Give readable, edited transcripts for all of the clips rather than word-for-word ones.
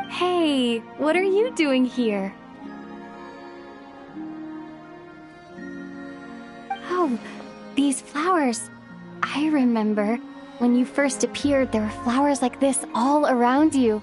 Hey, what are you doing here? Oh, these flowers. I remember. When you first appeared, there were flowers like this all around you.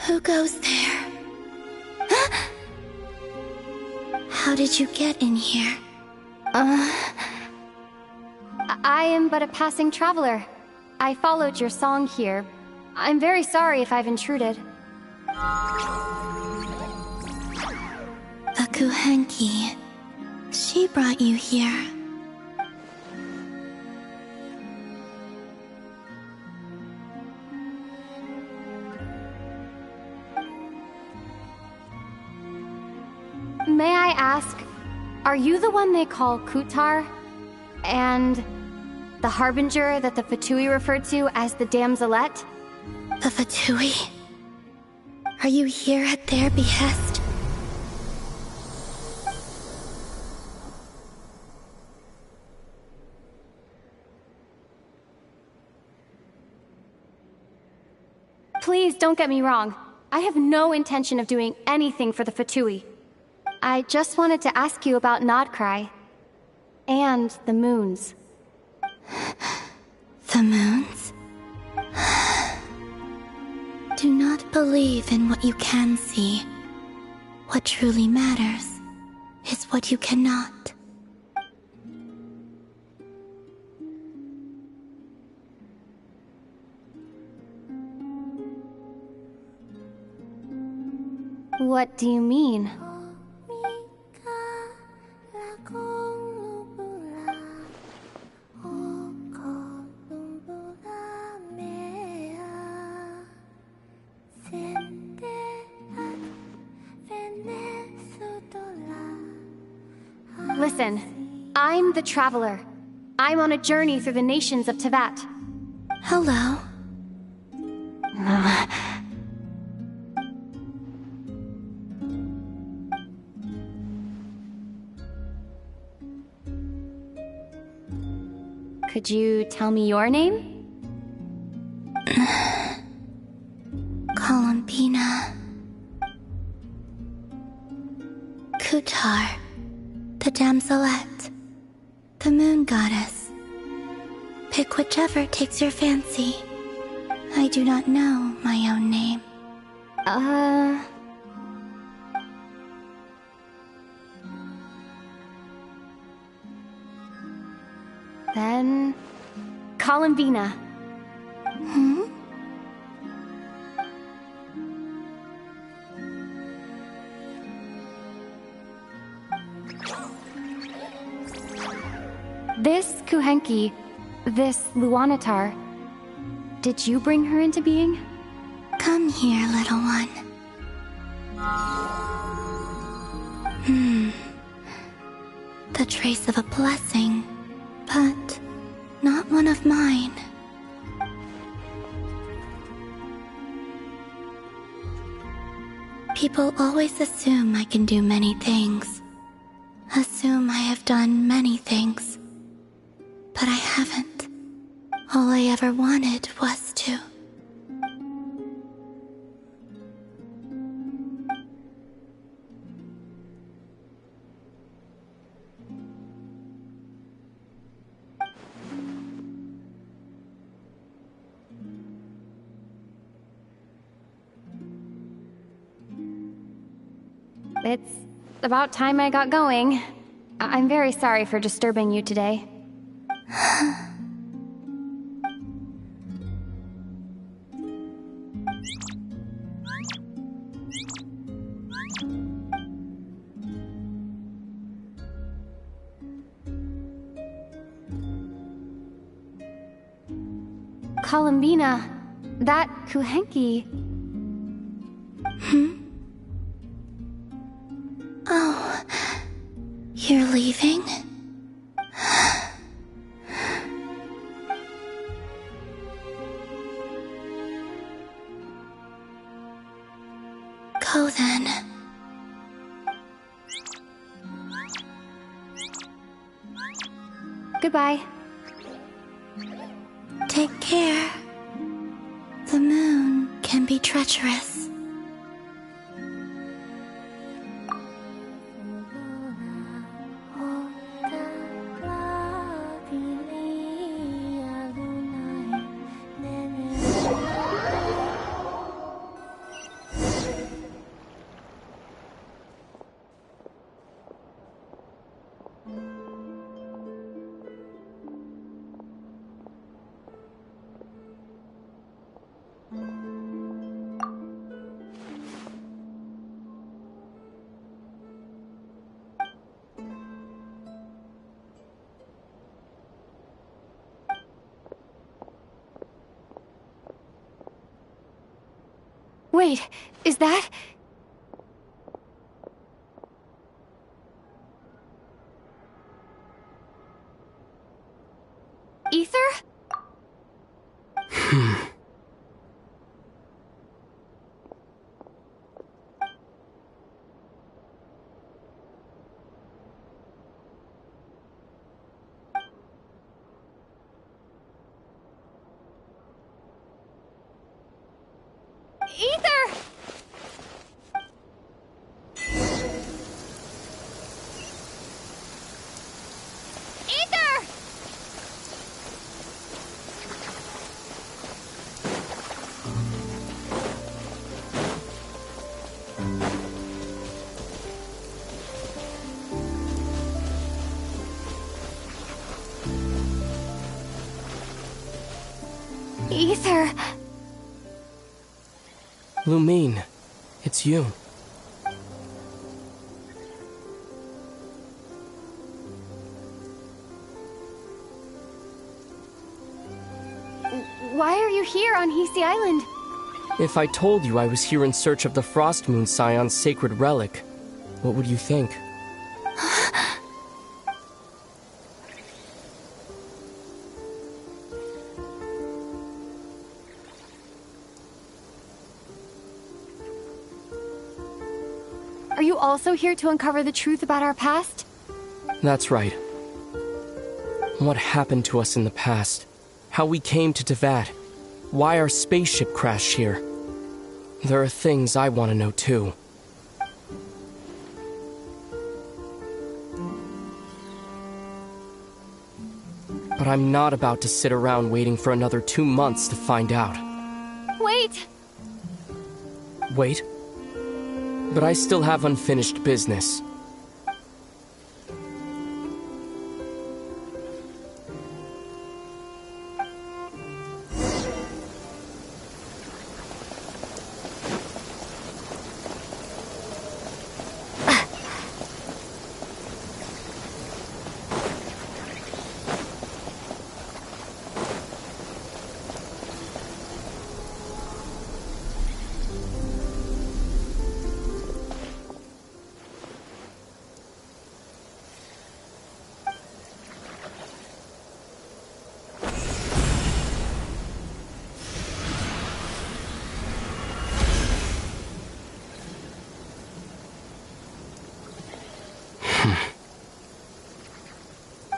Who goes there? How did you get in here? I am but a passing traveler. I followed your song here. I'm very sorry if I've intruded. The Kuhenki. She brought you here. May I ask, are you the one they call Kutar? And the harbinger that the Fatui referred to as the Damselette? The Fatui? Are you here at their behest? Please don't get me wrong. I have no intention of doing anything for the Fatui. I just wanted to ask you about Nodcry. And the moons. The moons? Do not believe in what you can see. What truly matters is what you cannot. What do you mean? Listen, I'm the Traveler. I'm on a journey through the nations of Teyvat. Hello. Could you tell me your name? Columbina. Kutar. The Damselette. The moon goddess. Pick whichever takes your fancy. I do not know my own name. Then... Columbina. Hmm? This Kuhenki, this Luanatar, did you bring her into being? Come here, little one. The trace of a blessing, but not one of mine. People always assume I can do many things. Assume I have done many things. But I haven't. All I ever wanted was to. It's about time I got going. I'm very sorry for disturbing you today. Columbina, that Kuhenki... Oh, you're leaving? Go then. Goodbye. Take care. The moon can be treacherous. Wait, is that... Ether? Ether! Ether! Ether... Lumine, it's you. Why are you here on Hisi Island? If I told you I was here in search of the Frost Moon Scion's sacred relic, what would you think? Are you also here to uncover the truth about our past? That's right. What happened to us in the past? How we came to Tevat? Why our spaceship crashed here? There are things I want to know too. But I'm not about to sit around waiting for another 2 months to find out. Wait! Wait? But I still have unfinished business.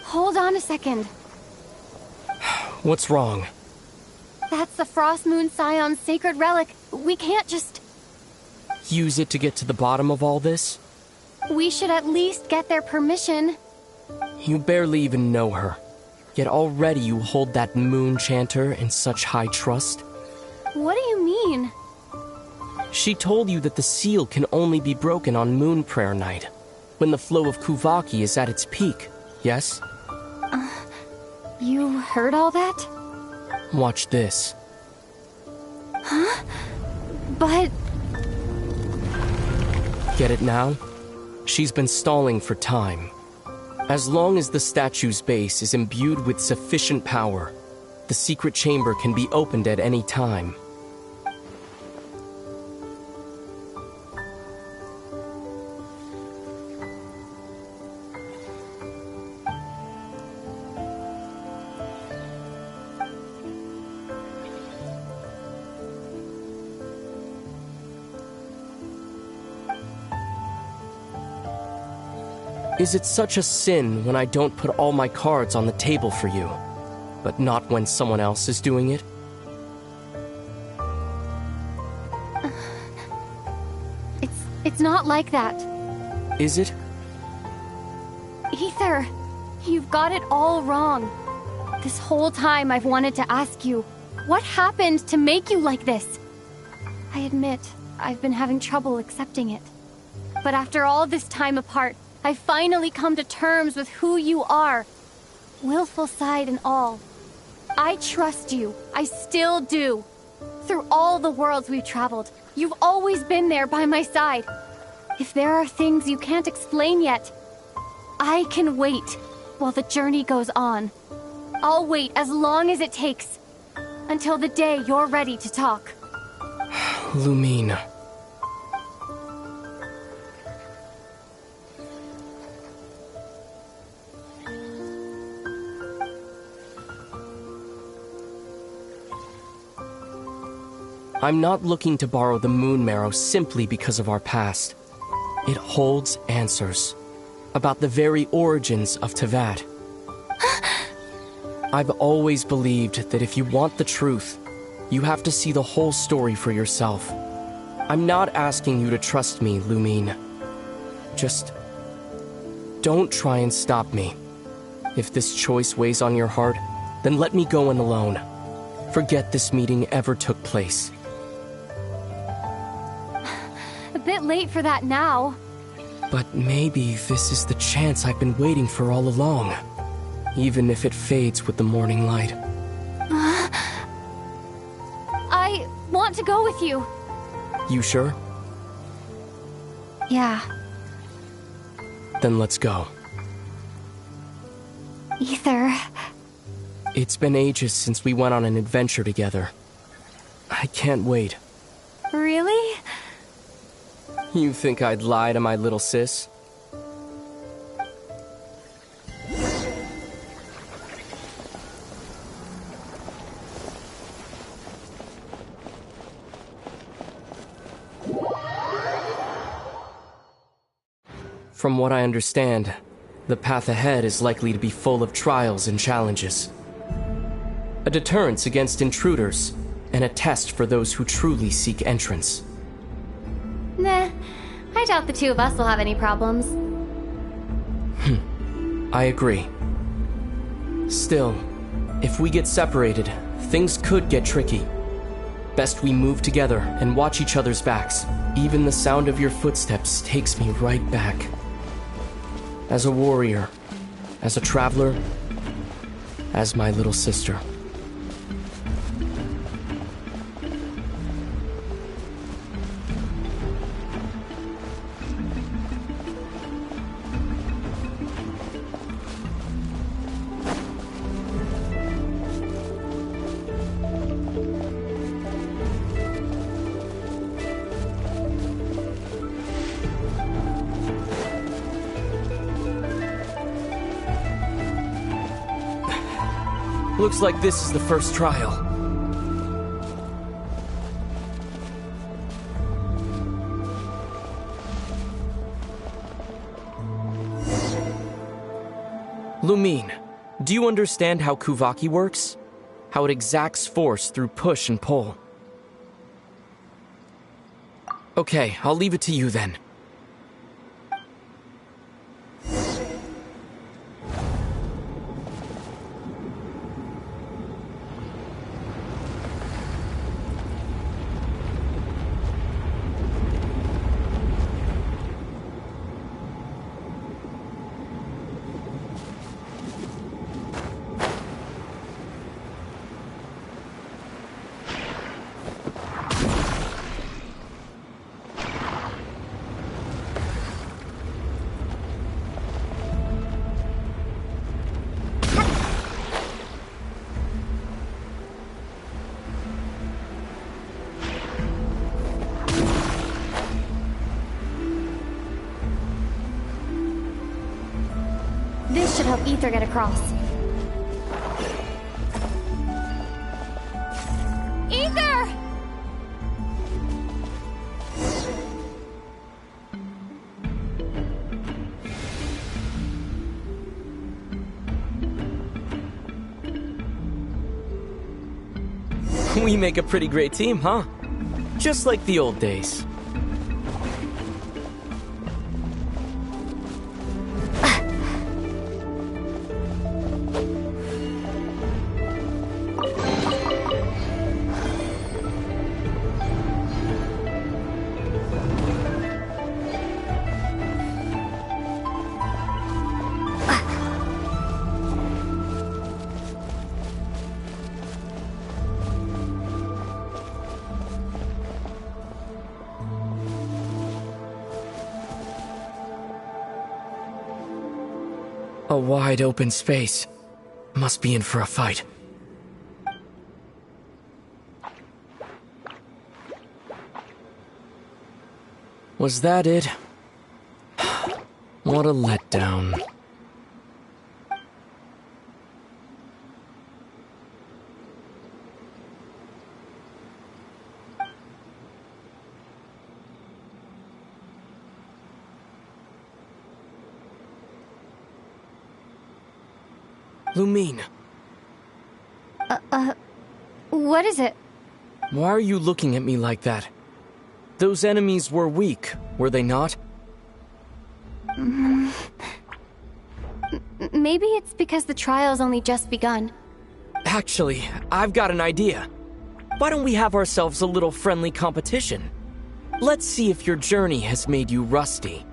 Hold on a second. What's wrong? That's the Frost Moon Scion's sacred relic. We can't just... Use it to get to the bottom of all this? We should at least get their permission. You barely even know her. Yet already you hold that moon chanter in such high trust. What do you mean? She told you that the seal can only be broken on Moon Prayer Night, when the flow of Kuvaki is at its peak, yes? You heard all that? Watch this. Huh? But... Get it now? She's been stalling for time. As long as the statue's base is imbued with sufficient power, the secret chamber can be opened at any time. Is it such a sin when I don't put all my cards on the table for you, but not when someone else is doing it? It's not like that. Is it? Ether, you've got it all wrong. This whole time I've wanted to ask you, what happened to make you like this? I admit, I've been having trouble accepting it. But after all this time apart, I've finally come to terms with who you are. Willful side and all. I trust you. I still do. Through all the worlds we've traveled, you've always been there by my side. If there are things you can't explain yet, I can wait while the journey goes on. I'll wait as long as it takes, until the day you're ready to talk. Lumine. I'm not looking to borrow the Moon Marrow simply because of our past. It holds answers about the very origins of Teyvat. I've always believed that if you want the truth, you have to see the whole story for yourself. I'm not asking you to trust me, Lumine. Just don't try and stop me. If this choice weighs on your heart, then let me go in alone. Forget this meeting ever took place. A bit late for that now. But maybe this is the chance I've been waiting for all along. Even if it fades with the morning light. I want to go with you. You sure? Yeah. Then let's go. Ether. It's been ages since we went on an adventure together. I can't wait. Really? You think I'd lie to my little sis? From what I understand, the path ahead is likely to be full of trials and challenges. A deterrence against intruders, and a test for those who truly seek entrance. Nah, I doubt the two of us will have any problems. I agree. Still, if we get separated, things could get tricky. Best we move together and watch each other's backs. Even the sound of your footsteps takes me right back. As a warrior, as a traveler, as my little sister. Looks like this is the first trial. Lumine, do you understand how Kuvaki works? How it exacts force through push and pull? Okay, I'll leave it to you then. This should help Ether get across. Ether! We make a pretty great team, huh? Just like the old days. A wide open space. Must be in for a fight. Was that it? What a letdown. Lumine. What is it? Why are you looking at me like that? Those enemies were weak, were they not? Maybe it's because the trial's only just begun. Actually, I've got an idea. Why don't we have ourselves a little friendly competition? Let's see if your journey has made you rusty.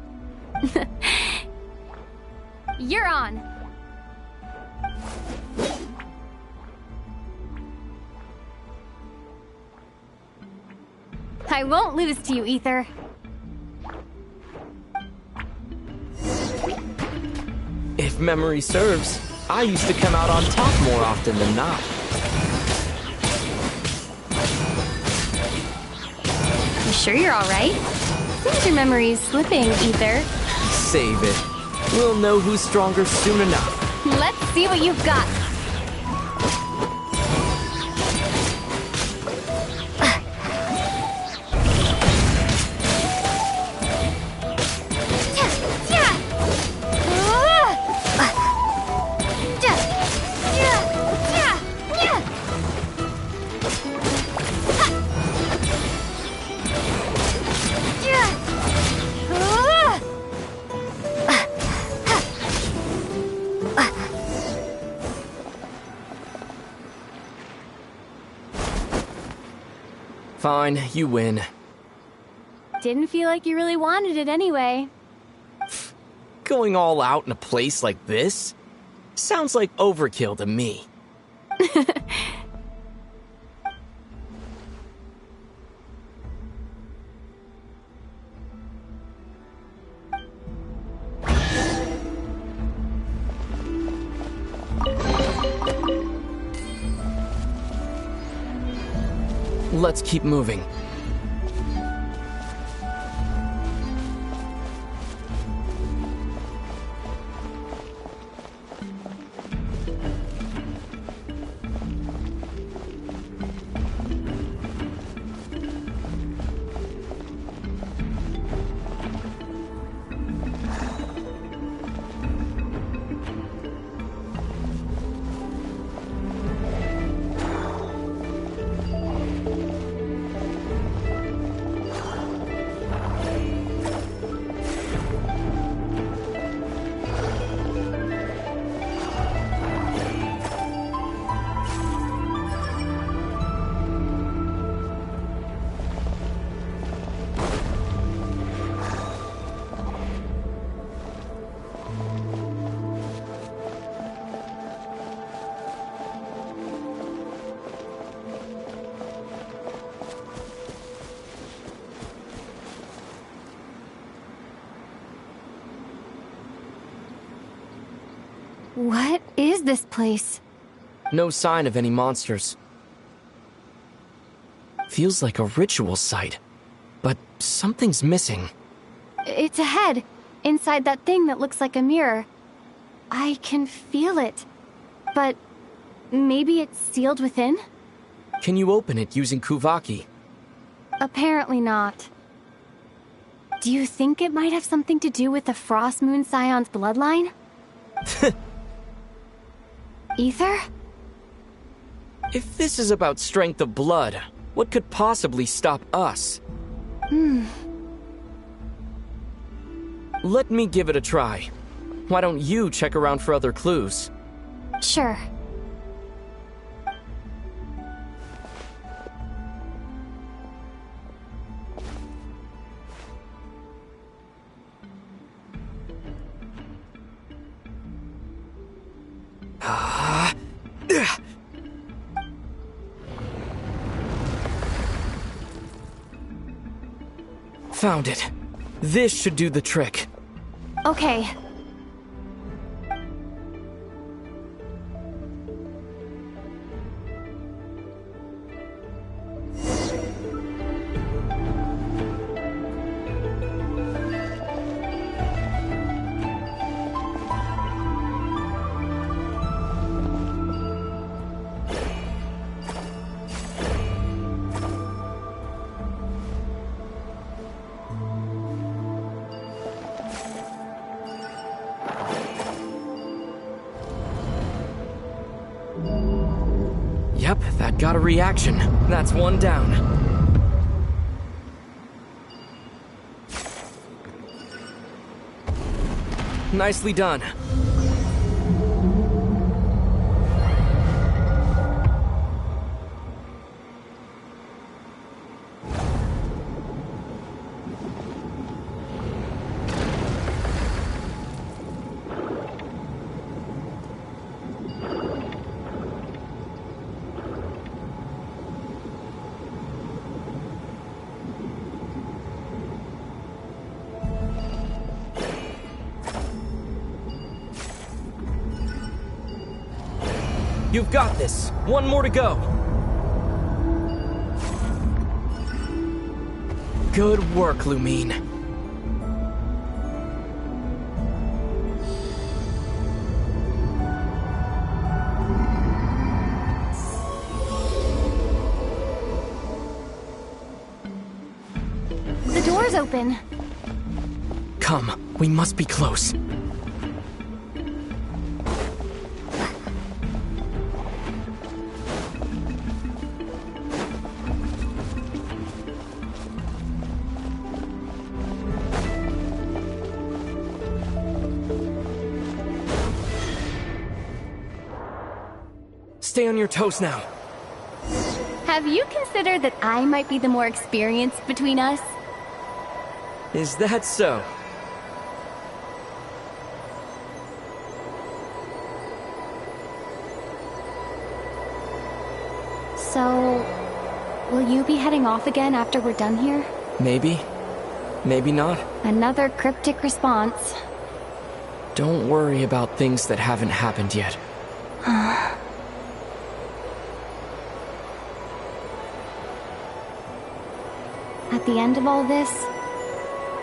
You're on! I won't lose to you, Ether. If memory serves, I used to come out on top more often than not. You sure you're alright? Seems your memory's slipping, Ether. Save it. We'll know who's stronger soon enough. Let's see what you've got. Fine, you win. Didn't feel like you really wanted it anyway. Going all out in a place like this? Sounds like overkill to me. Let's keep moving. What is this place? No sign of any monsters. Feels like a ritual site, but something's missing. It's ahead, inside that thing that looks like a mirror. I can feel it, but maybe it's sealed within? Can you open it using Kuvaki? Apparently not. Do you think it might have something to do with the Frost Moon Scion's bloodline? Ether? If this is about strength of blood, what could possibly stop us? Let me give it a try. Why don't you check around for other clues? Sure. Found it. This should do the trick. Okay. Yep, that got a reaction. That's one down. Nicely done. You've got this. One more to go. Good work, Lumine. The door's open. Come, we must be close. Stay on your toes now. Have you considered that I might be the more experienced between us? Is that so? So, will you be heading off again after we're done here? Maybe. Maybe not. Another cryptic response. Don't worry about things that haven't happened yet. At the end of all this,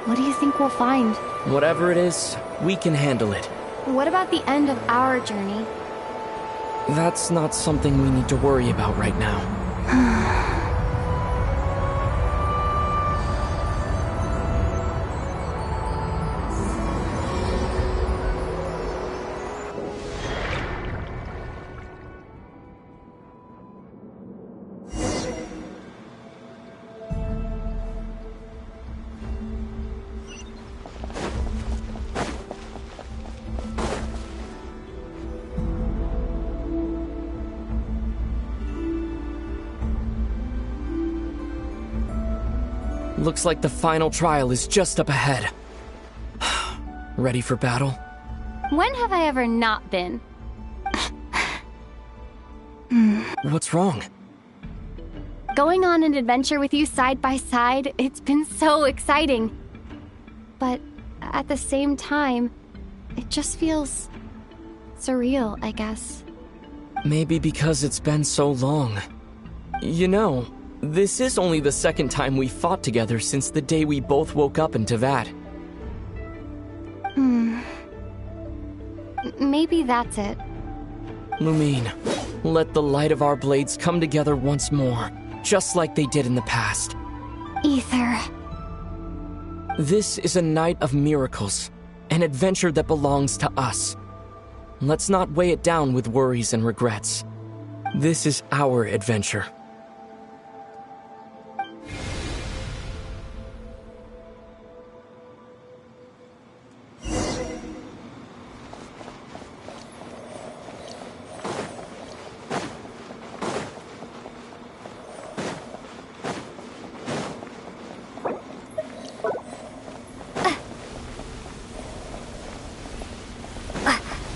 what do you think we'll find? Whatever it is, we can handle it. What about the end of our journey? That's not something we need to worry about right now. Looks like the final trial is just up ahead. Ready for battle? When have I ever not been? What's wrong? Going on an adventure with you side by side, it's been so exciting. But at the same time, it just feels surreal, I guess. Maybe because it's been so long. You know, this is only the second time we fought together since the day we both woke up in Teyvat. Maybe that's it. Lumine, let the light of our blades come together once more, just like they did in the past. Ether. This is a night of miracles, an adventure that belongs to us. Let's not weigh it down with worries and regrets. This is our adventure.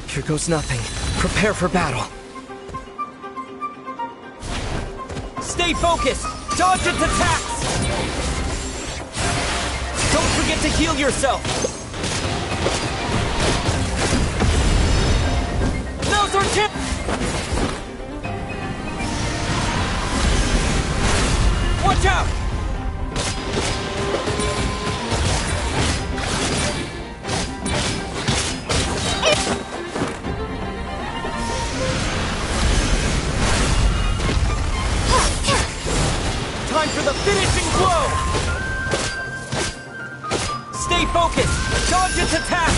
Here goes nothing. Prepare for battle. Stay focused! Dodge its attacks! Don't forget to heal yourself! Now's our chance! Watch out! Time for the finishing blow! Stay focused! Dodge its attack!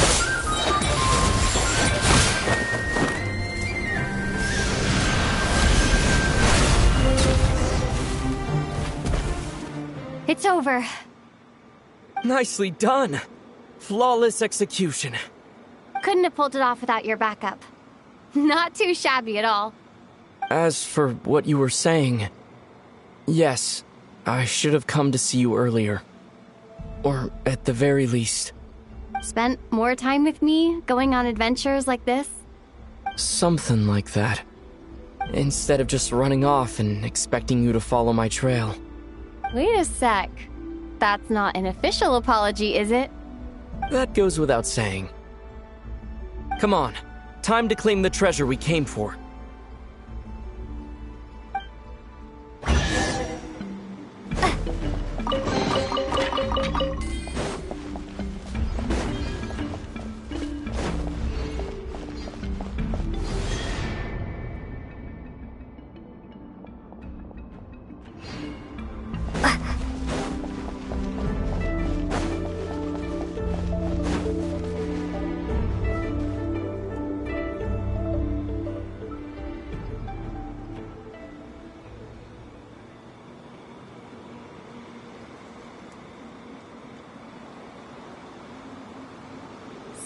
It's over. Nicely done. Flawless execution. Couldn't have pulled it off without your backup. Not too shabby at all. As for what you were saying, yes, I should have come to see you earlier. Or at the very least. Spent more time with me, going on adventures like this? Something like that. Instead of just running off and expecting you to follow my trail. Wait a sec. That's not an official apology, is it? That goes without saying. Come on, time to claim the treasure we came for.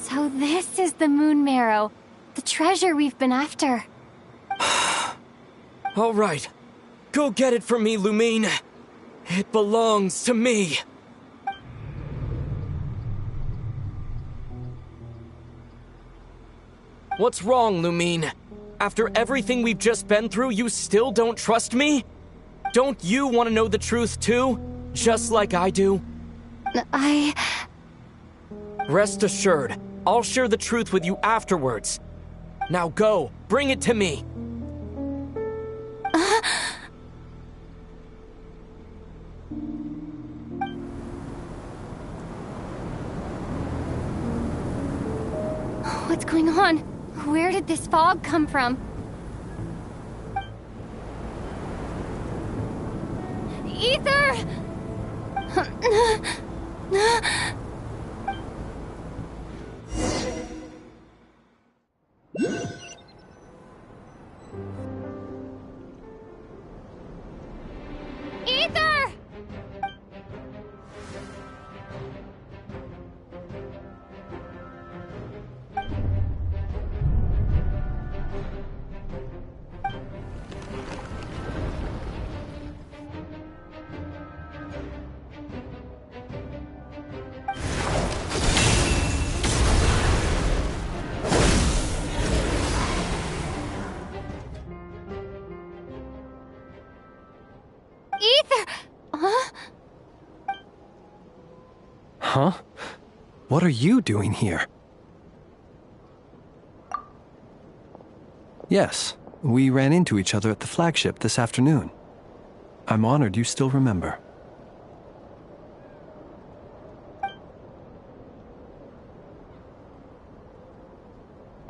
So this is the Moon Marrow, the treasure we've been after. All right, go get it for me, Lumine. It belongs to me. What's wrong, Lumine? After everything we've just been through, you still don't trust me? Don't you want to know the truth too? Just like I do? Rest assured, I'll share the truth with you afterwards. Now go, bring it to me. What's going on? Where did this fog come from? Ether! Ether! Ether! Huh? Huh? What are you doing here? Yes, we ran into each other at the flagship this afternoon. I'm honored you still remember.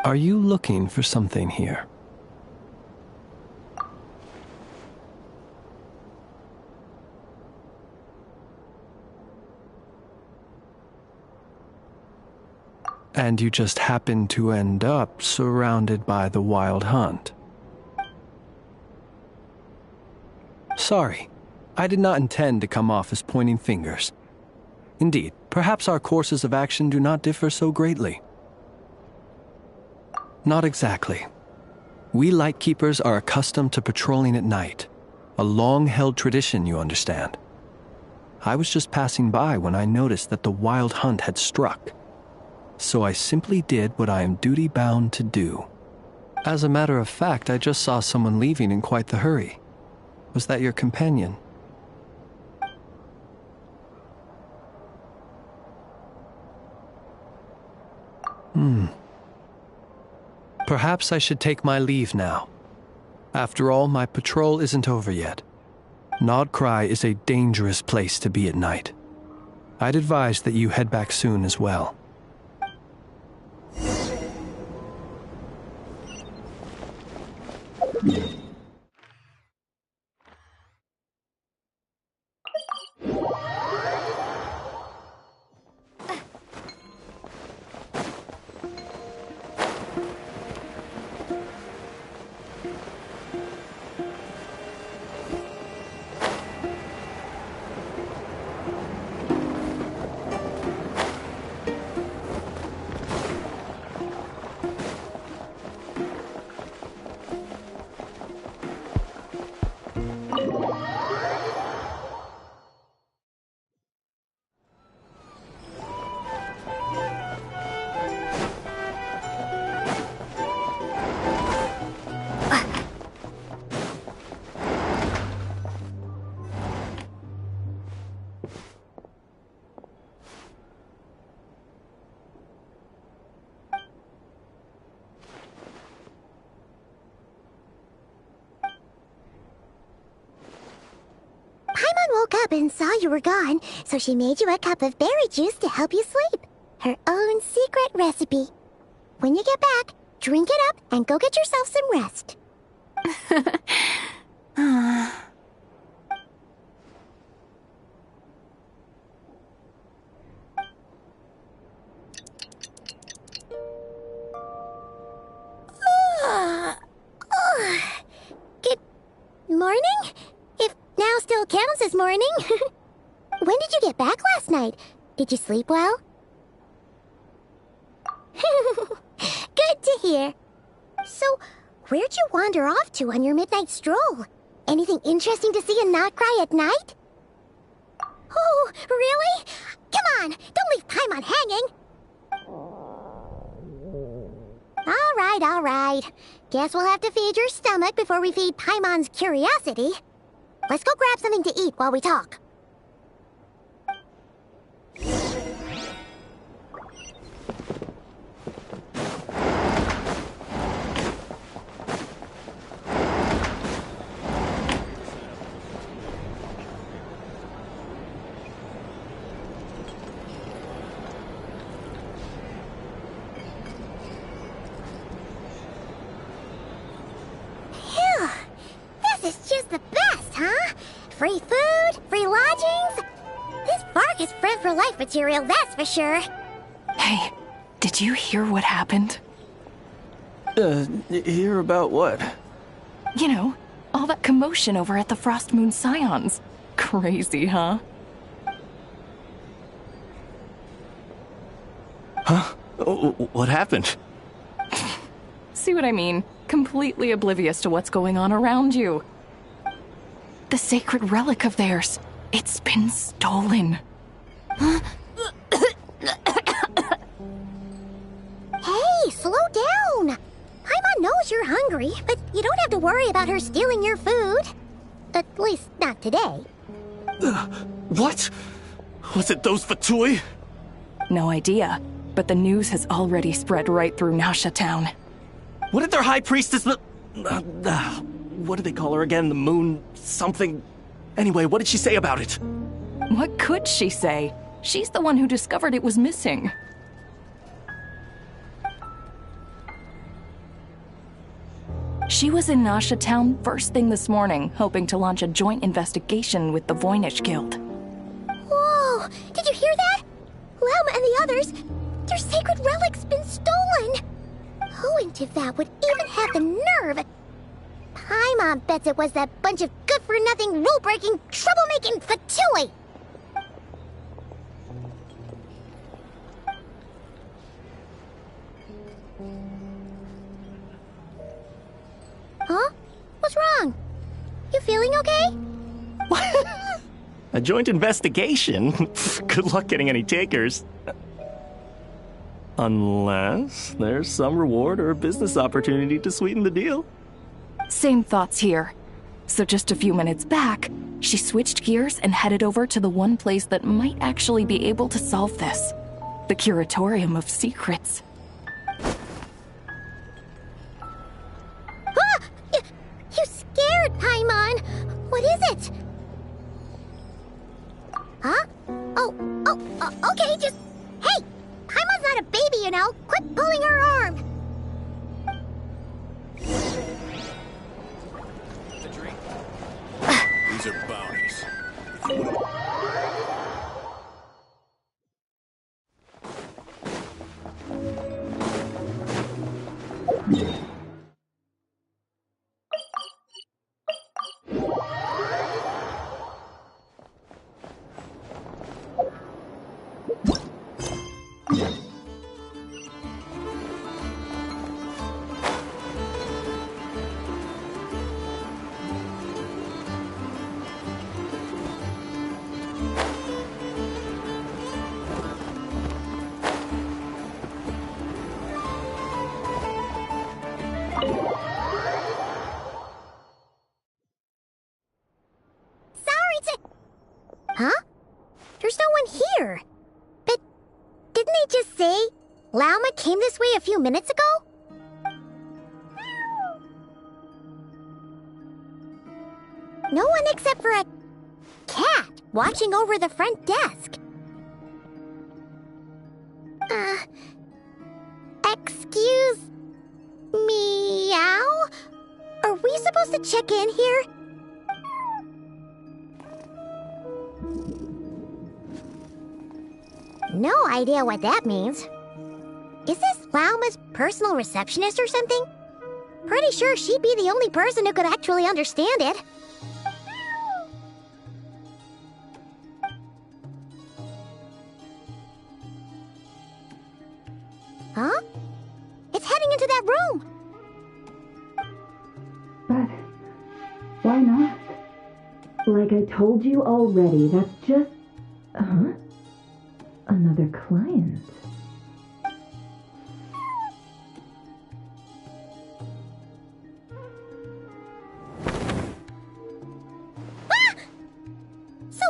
Are you looking for something here? And you just happened to end up surrounded by the Wild Hunt. Sorry, I did not intend to come off as pointing fingers. Indeed, perhaps our courses of action do not differ so greatly. Not exactly. We Lightkeepers are accustomed to patrolling at night. A long-held tradition, you understand. I was just passing by when I noticed that the Wild Hunt had struck. So I simply did what I am duty-bound to do. As a matter of fact, I just saw someone leaving in quite the hurry. Was that your companion? Perhaps I should take my leave now. After all, my patrol isn't over yet. Nodcry is a dangerous place to be at night. I'd advise that you head back soon as well. Woke up and saw you were gone, so she made you a cup of berry juice to help you sleep. Her own secret recipe. When you get back, drink it up and go get yourself some rest. Good morning? If now still counts as morning. When did you get back last night? Did you sleep well? Good to hear. So, where'd you wander off to on your midnight stroll? Anything interesting to see in Notcry at night? Oh, really? Come on, don't leave Paimon hanging. All right. Guess we'll have to feed your stomach before we feed Paimon's curiosity. Let's go grab something to eat while we talk. This is just the best, huh? Free food, free lodgings. This park is friend for life material, that's for sure. Hey, did you hear what happened? Hear about what? You know, all that commotion over at the Frost Moon Scions. Crazy, huh? Huh? What happened? See what I mean? Completely oblivious to what's going on around you. The sacred relic of theirs. It's been stolen. Hey, slow down. Paimon knows you're hungry, but you don't have to worry about her stealing your food. At least, not today. What? Was it those Fatui? No idea, but the news has already spread right through Nasha Town. What did their high priestess... what do they call her again? The moon... something... Anyway, what did she say about it? What could she say? She's the one who discovered it was missing. She was in Nasha Town first thing this morning, hoping to launch a joint investigation with the Voynich Guild. Whoa! Did you hear that? Lelma and the others, their sacred relic's been stolen! Who in Tivat would even have the nerve? Paimon bets it was that bunch of good-for-nothing, rule-breaking, troublemaking Fatui! Huh? What's wrong? You feeling okay? A joint investigation? Good luck getting any takers. Unless there's some reward or business opportunity to sweeten the deal. Same thoughts here. So just a few minutes back, she switched gears and headed over to the one place that might actually be able to solve this. The Curatorium of Secrets. Ah! You scared, Paimon! What is it? Huh? Okay, just... Hey! Paimon's not a baby, you know! Quit pulling her arm! These are bounties. If you would Huh? There's no one here. But didn't they just say Lauma came this way a few minutes ago? No one except for a cat watching over the front desk. Excuse meow? Are we supposed to check in here? No idea what that means. Is this Lauma's personal receptionist or something? Pretty sure she'd be the only person who could actually understand it. Huh? It's heading into that room! But why not? Like I told you already, that's just... Huh? Another client. Ah! So,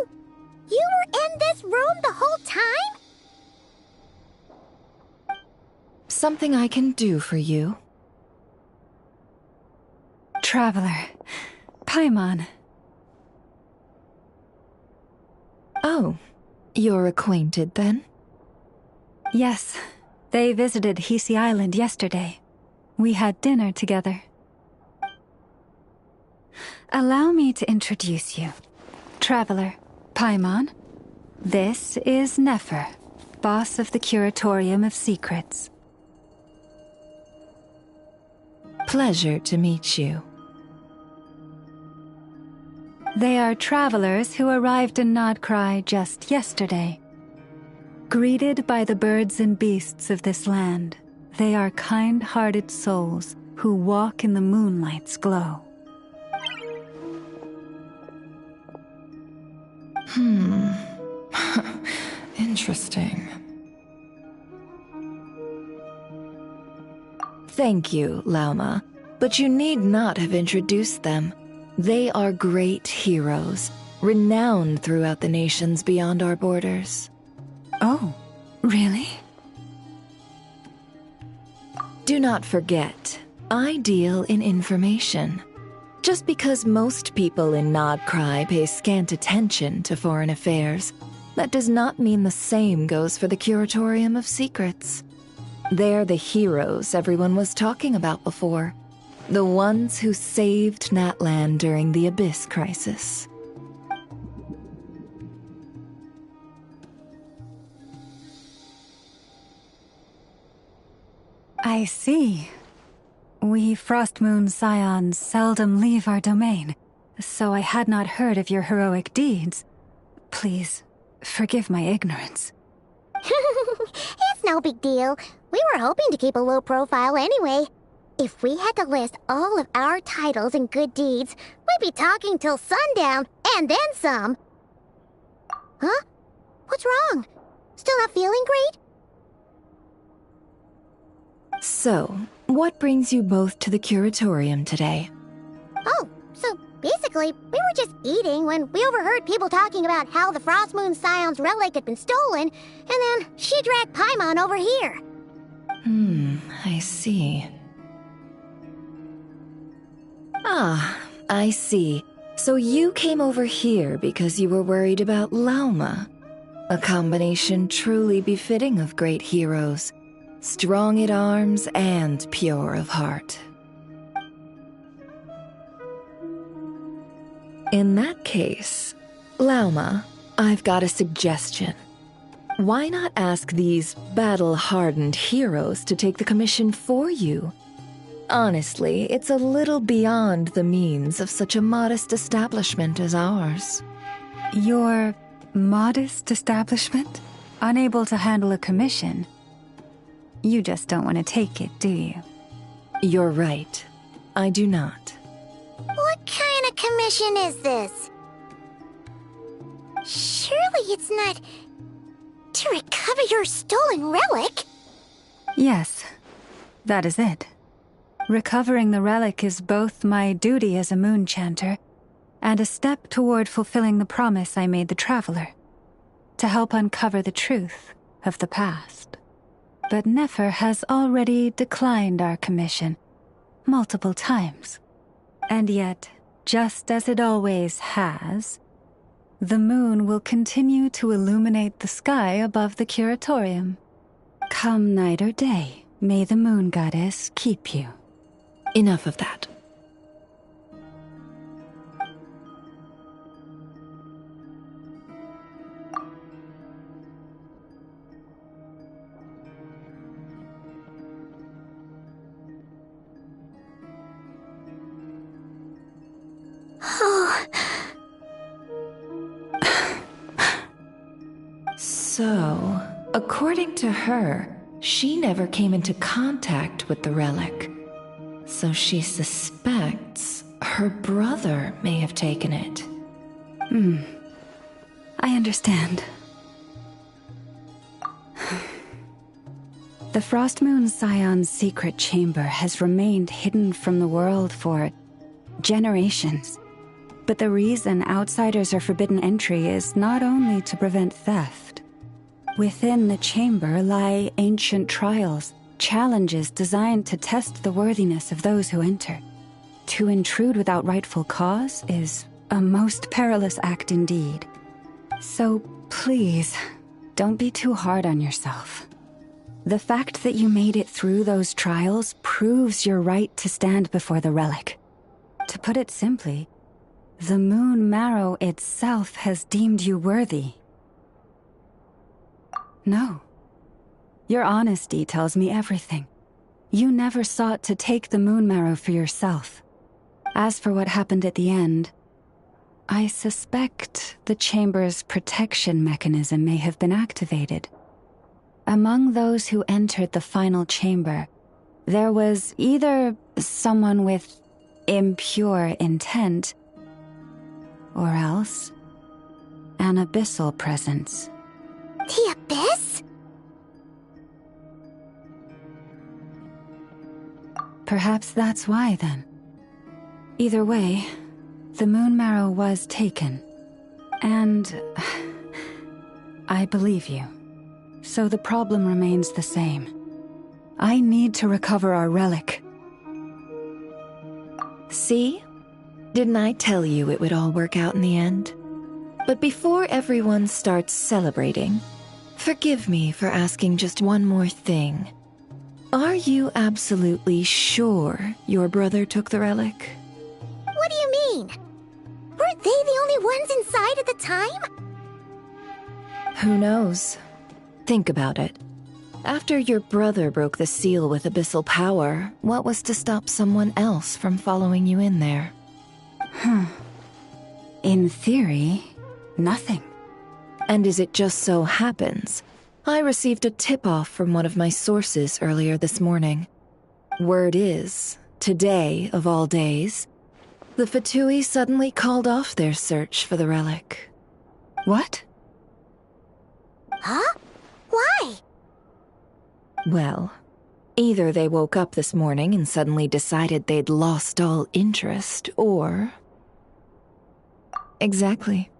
you were in this room the whole time? Something I can do for you? Traveler. Paimon. Oh, you're acquainted then? Yes, they visited Hisi Island yesterday. We had dinner together. Allow me to introduce you. Traveler, Paimon. This is Nefer, boss of the Curatorium of Secrets. Pleasure to meet you. They are travelers who arrived in Nodcry just yesterday. Greeted by the birds and beasts of this land, they are kind-hearted souls who walk in the moonlight's glow. Interesting. Thank you, Lauma, but you need not have introduced them. They are great heroes, renowned throughout the nations beyond our borders. Oh, really? Do not forget, I deal in information. Just because most people in Nodcry pay scant attention to foreign affairs, that does not mean the same goes for the Curatorium of Secrets. They're the heroes everyone was talking about before. The ones who saved Natlan during the Abyss crisis. I see. We Frostmoon Scions seldom leave our domain, so I had not heard of your heroic deeds. Please, forgive my ignorance. It's no big deal. We were hoping to keep a low profile anyway. If we had to list all of our titles and good deeds, we'd be talking till sundown, and then some. Huh? What's wrong? Still not feeling great? So, what brings you both to the Curatorium today? Oh, so basically, we were just eating when we overheard people talking about how the Frostmoon Scion's relic had been stolen, and then she dragged Paimon over here. I see. Ah, I see. So you came over here because you were worried about Lauma. A combination truly befitting of great heroes. Strong at arms and pure of heart. In that case, Lauma, I've got a suggestion. Why not ask these battle-hardened heroes to take the commission for you? Honestly, it's a little beyond the means of such a modest establishment as ours. Your modest establishment? Unable to handle a commission? You just don't want to take it, do you? You're right. I do not. What kind of commission is this? Surely it's not to recover your stolen relic? Yes, that is it. Recovering the relic is both my duty as a moon chanter and a step toward fulfilling the promise I made the traveler, to help uncover the truth of the past. But Nefer has already declined our commission multiple times. And yet, just as it always has, the moon will continue to illuminate the sky above the curatorium. Come night or day, may the moon goddess keep you. Enough of that. So, according to her, she never came into contact with the relic. So she suspects her brother may have taken it. I understand. The Frost Moon Scion's secret chamber has remained hidden from the world for generations. But the reason outsiders are forbidden entry is not only to prevent theft. Within the chamber lie ancient trials, challenges designed to test the worthiness of those who enter. To intrude without rightful cause is a most perilous act indeed. So please, don't be too hard on yourself. The fact that you made it through those trials proves your right to stand before the relic. To put it simply, the moon marrow itself has deemed you worthy. No. Your honesty tells me everything. You never sought to take the moon marrow for yourself. As for what happened at the end, I suspect the chamber's protection mechanism may have been activated. Among those who entered the final chamber, there was either someone with impure intent, or else an abyssal presence. The Abyss? Perhaps that's why, then. Either way, the moon marrow was taken. And I believe you. So the problem remains the same. I need to recover our relic. See? Didn't I tell you it would all work out in the end? But before everyone starts celebrating, forgive me for asking just one more thing. Are you absolutely sure your brother took the relic? What do you mean? Weren't they the only ones inside at the time? Who knows? Think about it. After your brother broke the seal with abyssal power, what was to stop someone else from following you in there? In theory, nothing. And as it just so happens, I received a tip-off from one of my sources earlier this morning. Word is, today of all days, the Fatui suddenly called off their search for the relic. What? Huh? Why? Well, either they woke up this morning and suddenly decided they'd lost all interest, or... Exactly.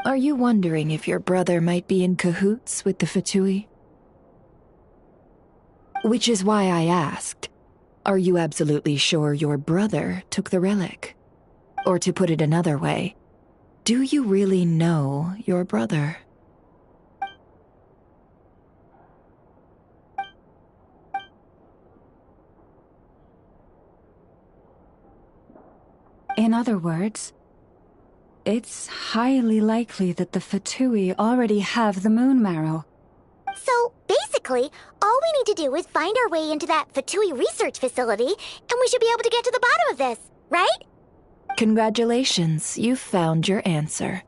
Are you wondering if your brother might be in cahoots with the Fatui? Which is why I asked, are you absolutely sure your brother took the relic? Or to put it another way, do you really know your brother? In other words, it's highly likely that the Fatui already have the moon marrow. So, basically, all we need to do is find our way into that Fatui research facility, and we should be able to get to the bottom of this, right? Congratulations, you've found your answer.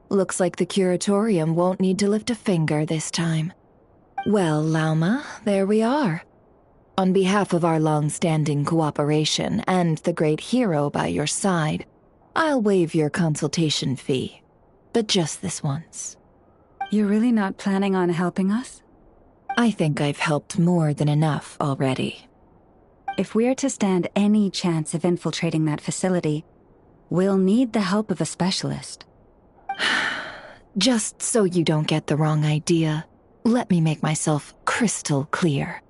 Looks like the curatorium won't need to lift a finger this time. Well, Lauma, there we are. On behalf of our long-standing cooperation and the great hero by your side, I'll waive your consultation fee, but just this once. You're really not planning on helping us? I think I've helped more than enough already. If we're to stand any chance of infiltrating that facility, we'll need the help of a specialist. Just so you don't get the wrong idea, let me make myself crystal clear.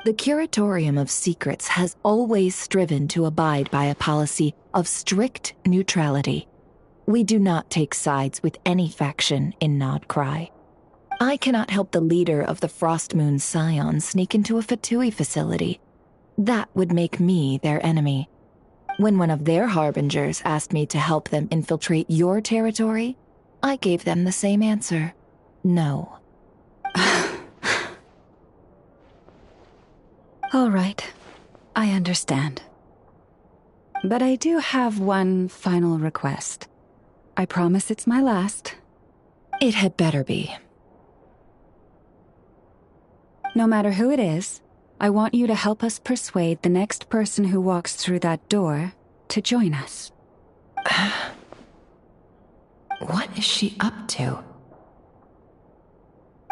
The Curatorium of Secrets has always striven to abide by a policy of strict neutrality. We do not take sides with any faction in Nodcry. I cannot help the leader of the Frostmoon Scions sneak into a Fatui facility. That would make me their enemy. When one of their harbingers asked me to help them infiltrate your territory, I gave them the same answer. No. All right, I understand. But I do have one final request. I promise it's my last. It had better be. No matter who it is, I want you to help us persuade the next person who walks through that door to join us. What is she up to?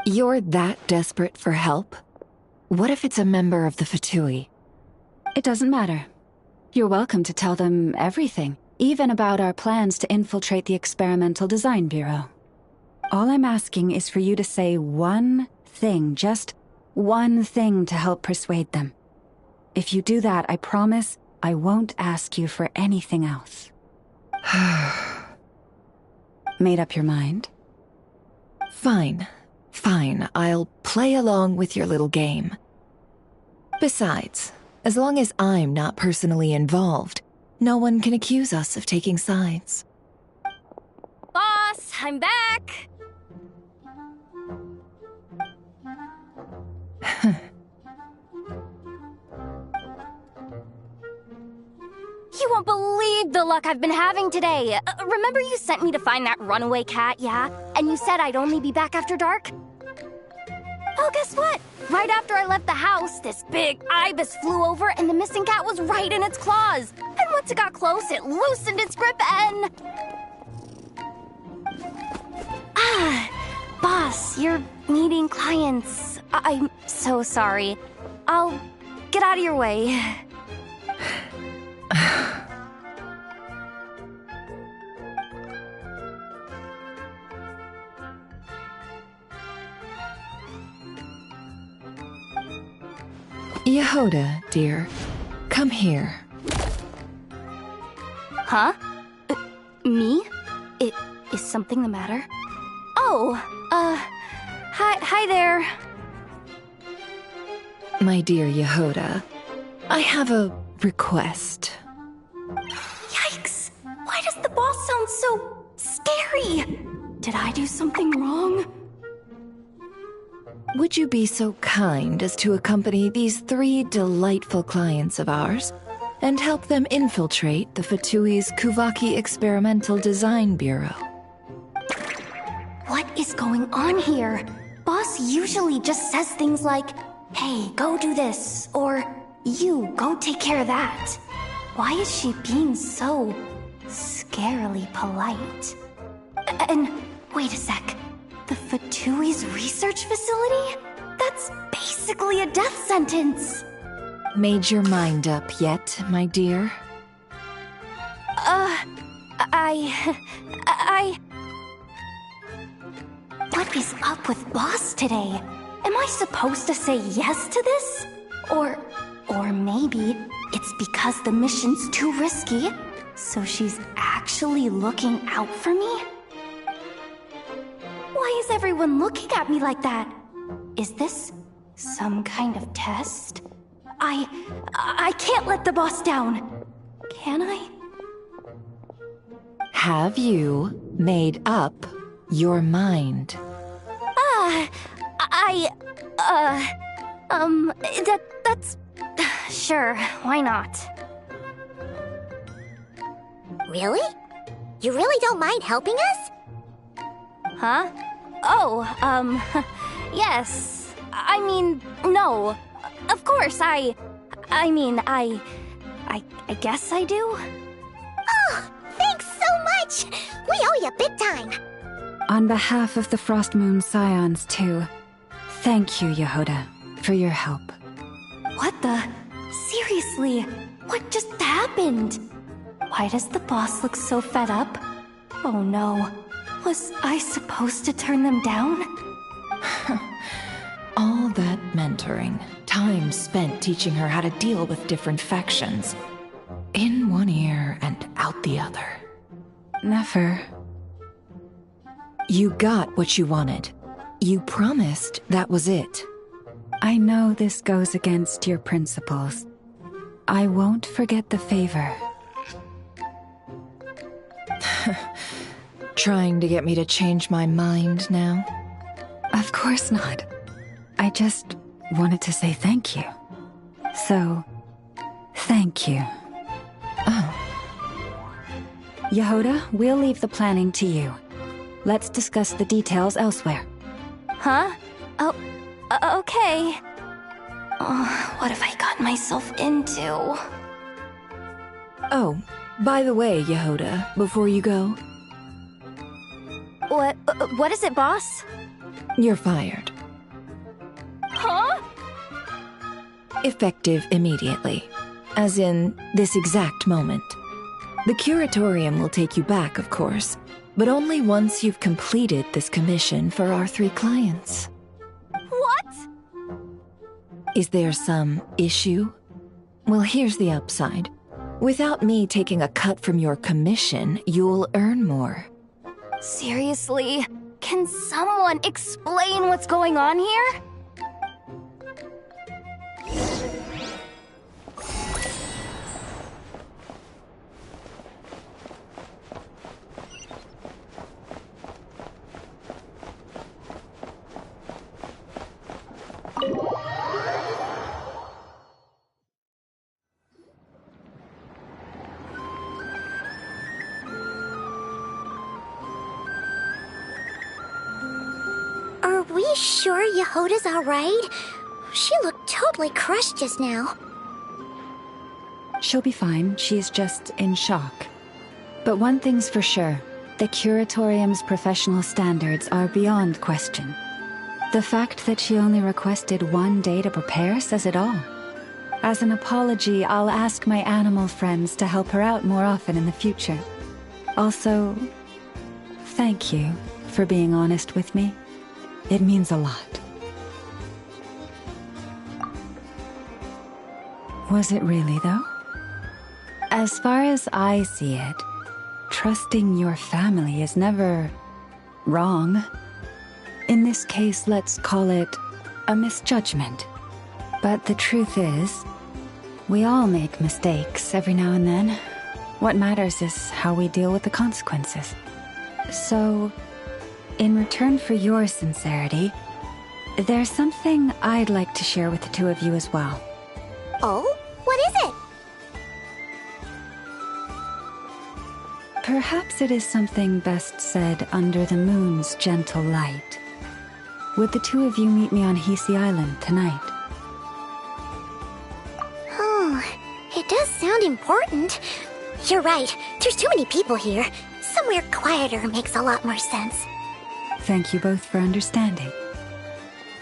You're that desperate for help? What if it's a member of the Fatui? It doesn't matter. You're welcome to tell them everything, even about our plans to infiltrate the Experimental Design Bureau. All I'm asking is for you to say one thing, just one thing to help persuade them. If you do that, I promise I won't ask you for anything else. Made up your mind? Fine. Fine, I'll play along with your little game. Besides, as long as I'm not personally involved, no one can accuse us of taking sides. Boss, I'm back! You won't believe the luck I've been having today. Remember you sent me to find that runaway cat, yeah? And you said I'd only be back after dark? Oh, guess what? Right after I left the house, this big ibis flew over and the missing cat was right in its claws. And once it got close, it loosened its grip and... Boss, you're meeting clients. I'm so sorry. I'll get out of your way. Yehoda, dear, come here. Huh? Me? Is something the matter? Oh, hi there. My dear Yehoda, I have a request. Yikes! Why does the boss sound so scary? Did I do something wrong? Would you be so kind as to accompany these 3 delightful clients of ours and help them infiltrate the Fatui's Kuvaki Experimental Design Bureau? What is going on here? Boss usually just says things like, hey, go do this, or you, go take care of that. Why is she being so scarily polite? And wait a sec. The Fatui's research facility? That's basically a death sentence. Made your mind up yet, my dear? What is up with Boss today? Am I supposed to say yes to this? Or maybe it's because the mission's too risky, so she's actually looking out for me? Why is everyone looking at me like that? Is this some kind of test? I can't let the boss down. Can I? Have you made up your mind? That's... Sure, why not? Really? You really don't mind helping us? Huh? Oh, yes. I mean, no. Of course, I guess I do. Oh, thanks so much! We owe you big time! On behalf of the Frostmoon Scions, too, thank you, Yehoda, for your help. What the... Seriously, what just happened? Why does the boss look so fed up? Oh no, was I supposed to turn them down? All that mentoring, time spent teaching her how to deal with different factions. In one ear and out the other. Never. You got what you wanted. You promised that was it. I know this goes against your principles. I won't forget the favor. Trying to get me to change my mind now? Of course not. I just wanted to say thank you. So, thank you. Oh. Yehoda, we'll leave the planning to you. Let's discuss the details elsewhere. Huh? Oh, okay. Oh, what have I gotten myself into? Oh, by the way, Yehoda, before you go... What is it, boss? You're fired. Huh? Effective immediately. As in, this exact moment. The curatorium will take you back, of course, but only once you've completed this commission for our 3 clients. What? Is there some issue? Well, here's the upside. Without me taking a cut from your commission, you'll earn more. Seriously? Can someone explain what's going on here? Are we sure Yehoda's alright? She looked totally crushed just now. She'll be fine. She's just in shock. But one thing's for sure. The curatorium's professional standards are beyond question. The fact that she only requested 1 day to prepare says it all. As an apology, I'll ask my animal friends to help her out more often in the future. Also, thank you for being honest with me. It means a lot. Was it really, though? As far as I see it, trusting your family is never wrong. In this case, let's call it a misjudgment. But the truth is, we all make mistakes every now and then. What matters is how we deal with the consequences. So, in return for your sincerity, there's something I'd like to share with the 2 of you as well. Oh? What is it? Perhaps it is something best said under the moon's gentle light. Would the 2 of you meet me on Hisi Island tonight? Oh, it does sound important. You're right, there's too many people here. Somewhere quieter makes a lot more sense. Thank you both for understanding.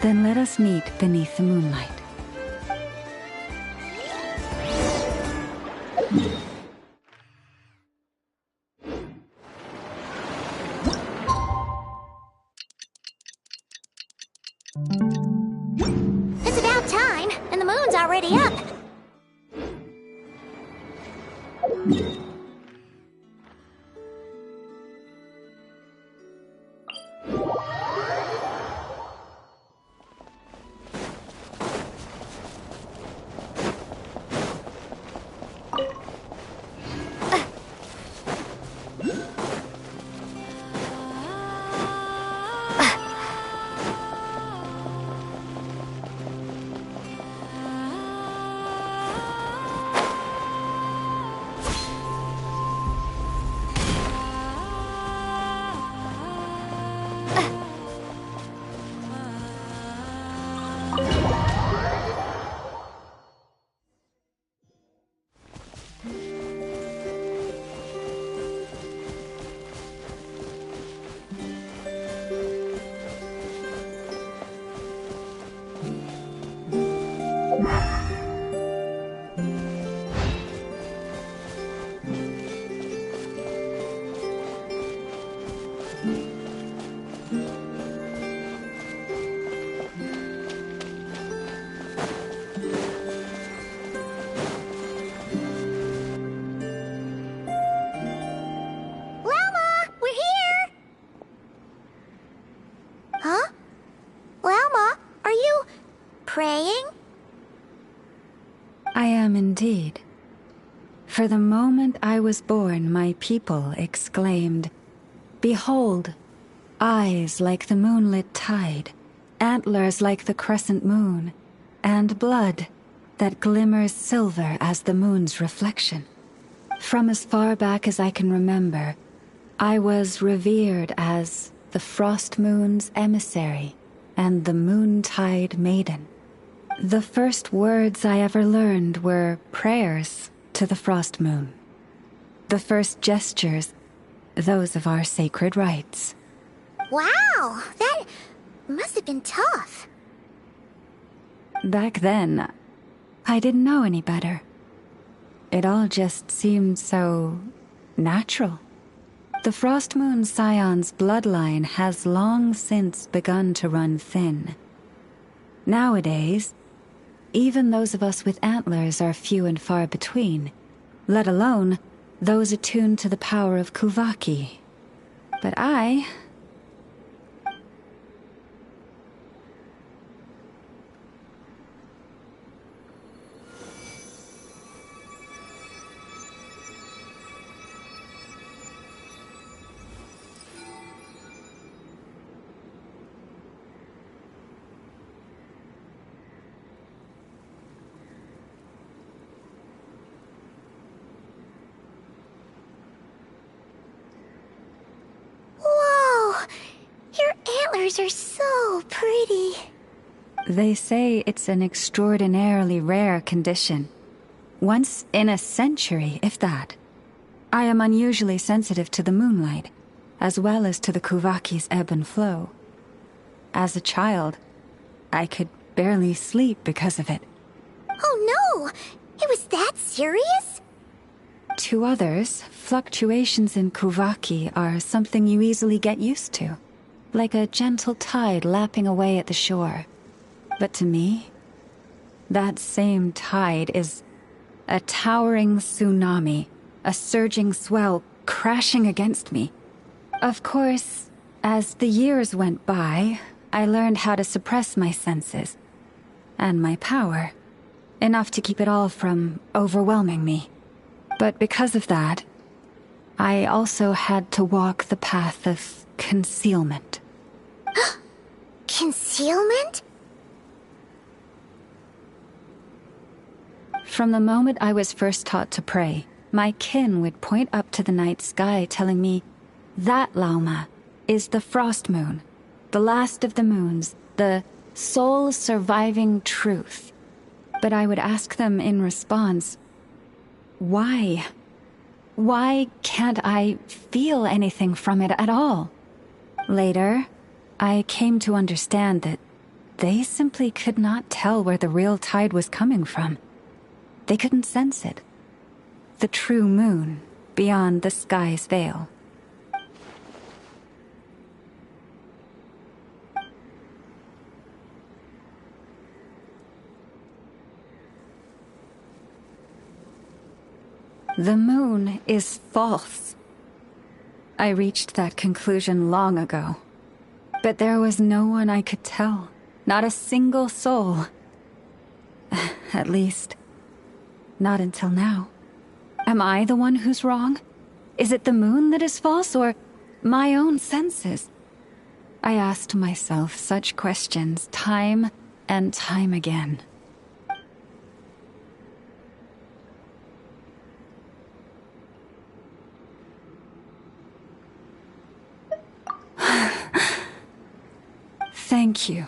Then let us meet beneath the moonlight. It's about time, and the moon's already up. Indeed. For the moment I was born, my people exclaimed, "Behold, eyes like the moonlit tide, antlers like the crescent moon, and blood that glimmers silver as the moon's reflection." From as far back as I can remember, I was revered as the Frost Moon's emissary and the Moontide Maiden. The first words I ever learned were prayers to the Frost Moon. The first gestures, those of our sacred rites. Wow, that must have been tough. Back then, I didn't know any better. It all just seemed so natural. The Frost Moon Scion's bloodline has long since begun to run thin. Nowadays, even those of us with antlers are few and far between, let alone those attuned to the power of Kuvaki. But I... Antlers are so pretty. They say it's an extraordinarily rare condition. Once in a century, if that. I am unusually sensitive to the moonlight, as well as to the Kuvaki's ebb and flow. As a child, I could barely sleep because of it. Oh no! It was that serious? To others, fluctuations in Kuvaki are something you easily get used to, like a gentle tide lapping away at the shore. But to me, that same tide is a towering tsunami, a surging swell crashing against me. Of course, as the years went by, I learned how to suppress my senses and my power, enough to keep it all from overwhelming me. But because of that, I also had to walk the path of concealment. Concealment? From the moment I was first taught to pray, my kin would point up to the night sky telling me, "That, Lauma, is the Frost Moon, the last of the moons, the sole surviving truth." But I would ask them in response, why? Why can't I feel anything from it at all? Later, I came to understand that they simply could not tell where the real tide was coming from. They couldn't sense it. The true moon beyond the sky's veil. The moon is false. I reached that conclusion long ago. But there was no one I could tell. Not a single soul. At least, not until now. Am I the one who's wrong? Is it the moon that is false, or my own senses? I asked myself such questions time and time again. Thank you.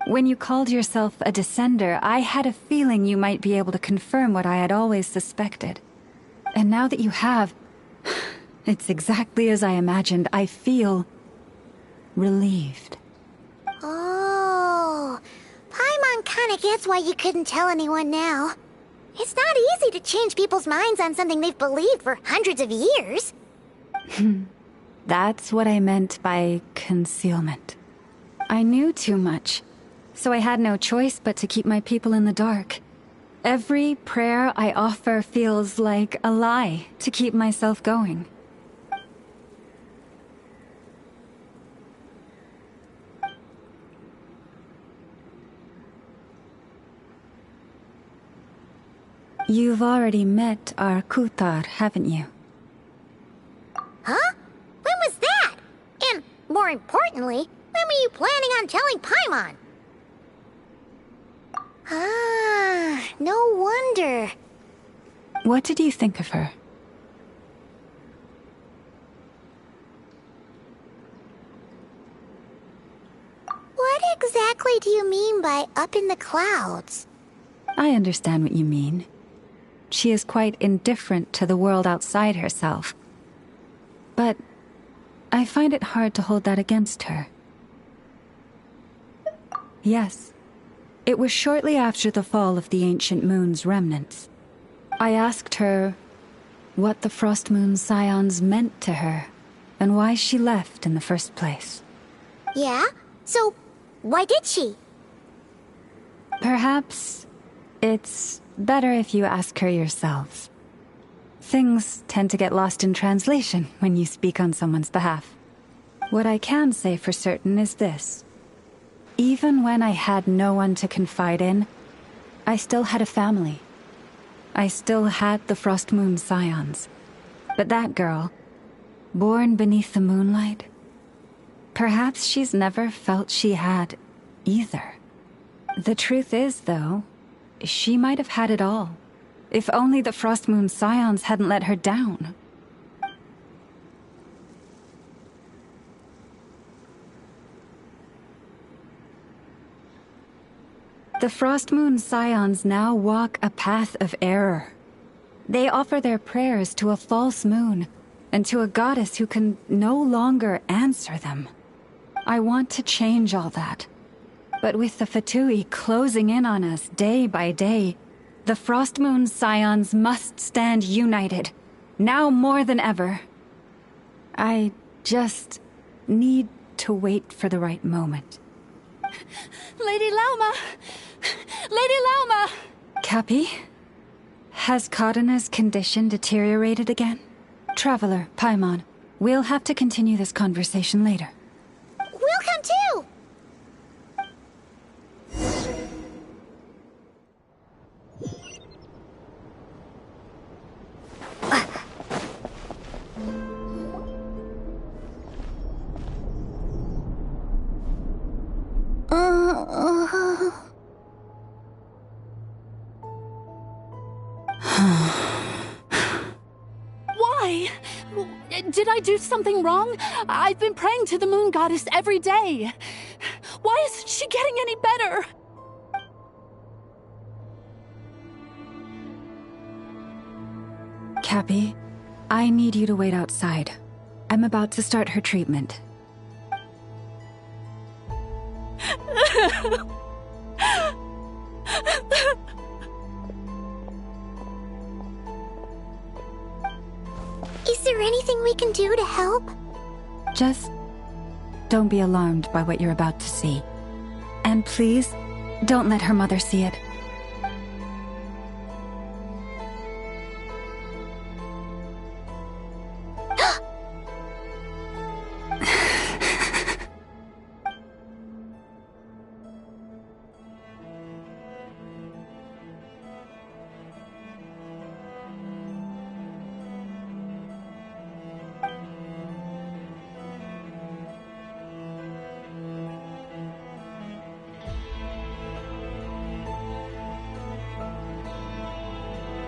When you called yourself a descender, I had a feeling you might be able to confirm what I had always suspected. And now that you have, it's exactly as I imagined. I feel relieved. Oh, Paimon kinda gets why you couldn't tell anyone now. It's not easy to change people's minds on something they've believed for hundreds of years. That's what I meant by concealment. I knew too much, so I had no choice but to keep my people in the dark. Every prayer I offer feels like a lie to keep myself going. You've already met our Kutar, haven't you? Huh? When was that? And, more importantly, when were you planning on telling Paimon? Ah, no wonder. What did you think of her? What exactly do you mean by up in the clouds? I understand what you mean. She is quite indifferent to the world outside herself. But I find it hard to hold that against her. Yes, it was shortly after the fall of the ancient moon's remnants. I asked her what the Frost Moon Scions meant to her, and why she left in the first place. Yeah? So, why did she? Perhaps it's better if you ask her yourself. Things tend to get lost in translation when you speak on someone's behalf. What I can say for certain is this. Even when I had no one to confide in, I still had a family. I still had the Frost Moon Scions. But that girl, born beneath the moonlight, perhaps she's never felt she had either. The truth is, though, she might have had it all. If only the Frost Moon Scions hadn't let her down. The Frost Moon Scions now walk a path of error. They offer their prayers to a false moon, and to a goddess who can no longer answer them. I want to change all that. But with the Fatui closing in on us day by day, the Frost Moon Scions must stand united, now more than ever. I just need to wait for the right moment. Lady Lauma! Lady Lauma! Cappy? Has Karina's condition deteriorated again? Traveler, Paimon, we'll have to continue this conversation later. We'll come too! Why? Did I do something wrong? I've been praying to the moon goddess every day. Why isn't she getting any better? Cappy, I need you to wait outside. I'm about to start her treatment. Is there anything we can do to help? Just don't be alarmed by what you're about to see. And please, don't let her mother see it.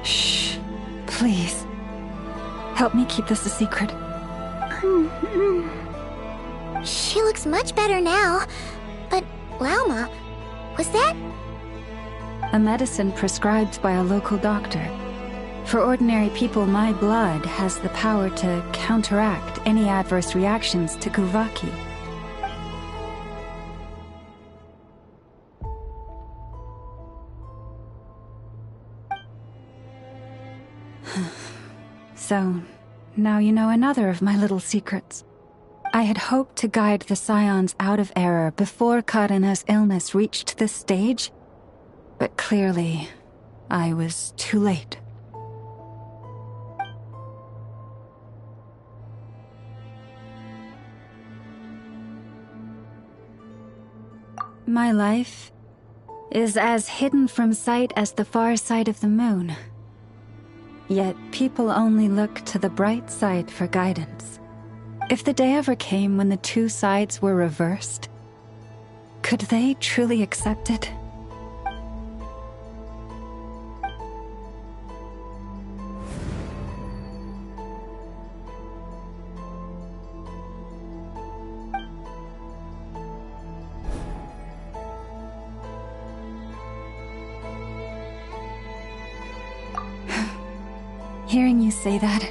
Shh. Please. Help me keep this a secret. She looks much better now. But, Lauma, was that? A medicine prescribed by a local doctor. For ordinary people, my blood has the power to counteract any adverse reactions to Kuvaki. So, now you know another of my little secrets. I had hoped to guide the Scions out of error before Karina's illness reached this stage, but clearly, I was too late. My life is as hidden from sight as the far side of the moon, Yet people only look to the bright side for guidance. If the day ever came when the two sides were reversed, could they truly accept it? Hearing you say that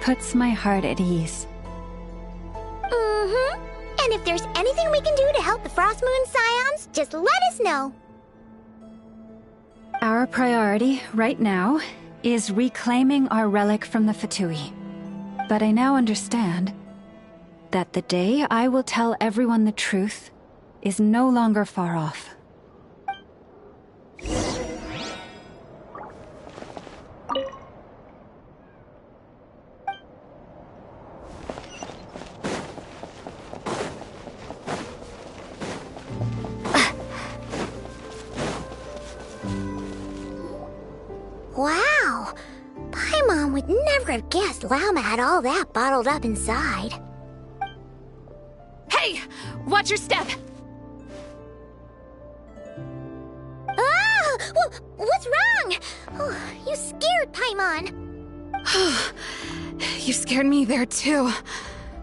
puts my heart at ease. Mm-hmm. And if there's anything we can do to help the Frost Moon Scions, just let us know. Our priority, right now, is reclaiming our relic from the Fatui. But I now understand that the day I will tell everyone the truth is no longer far off. Wow! Paimon would never have guessed Lauma had all that bottled up inside. Hey! Watch your step! Ah! What's wrong? Oh, you scared Paimon. You scared me there too.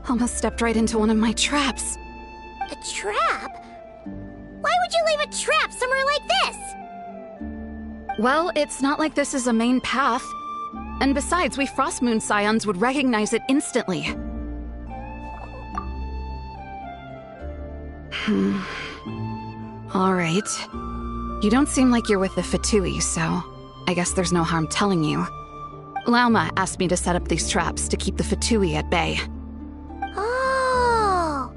Almost stepped right into one of my traps. A trap? Why would you leave a trap somewhere like this? Well, it's not like this is a main path. And besides, we Frost Moon Scions would recognize it instantly. Alright. You don't seem like you're with the Fatui, so I guess there's no harm telling you. Lauma asked me to set up these traps to keep the Fatui at bay. Oh!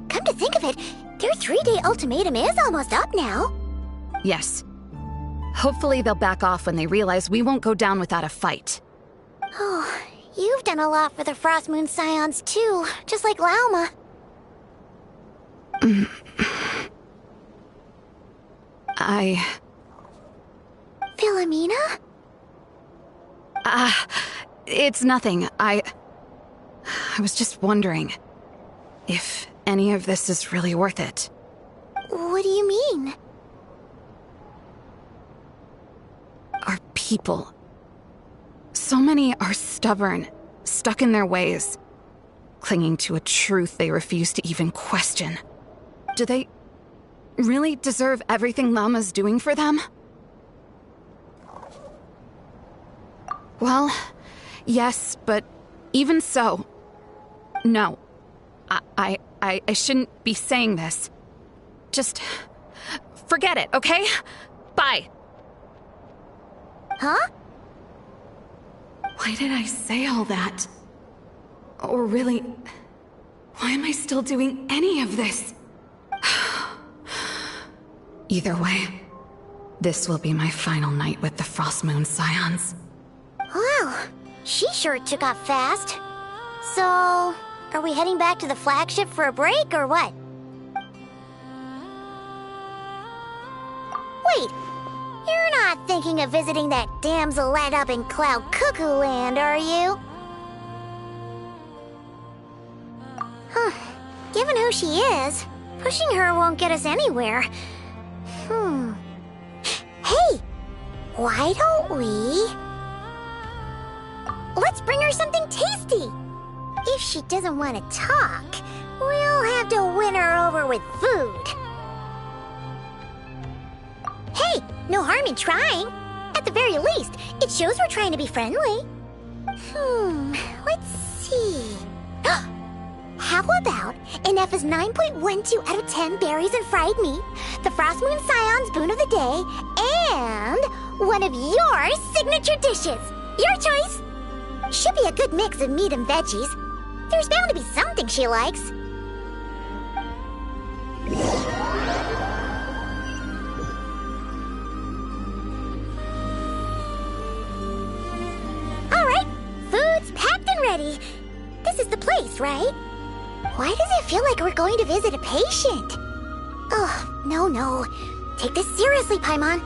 Come to think of it, their 3-day ultimatum is almost up now. Yes. Hopefully they'll back off when they realize we won't go down without a fight. Oh, you've done a lot for the Frost Moon Scions too, just like Lauma. Philomena? It's nothing. I was just wondering if any of this is really worth it. What do you mean? Our people. So many are stubborn, stuck in their ways, clinging to a truth they refuse to even question. Do they really deserve everything Lauma's doing for them? Well, yes, but even so, no. I shouldn't be saying this. Just forget it, okay? Bye. Huh? Why did I say all that? Or really, why am I still doing any of this? Either way, this will be my final night with the Frost Moon Scions. Wow, she sure took off fast. So, are we heading back to the flagship for a break or what? Wait, you're not thinking of visiting that damselette up in Cloud Cuckoo Land, are you? Huh, given who she is, pushing her won't get us anywhere. Hey, why don't we... Let's bring her something tasty! If she doesn't want to talk, we'll have to win her over with food. Hey, no harm in trying. At the very least, it shows we're trying to be friendly. Let's see. How about Ineffa's 9.12 out of 10 berries and fried meat, the Frost Moon Scion's boon of the day, and one of your signature dishes. Your choice. Should be a good mix of meat and veggies. There's bound to be something she likes. Alright, food's packed and ready. This is the place, right? Why does it feel like we're going to visit a patient? Oh, no. Take this seriously, Paimon.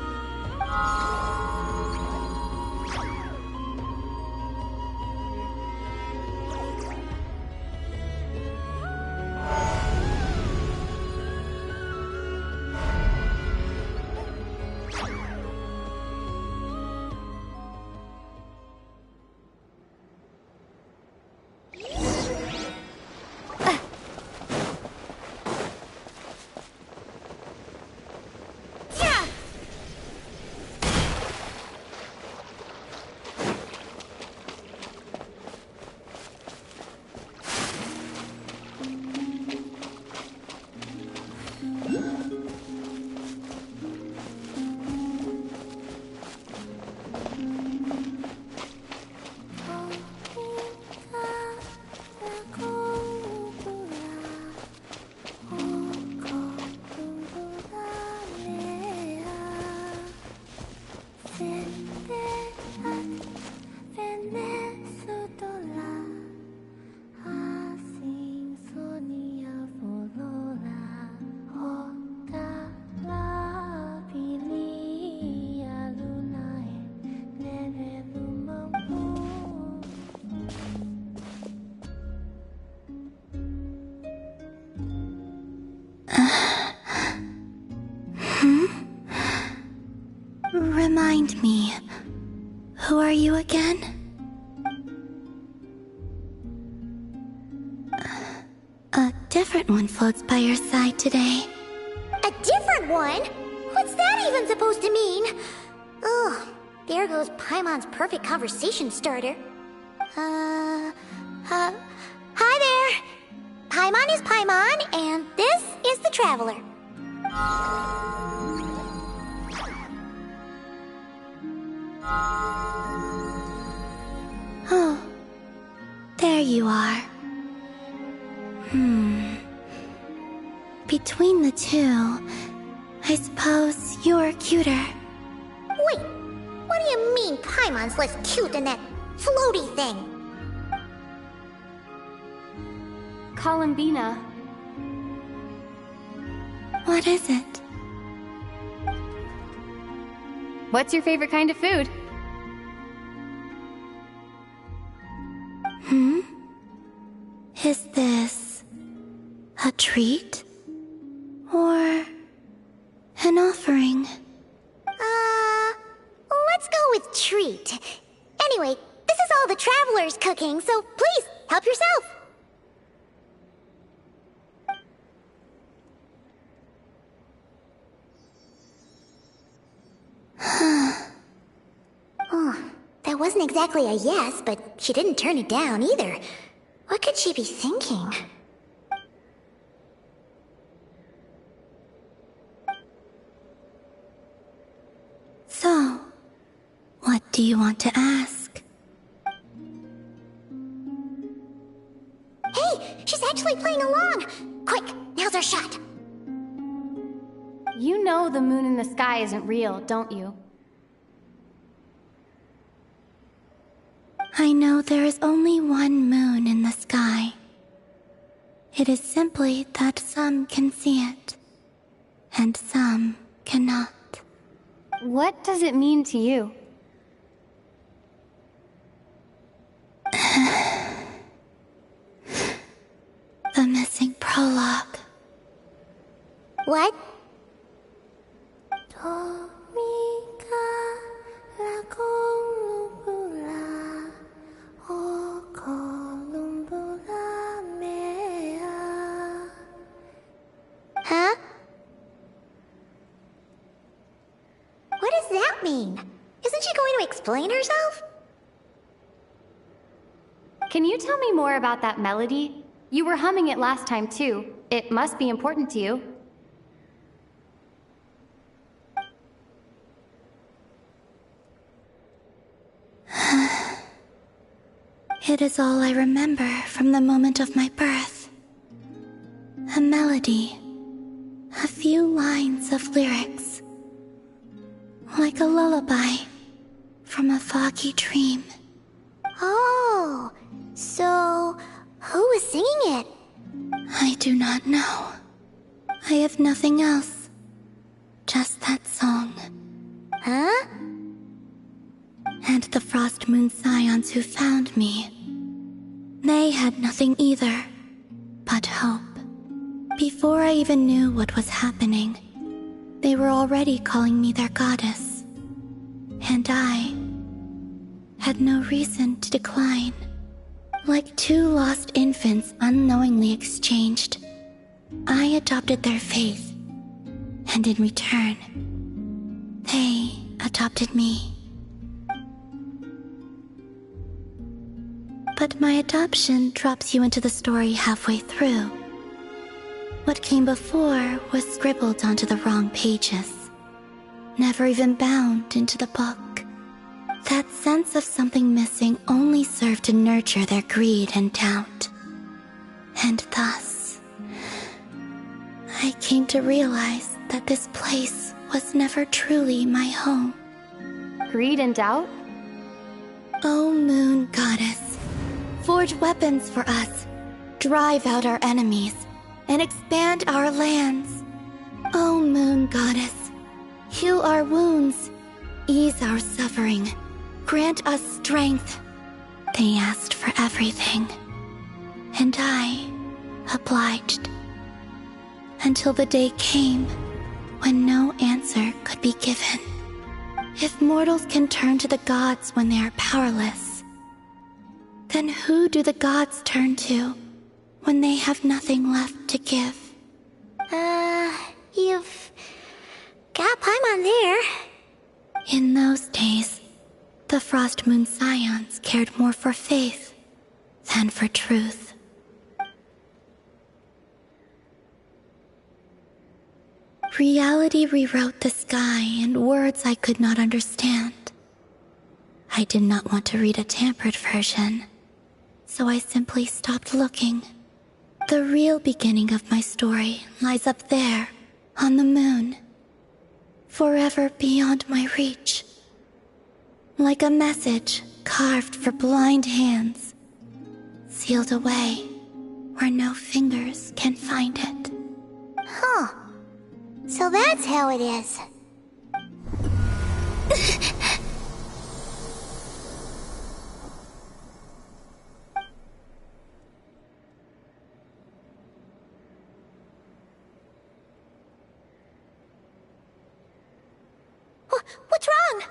Remind me, who are you again? A different one floats by your side today. A different one? What's that even supposed to mean? Ugh, there goes Paimon's perfect conversation starter. Hi there. Paimon is Paimon, and this is the Traveler. Oh, there you are. Between the two, I suppose you're cuter. Wait, what do you mean Paimon's less cute than that floaty thing? Columbina. What is it? What's your favorite kind of food? Is this a treat? Or an offering? Let's go with treat. Anyway, this is all the Traveler's cooking, so please, help yourself. Oh, that wasn't exactly a yes, but she didn't turn it down either. What could she be thinking? So, what do you want to ask? Hey, she's actually playing along! Quick, now's our shot. You know the moon in the sky isn't real, don't you? I know there is only one moon in the sky. It is simply that some can see it, and some cannot. What does it mean to you? The missing prologue. What? Huh? What does that mean? Isn't she going to explain herself? Can you tell me more about that melody? You were humming it last time too. It must be important to you. It is all I remember from the moment of my birth. A melody. A few lines of lyrics. Like a lullaby from a foggy dream. Oh, so who was singing it? I do not know. I have nothing else. Just that song. Huh? And the Frost Moon Scions who found me. They had nothing either, but hope. Before I even knew what was happening, they were already calling me their goddess. And I had no reason to decline. Like two lost infants unknowingly exchanged, I adopted their faith. And in return, they adopted me. But my adoption drops you into the story halfway through. What came before was scribbled onto the wrong pages, never even bound into the book. That sense of something missing only served to nurture their greed and doubt. And thus, I came to realize that this place was never truly my home. Greed and doubt? O Moon Goddess, forge weapons for us, drive out our enemies, and expand our lands. O Moon Goddess, heal our wounds, ease our suffering, grant us strength. They asked for everything, and I obliged. Until the day came when no answer could be given. If mortals can turn to the gods when they are powerless, then who do the gods turn to when they have nothing left to give? You've got Paimon there. In those days, the Frost Moon Scions cared more for faith than for truth. Reality rewrote the sky in words I could not understand. I did not want to read a tampered version, so I simply stopped looking. The real beginning of my story lies up there, on the moon, forever beyond my reach. Like a message carved for blind hands, sealed away where no fingers can find it. Huh. So that's how it is. What's wrong?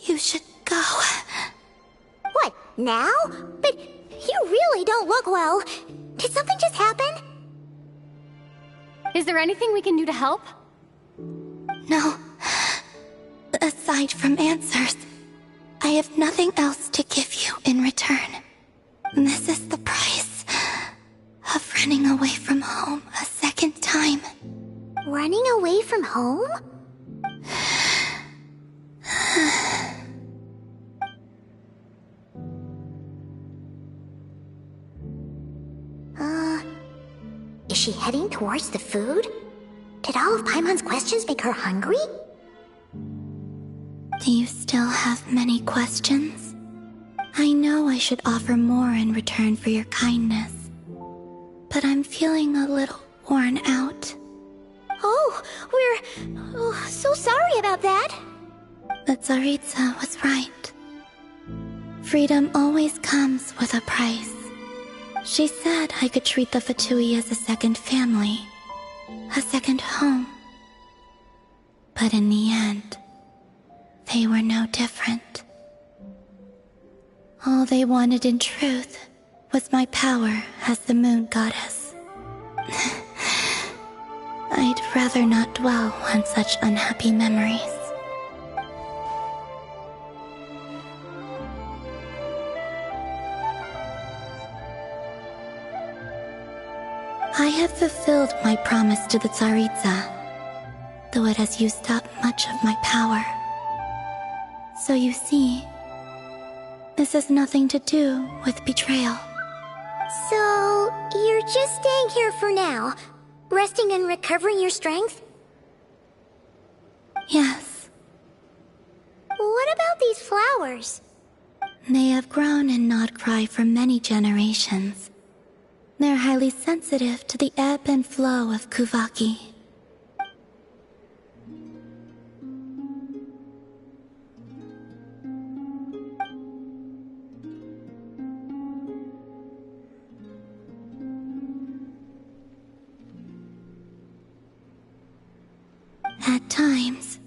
You should go. What, now? But you really don't look well. Did something just happen? Is there anything we can do to help? No. Aside from answers, I have nothing else to give you in return. This is the price of running away from home a second time. Running away from home? Is she heading towards the food? Did all of Paimon's questions make her hungry? Do you still have many questions? I know I should offer more in return for your kindness, but I'm feeling a little worn out. Oh, we're so sorry about that. The Tsaritsa was right. Freedom always comes with a price. She said I could treat the Fatui as a second family, a second home. But in the end, they were no different. All they wanted in truth was my power as the moon goddess. I'd rather not dwell on such unhappy memories. I have fulfilled my promise to the Tsaritsa, though it has used up much of my power. So you see, this has nothing to do with betrayal. So, you're just staying here for now, resting and recovering your strength? Yes. What about these flowers? They have grown in Nodcry for many generations. They're highly sensitive to the ebb and flow of Kuvaki. At times,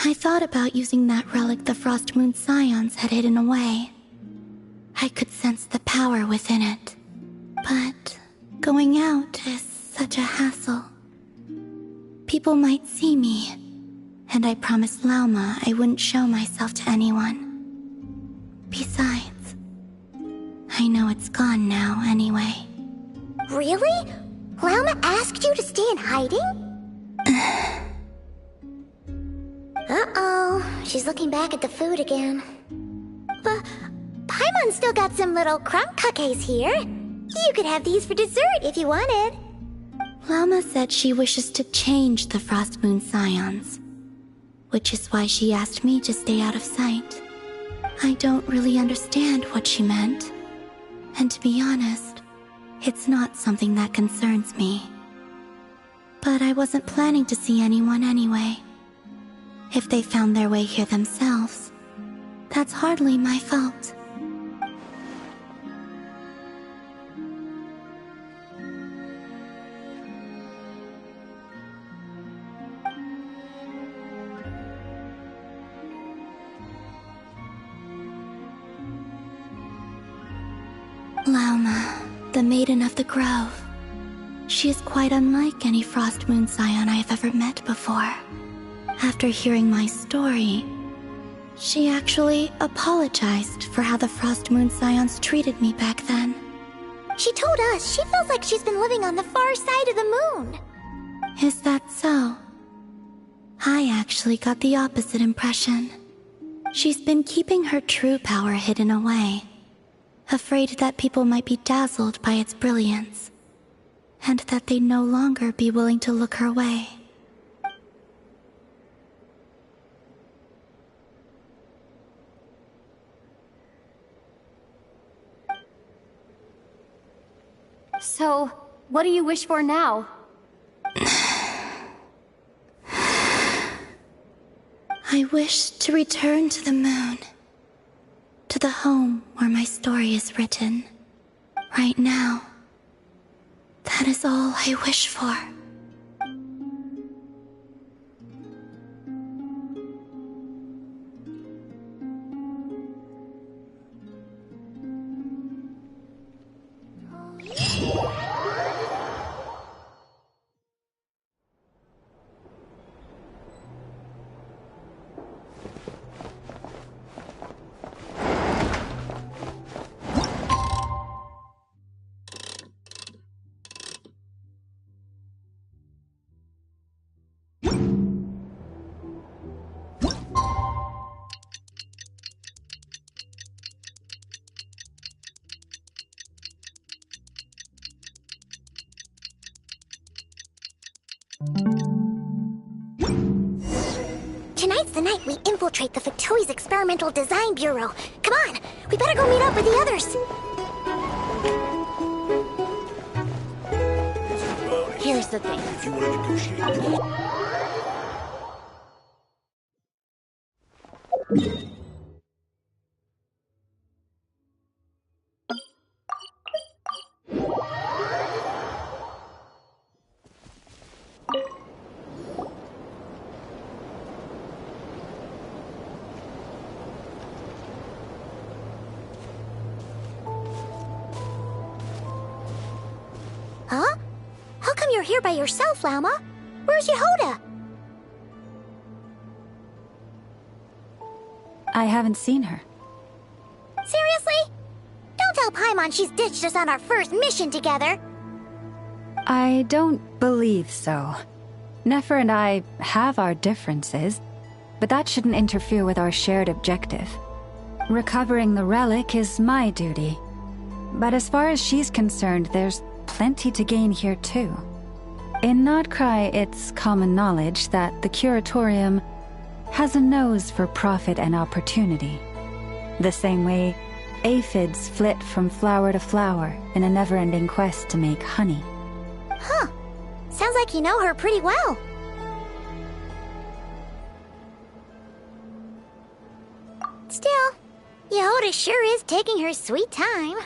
I thought about using that relic the Frost Moon Scions had hidden away. I could sense the power within it. But going out is such a hassle. People might see me, and I promised Lauma I wouldn't show myself to anyone. Besides, I know it's gone now anyway. Really? Lauma asked you to stay in hiding? Uh-oh, she's looking back at the food again. But Paimon still got some little crumb cookies here. You could have these for dessert if you wanted. Lauma said she wishes to change the Frost Moon Scions, which is why she asked me to stay out of sight. I don't really understand what she meant, and to be honest, it's not something that concerns me. But I wasn't planning to see anyone anyway. If they found their way here themselves, that's hardly my fault. Lauma, the Maiden of the Grove. She is quite unlike any Frost Moon Scion I have ever met before. After hearing my story, she actually apologized for how the Frost Moon Scions treated me back then. She told us she feels like she's been living on the far side of the moon. Is that so? I actually got the opposite impression. She's been keeping her true power hidden away, afraid that people might be dazzled by its brilliance, and that they'd no longer be willing to look her way. So, what do you wish for now? I wish to return to the moon, to the home where my story is written. Right now, that is all I wish for. Tonight's the night we infiltrate the Fatui's Experimental Design Bureau. Come on, we better go meet up with the others. Here's the thing. If you want to negotiate. Huh? How come you're here by yourself, Lauma? Where's Yehoda? I haven't seen her. Seriously? Don't tell Paimon she's ditched us on our first mission together. I don't believe so. Nefer and I have our differences, but that shouldn't interfere with our shared objective. Recovering the relic is my duty. But as far as she's concerned, there's plenty to gain here too. In Nodcry, it's common knowledge that the Curatorium has a nose for profit and opportunity. The same way aphids flit from flower to flower in a never-ending quest to make honey. Huh. Sounds like you know her pretty well. Still, Yehoda sure is taking her sweet time.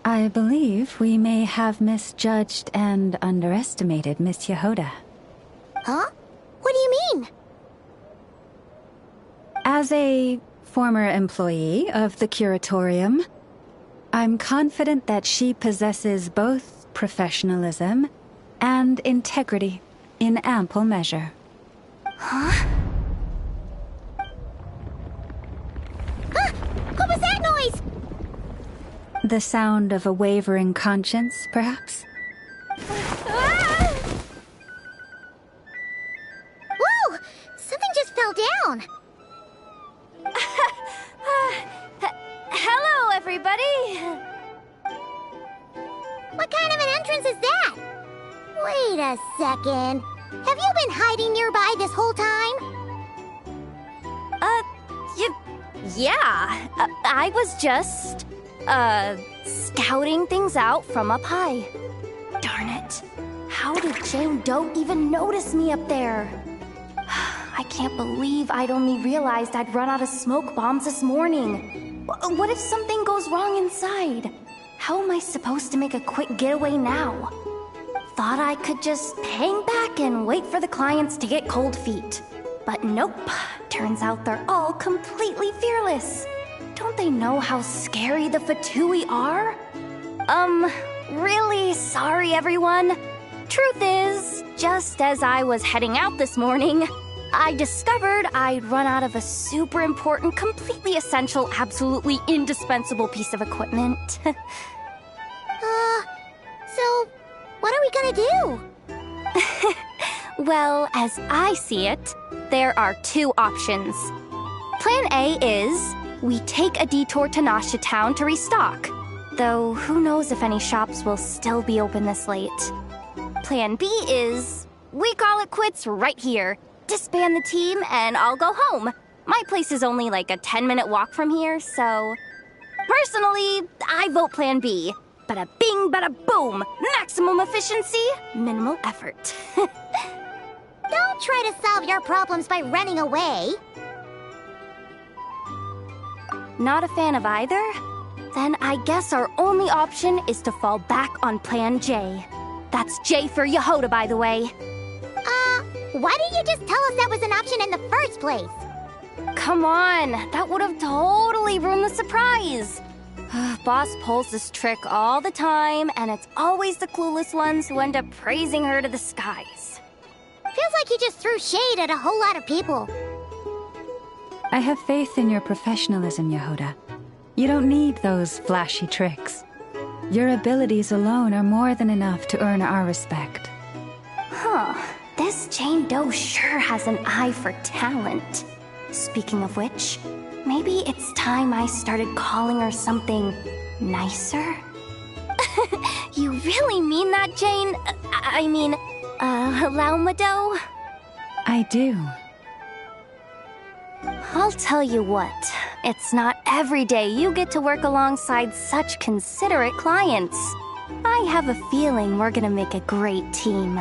I believe we may have misjudged and underestimated Miss Yehoda. Huh? What do you mean? As a former employee of the Curatorium, I'm confident that she possesses both professionalism and integrity in ample measure. Huh? Ah! What was that noise? The sound of a wavering conscience, perhaps? Ah! Whoa! Something just fell down. Hello, everybody! What kind of an entrance is that? Wait a second. Have you been hiding nearby this whole time? Yeah. I was just, scouting things out from up high. Darn it. How did Jane Doe even notice me up there? I can't believe I'd only realized I'd run out of smoke bombs this morning. What if something goes wrong inside? How am I supposed to make a quick getaway now? Thought I could just hang back and wait for the clients to get cold feet. But nope. Turns out they're all completely fearless. Don't they know how scary the Fatui are? Really sorry, everyone. Truth is, just as I was heading out this morning, I discovered I'd run out of a super important, completely essential, absolutely indispensable piece of equipment. So, what are we gonna do? Well, as I see it, there are two options. Plan A is we take a detour to Nasha Town to restock, though who knows if any shops will still be open this late. Plan B is we call it quits right here, disband the team, and I'll go home. My place is only like a 10-minute walk from here, so... Personally, I vote Plan B. Bada bing, bada boom! Maximum efficiency, minimal effort. Don't try to solve your problems by running away. Not a fan of either? Then I guess our only option is to fall back on Plan J. That's J for Yehoda, by the way. Why didn't you just tell us that was an option in the first place? Come on, that would have totally ruined the surprise. Boss pulls this trick all the time, and it's always the clueless ones who end up praising her to the skies. Feels like you just threw shade at a whole lot of people. I have faith in your professionalism, Yehoda. You don't need those flashy tricks. Your abilities alone are more than enough to earn our respect. Huh. This Jane Doe sure has an eye for talent. Speaking of which, maybe it's time I started calling her something nicer? You really mean that, Jane? Lauma Doe? I do. I'll tell you what, it's not every day you get to work alongside such considerate clients. I have a feeling we're gonna make a great team.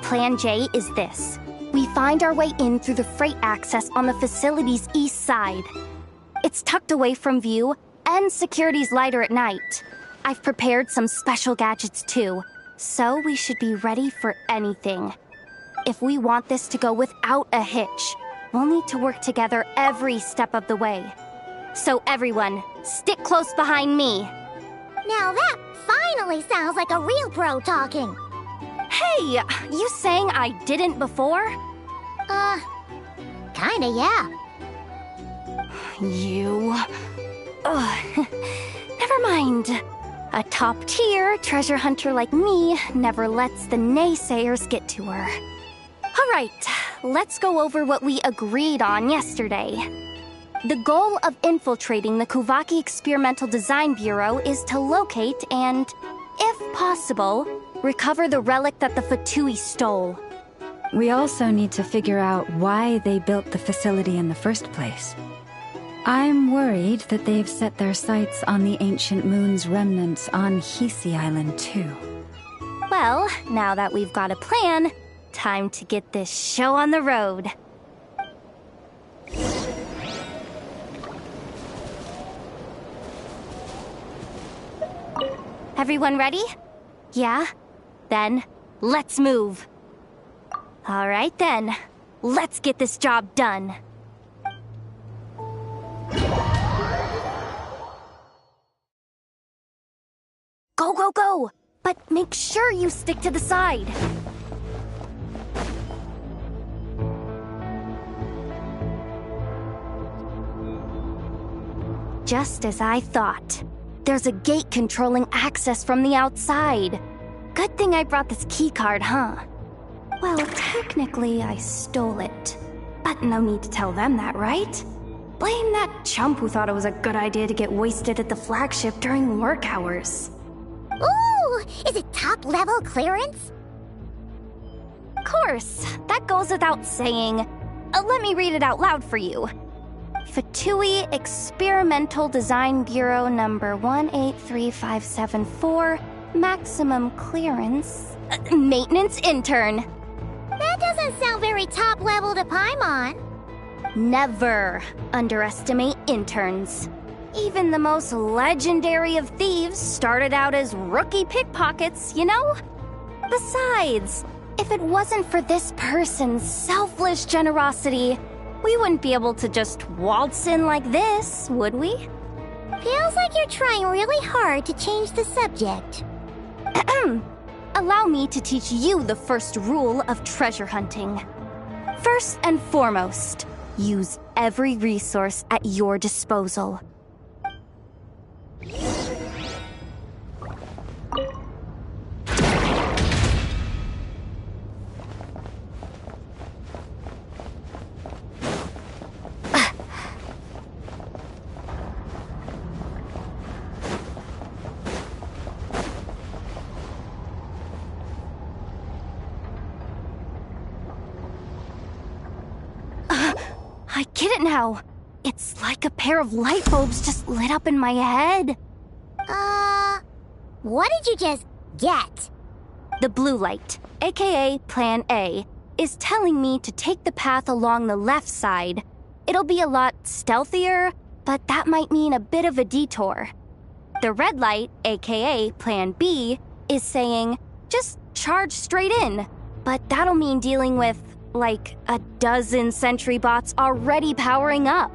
Plan J is this. We find our way in through the freight access on the facility's east side. It's tucked away from view, and security's lighter at night. I've prepared some special gadgets too, so we should be ready for anything. If we want this to go without a hitch, we'll need to work together every step of the way. So everyone, stick close behind me. Now that finally sounds like a real pro talking. Hey, you saying I didn't before? Kinda, yeah. You... Ugh. Never mind. A top-tier treasure hunter like me never lets the naysayers get to her. All right, let's go over what we agreed on yesterday. The goal of infiltrating the Kuvaki Experimental Design Bureau is to locate and, if possible, recover the relic that the Fatui stole. We also need to figure out why they built the facility in the first place. I'm worried that they've set their sights on the ancient moon's remnants on Hisi Island too. Well, now that we've got a plan, time to get this show on the road. Everyone ready? Yeah? Then, let's move. All right then, let's get this job done. Go, go, go! But make sure you stick to the side. Just as I thought. There's a gate controlling access from the outside. Good thing I brought this keycard, huh? Well, technically I stole it. But no need to tell them that, right? Blame that chump who thought it was a good idea to get wasted at the flagship during work hours. Ooh! Is it top-level clearance? course. That goes without saying. Let me read it out loud for you. Fatui Experimental Design Bureau number 183574, maximum clearance, maintenance intern. That doesn't sound very top level to Paimon. Never underestimate interns. Even the most legendary of thieves started out as rookie pickpockets, you know? Besides, if it wasn't for this person's selfless generosity, we wouldn't be able to just waltz in like this, would we? Feels like you're trying really hard to change the subject. Allow me to teach you the first rule of treasure hunting. First and foremost, use every resource at your disposal. I get it now. It's like a pair of light bulbs just lit up in my head. What did you just get? The blue light, aka Plan A, is telling me to take the path along the left side. It'll be a lot stealthier, but that might mean a bit of a detour. The red light, aka Plan B, is saying, just charge straight in. But that'll mean dealing with, like, a dozen sentry bots already powering up.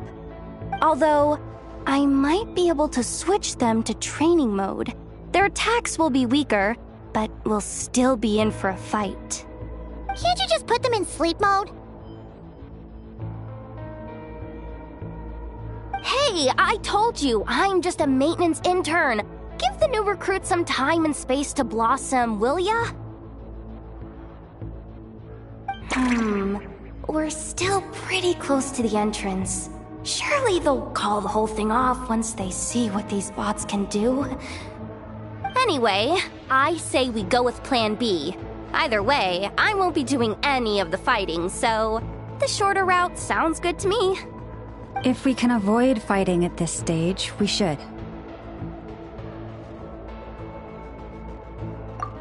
Although, I might be able to switch them to training mode. Their attacks will be weaker, but we'll still be in for a fight. Can't you just put them in sleep mode? Hey, I told you, I'm just a maintenance intern. Give the new recruit some time and space to blossom, will ya? We're still pretty close to the entrance. Surely they'll call the whole thing off once they see what these bots can do. Anyway, I say we go with Plan B. Either way, I won't be doing any of the fighting, so the shorter route sounds good to me. If we can avoid fighting at this stage, we should.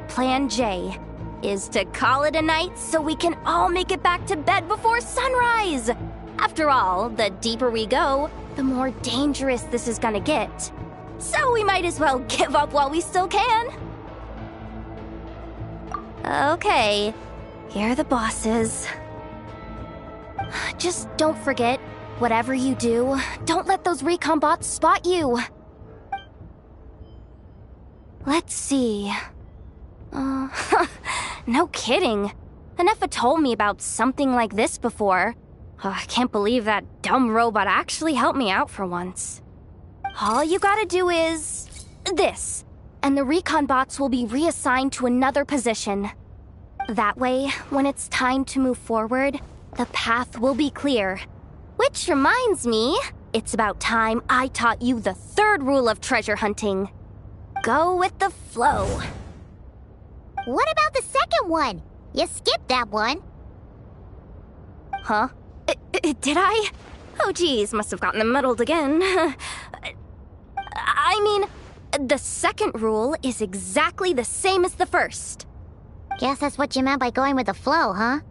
Plan J is to call it a night so we can all make it back to bed before sunrise. After all, the deeper we go, the more dangerous this is gonna get. So we might as well give up while we still can. Okay, here are the bosses. Just don't forget, whatever you do, don't let those recon bots spot you. Let's see. No kidding. Anefa told me about something like this before. I can't believe that dumb robot actually helped me out for once. All you gotta do is this, and the recon bots will be reassigned to another position. That way, when it's time to move forward, the path will be clear. Which reminds me, it's about time I taught you the third rule of treasure hunting. Go with the flow. What about the second one? You skipped that one. Huh? Did I? Oh geez, must have gotten muddled again. I mean, the second rule is exactly the same as the first. Guess that's what you meant by going with the flow, huh?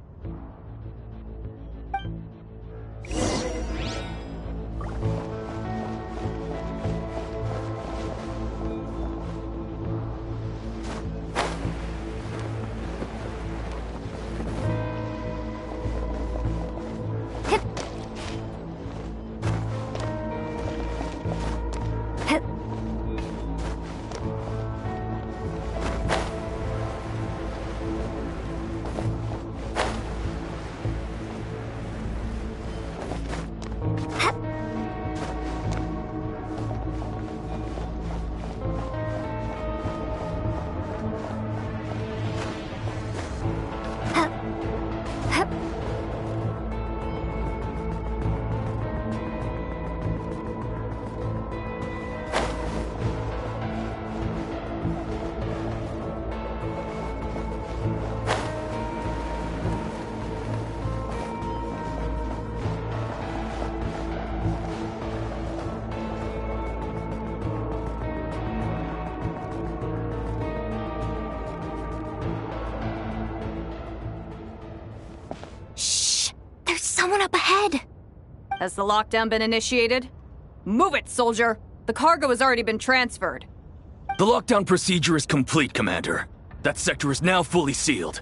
someone up ahead. Has the lockdown been initiated? Move it, soldier! The cargo has already been transferred. The lockdown procedure is complete, Commander. That sector is now fully sealed.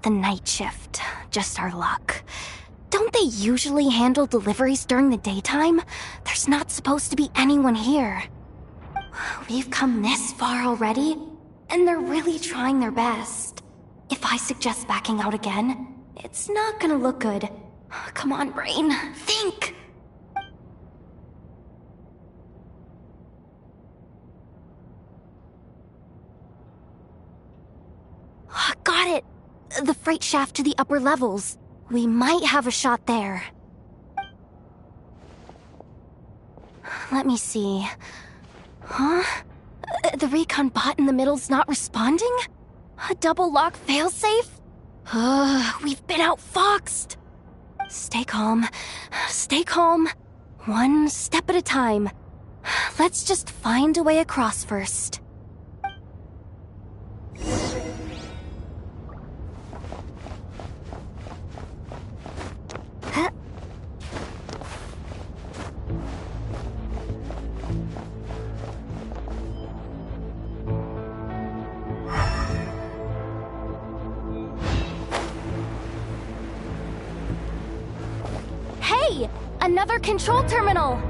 The night shift. Just our luck. Don't they usually handle deliveries during the daytime? There's not supposed to be anyone here. We've come this far already, and they're really trying their best. If I suggest backing out again, it's not gonna look good. Come on, brain. Think! Got it! The freight shaft to the upper levels. We might have a shot there. Let me see. Huh? The recon bot in the middle's not responding? A double lock failsafe? We've been outfoxed! Stay calm. Stay calm. One step at a time. Let's just find a way across first. Huh? Hey! Another control terminal!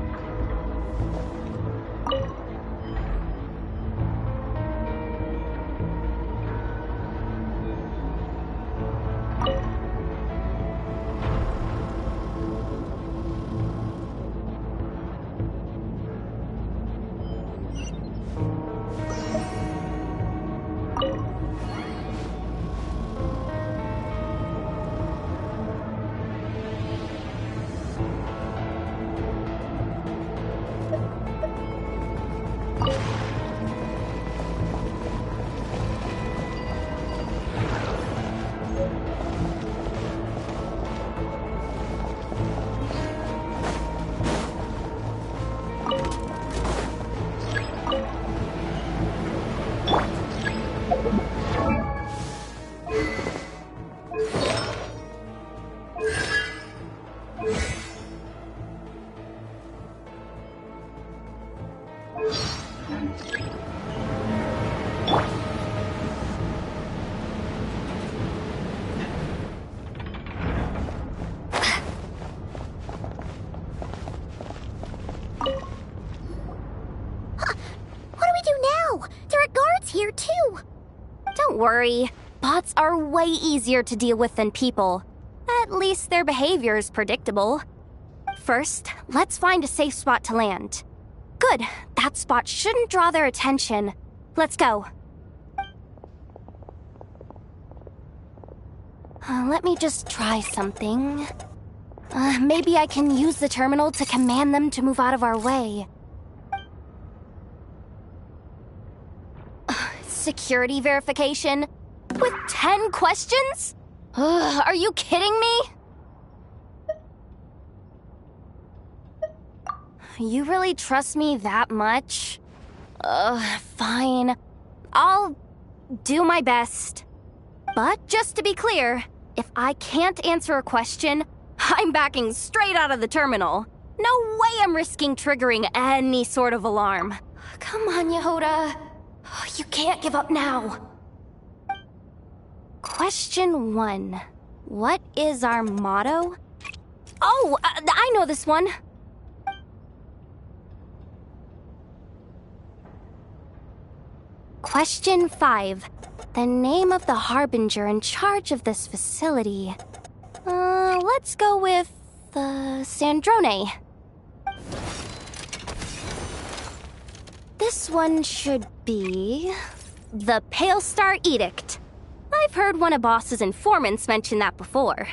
Here too. Don't worry. Bots are way easier to deal with than people. At least their behavior is predictable. First, let's find a safe spot to land. Good. That spot shouldn't draw their attention. Let's go. Let me just try something. Maybe I can use the terminal to command them to move out of our way. Security verification? With 10 questions? Are you kidding me? You really trust me that much? Fine. I'll do my best. But just to be clear, if I can't answer a question, I'm backing straight out of the terminal. No way I'm risking triggering any sort of alarm. Come on, Yehoda. You can't give up now. Question 1. What is our motto? Oh, I know this one. Question 5. The name of the harbinger in charge of this facility. Let's go with, Sandrone. This one should be... the Pale Star Edict. I've heard one of Boss's informants mention that before.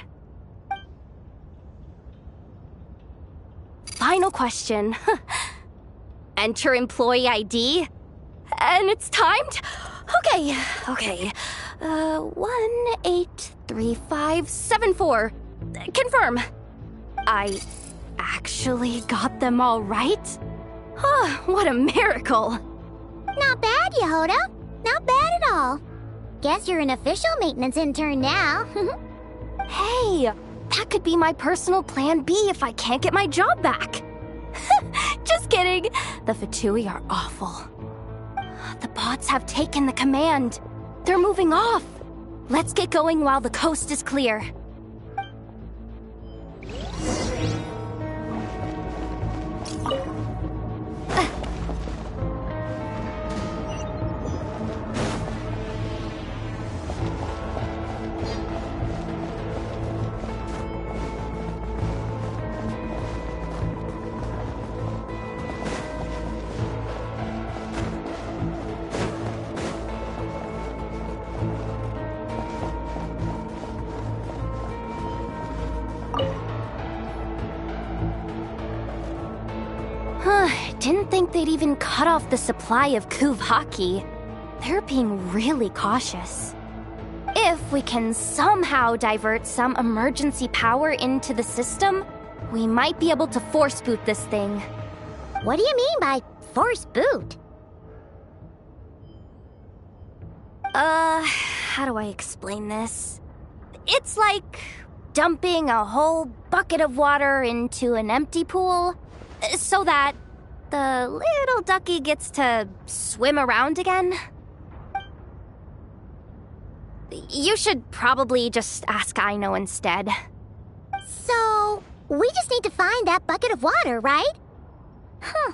Final question. Enter employee ID. And it's timed? Okay. 183574. Confirm. I actually got them all right? What a miracle! Not bad, Yehoda. Not bad at all. Guess you're an official maintenance intern now. Hey, That could be my personal plan B if I can't get my job back. Just kidding. The Fatui are awful. The bots have taken the command. They're moving off. Let's get going while the coast is clear. Didn't think they'd even cut off the supply of Kuvaki. They're being really cautious. If we can somehow divert some emergency power into the system, we might be able to force boot this thing. What do you mean by force boot? How do I explain this? It's like dumping a whole bucket of water into an empty pool, so that the little ducky gets to swim around again. You should probably just ask Aino instead. So, we just need to find that bucket of water, right? Huh.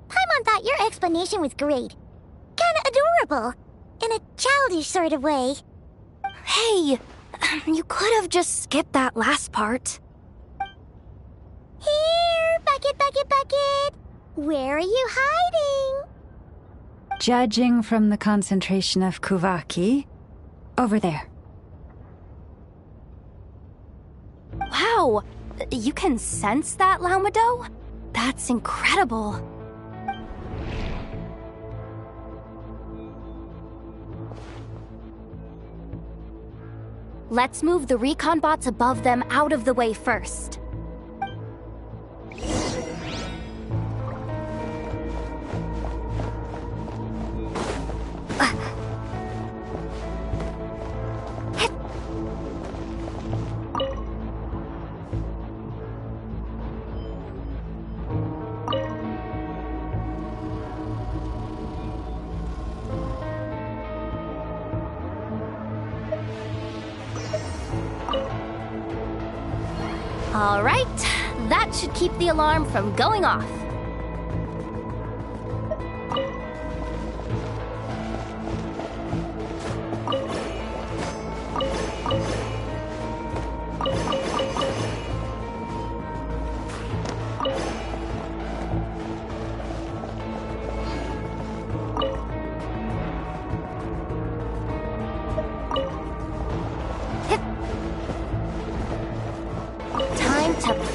Paimon thought your explanation was great. Kinda adorable. In a childish sort of way. Hey, you could have just skipped that last part. Here, bucket, bucket, bucket. Where are you hiding? Judging from the concentration of Kuvaki, over there. Wow, you can sense that, Laumado? That's incredible. Let's move the recon bots above them out of the way first. All right, that should keep the alarm from going off.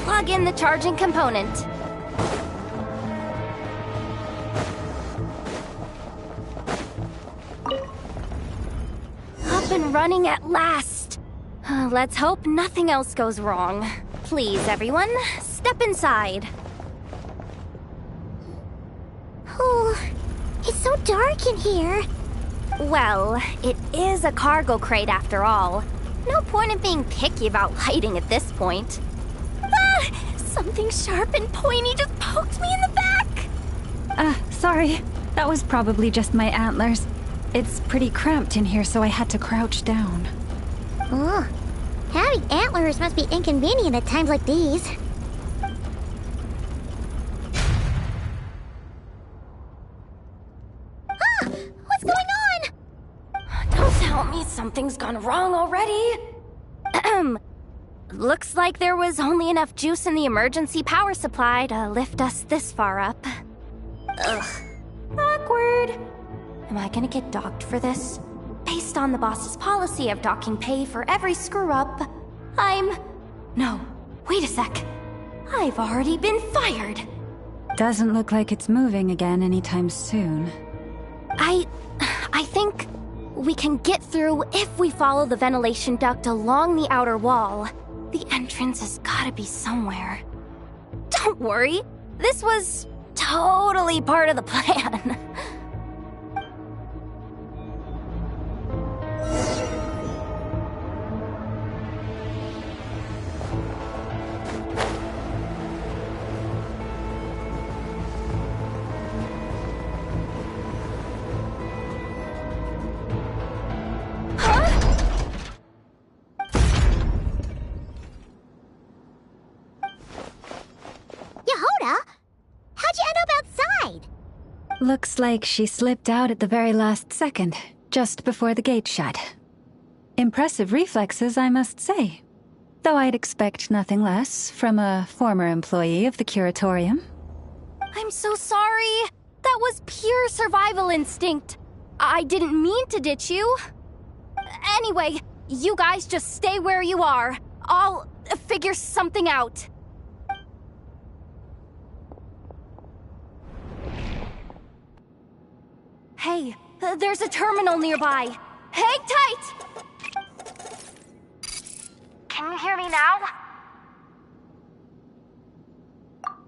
Plug in the charging component. Up and running at last. Let's hope nothing else goes wrong. Please, everyone, step inside. Oh, it's so dark in here. Well, it is a cargo crate after all. No point in being picky about lighting at this point. Something sharp and pointy just poked me in the back! Sorry. That was probably just my antlers. It's pretty cramped in here, so I had to crouch down. Oh, having antlers must be inconvenient at times like these. Ah! What's going on? Don't tell me something's gone wrong already. Looks like there was only enough juice in the emergency power supply to lift us this far up. Ugh. Awkward. Am I gonna get docked for this? Based on the boss's policy of docking pay for every screw-up, No, wait a sec. I've already been fired. Doesn't look like it's moving again anytime soon. I think we can get through if we follow the ventilation duct along the outer wall. The entrance has gotta be somewhere. Don't worry, this was totally part of the plan. Looks like she slipped out at the very last second, just before the gate shut. Impressive reflexes, I must say. Though I'd expect nothing less from a former employee of the Curatorium. I'm so sorry. That was pure survival instinct. I didn't mean to ditch you. Anyway, you guys just stay where you are. I'll figure something out. Hey, there's a terminal nearby. Hang tight! Can you hear me now?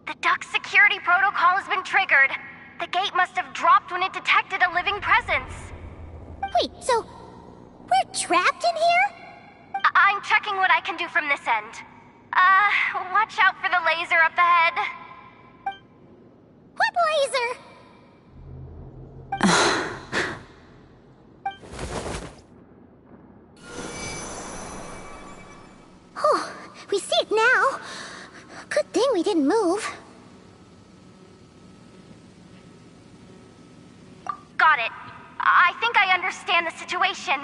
The duck security protocol has been triggered. The gate must have dropped when it detected a living presence. Wait, so we're trapped in here? I'm checking what I can do from this end. Watch out for the laser up ahead. What laser? Oh, we see it now. Good thing we didn't move. Got it. I think I understand the situation.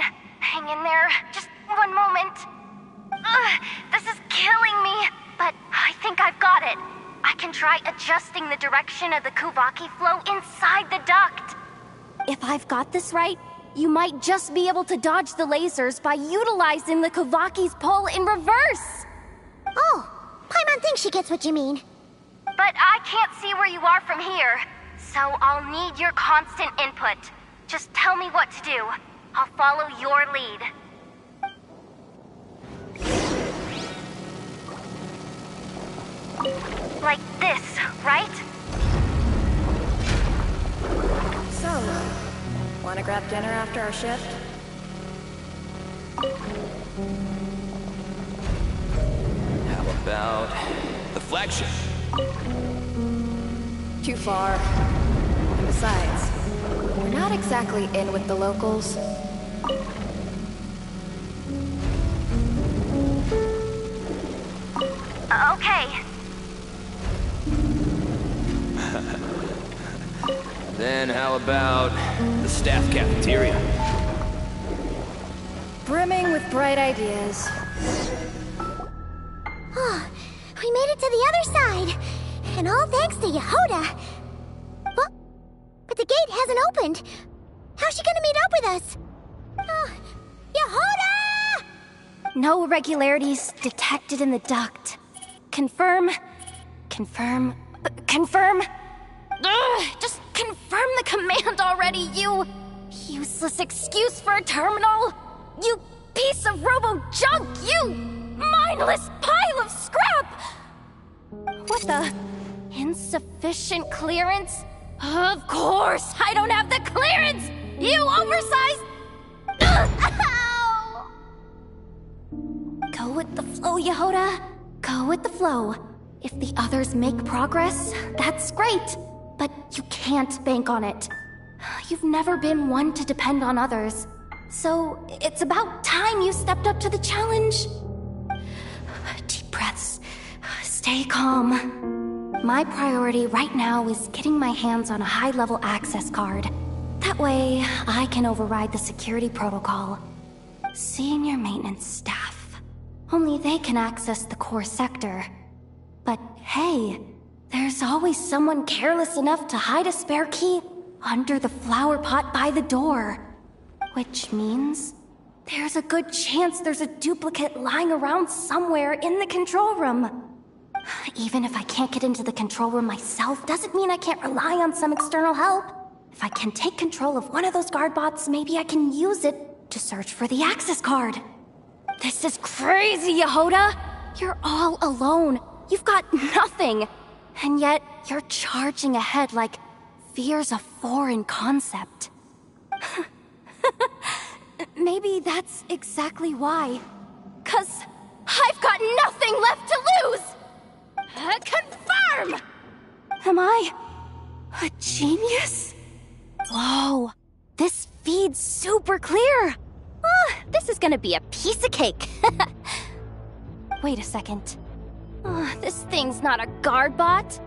Hang in there. Just one moment. This is killing me, but I think I've got it. I can try adjusting the direction of the Kuvaki flow inside the duct. If I've got this right, you might just be able to dodge the lasers by utilizing the Kuvaki's pull in reverse. Oh, Paimon thinks she gets what you mean. But I can't see where you are from here, so I'll need your constant input. Just tell me what to do. I'll follow your lead. Like this, right? So, wanna grab dinner after our shift? How about the flagship? Too far. And besides, We're not exactly in with the locals. Okay. Then how about the staff cafeteria? brimming with bright ideas. Oh, we made it to the other side. And all thanks to Yehoda. But the gate hasn't opened. How's she gonna meet up with us? Yehoda! No irregularities detected in the duct. Confirm. Confirm. Confirm. Ugh, just confirm the command already, you useless excuse for a terminal. You piece of robo-junk, you mindless pile of scrap! What the? Insufficient clearance? Of course, I don't have the clearance! You oversized... Ow! Go with the flow, Yehoda. Go with the flow. If the others make progress, that's great. But you can't bank on it. You've never been one to depend on others. So it's about time you stepped up to the challenge. Deep breaths. Stay calm. My priority right now is getting my hands on a high-level access card. That way, I can override the security protocol. Senior maintenance staff. Only they can access the core sector. But hey, there's always someone careless enough to hide a spare key under the flower pot by the door. Which means there's a good chance there's a duplicate lying around somewhere in the control room. Even if I can't get into the control room myself, doesn't mean I can't rely on some external help. If I can take control of one of those guard bots, maybe I can use it to search for the access card. This is crazy, Yehoda! You're all alone. You've got nothing. And yet, you're charging ahead like fear's a foreign concept. Maybe that's exactly why. 'Cause I've got nothing left to lose! Confirm! Am I a genius? Whoa, this feed's super clear. This is gonna be a piece of cake. Wait a second. This thing's not a guard bot.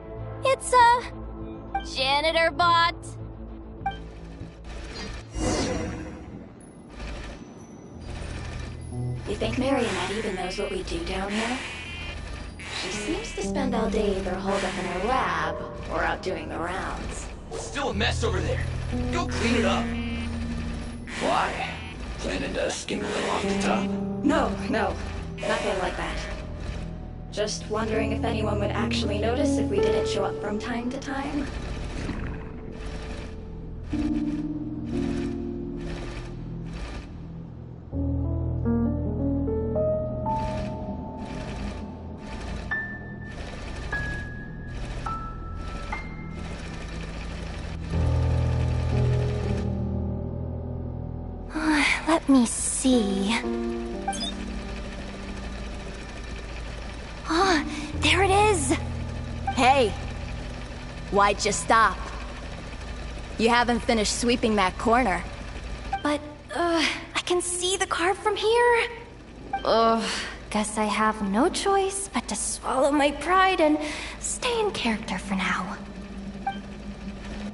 It's a janitor bot. You think Marionette even knows what we do down here? She seems to spend all day either holed up in her lab or out doing the rounds. Still a mess over there. Go clean it up. Why? Planning to skim a little off the top? No, nothing like that. Just wondering if anyone would actually notice if we didn't show up from time to time. Let me see. Ah, there it is! Hey! Why'd you stop? You haven't finished sweeping that corner. But, I can see the car from here. Guess I have no choice but to swallow my pride and stay in character for now.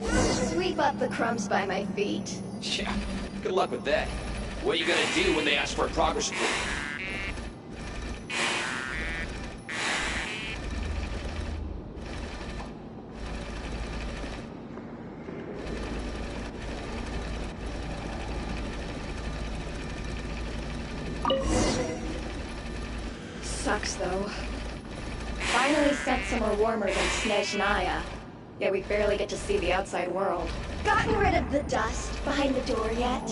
Sweep up the crumbs by my feet. Yeah, good luck with that. What are you gonna do when they ask for a progress report? Sucks though. Finally sent somewhere warmer than Snezhnaya. Yet we barely get to see the outside world. Gotten rid of the dust behind the door yet?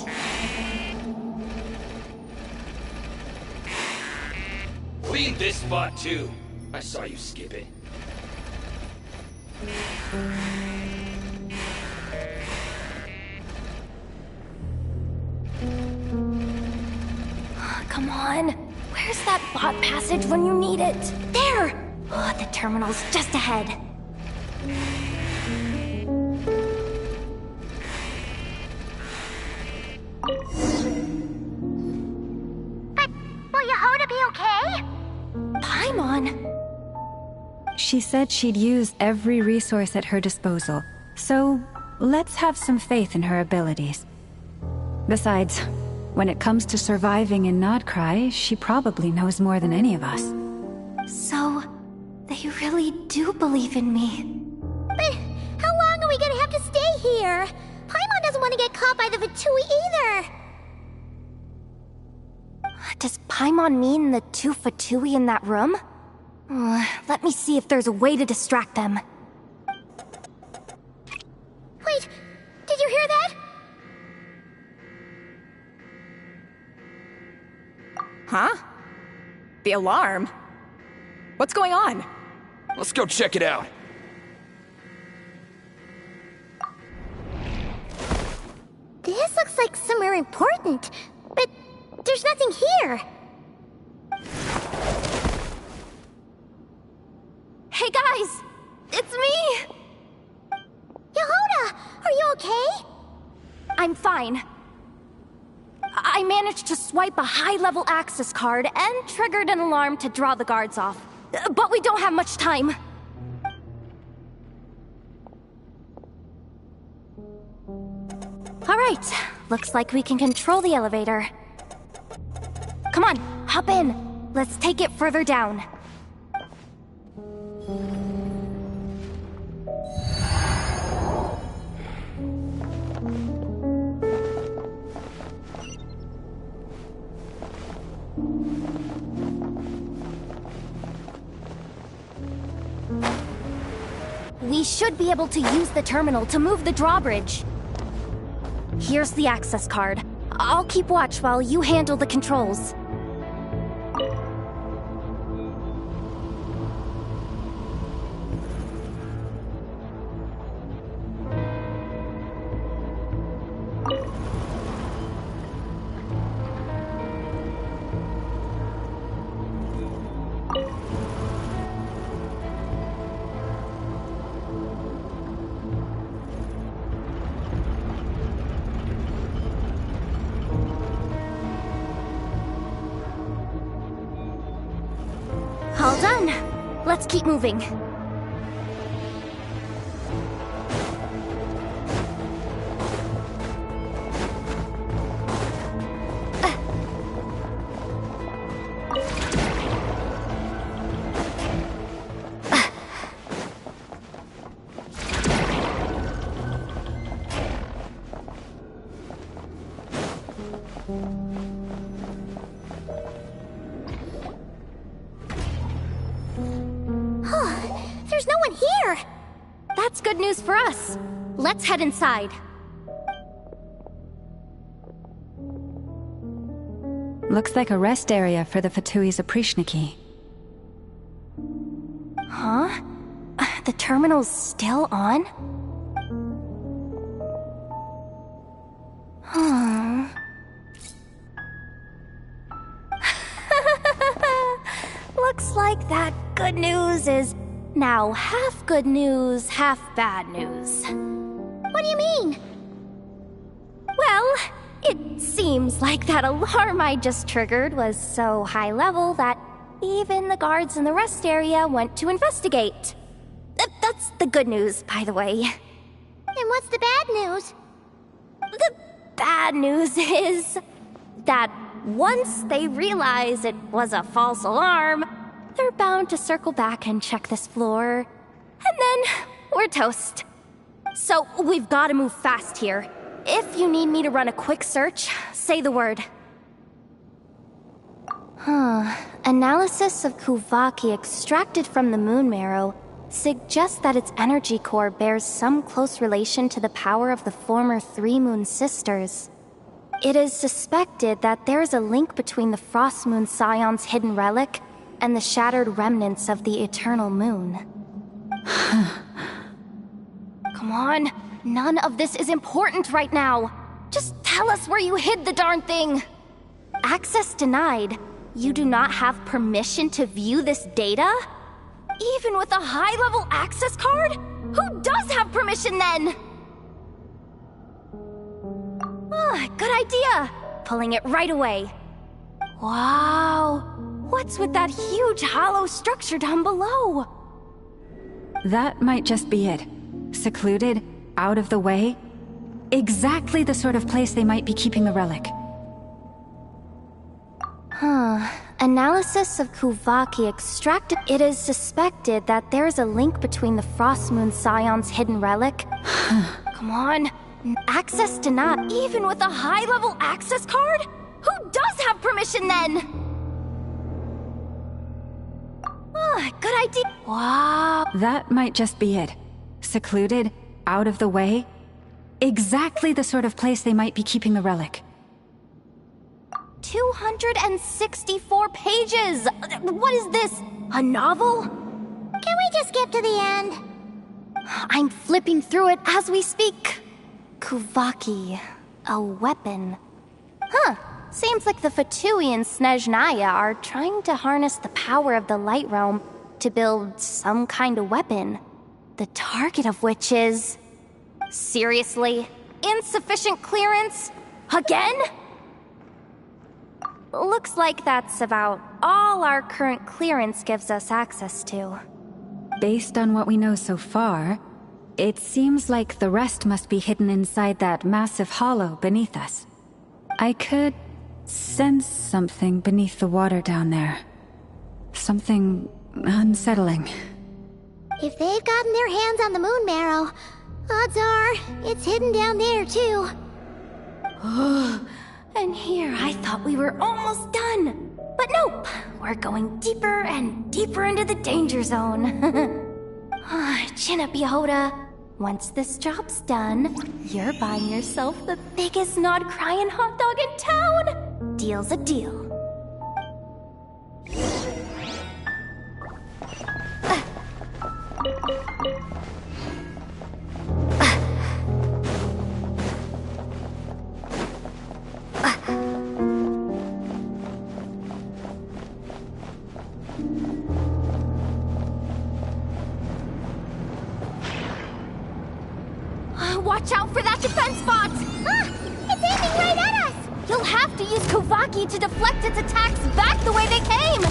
Clean this spot too. I saw you skip it. Come on. Where's that bot passage when you need it? There! Oh, the terminal's just ahead. But will Yehoda be okay? Paimon! She said she'd use every resource at her disposal, so let's have some faith in her abilities. Besides, when it comes to surviving in Nodcry, she probably knows more than any of us. So, they really do believe in me. But how long are we gonna have to stay here? Paimon doesn't want to get caught by the Fatui either. Does Paimon mean the two Fatui in that room? Let me see if there's a way to distract them. Wait, did you hear that? Huh? The alarm? What's going on? Let's go check it out. This looks like somewhere important, but there's nothing here. Hey guys! It's me! Yehoda, are you okay? I'm fine. I managed to swipe a high-level access card and triggered an alarm to draw the guards off. But we don't have much time. Alright, looks like we can control the elevator. Come on, hop in. Let's take it further down. We should be able to use the terminal to move the drawbridge. Here's the access card. I'll keep watch while you handle the controls. All done. Let's keep moving. There's no one here! That's good news for us. Let's head inside. Looks like a rest area for the Fatui's Oprishniki. Huh? The terminal's still on? Looks like that good news is now half good news, half bad news. What do you mean? Well, it seems like that alarm I just triggered was so high level that even the guards in the rest area went to investigate. That's the good news, by the way. And what's the bad news? The bad news is that once they realize it was a false alarm, they're bound to circle back and check this floor. And then we're toast. So we've got to move fast here. If you need me to run a quick search, say the word. Analysis of Kuvaki extracted from the moon marrow suggests that its energy core bears some close relation to the power of the former Three Moon Sisters. It is suspected that there is a link between the Frost Moon Scion's hidden relic and the shattered remnants of the Eternal Moon. Come on, none of this is important right now. Just tell us where you hid the darn thing. Access denied. You do not have permission to view this data? Even with a high-level access card? Who does have permission then? Good idea. Pulling it right away. Wow. What's with that huge hollow structure down below? That might just be it. Secluded, out of the way. Exactly the sort of place they might be keeping the relic. Analysis of Kuvaki extracted. It is suspected that there is a link between the Frost Moon Scion's hidden relic. Come on. Access denied. Even with a high-level access card? Who does have permission then? Good idea. Wow. That might just be it. Secluded, out of the way. Exactly the sort of place they might be keeping the relic. 264 pages! What is this? A novel? Can we just skip to the end? I'm flipping through it as we speak. Kuvaki. A weapon. Seems like the Fatui and Snezhnaya are trying to harness the power of the Light Realm to build some kind of weapon. The target of which is... Seriously? Insufficient clearance? Again? Looks like that's about all our current clearance gives us access to. Based on what we know so far, it seems like the rest must be hidden inside that massive hollow beneath us. I could sense something beneath the water down there. Something unsettling. If they've gotten their hands on the moon marrow, odds are it's hidden down there too. And here I thought we were almost done. But nope, we're going deeper and deeper into the danger zone. Chin up, Yehoda. Once this job's done, you're buying yourself the biggest nod-crying hot dog in town. Deal's a deal. Watch out for that defense bot! It's aiming right at us! You'll have to use Kuvaki to deflect its attacks back the way they came!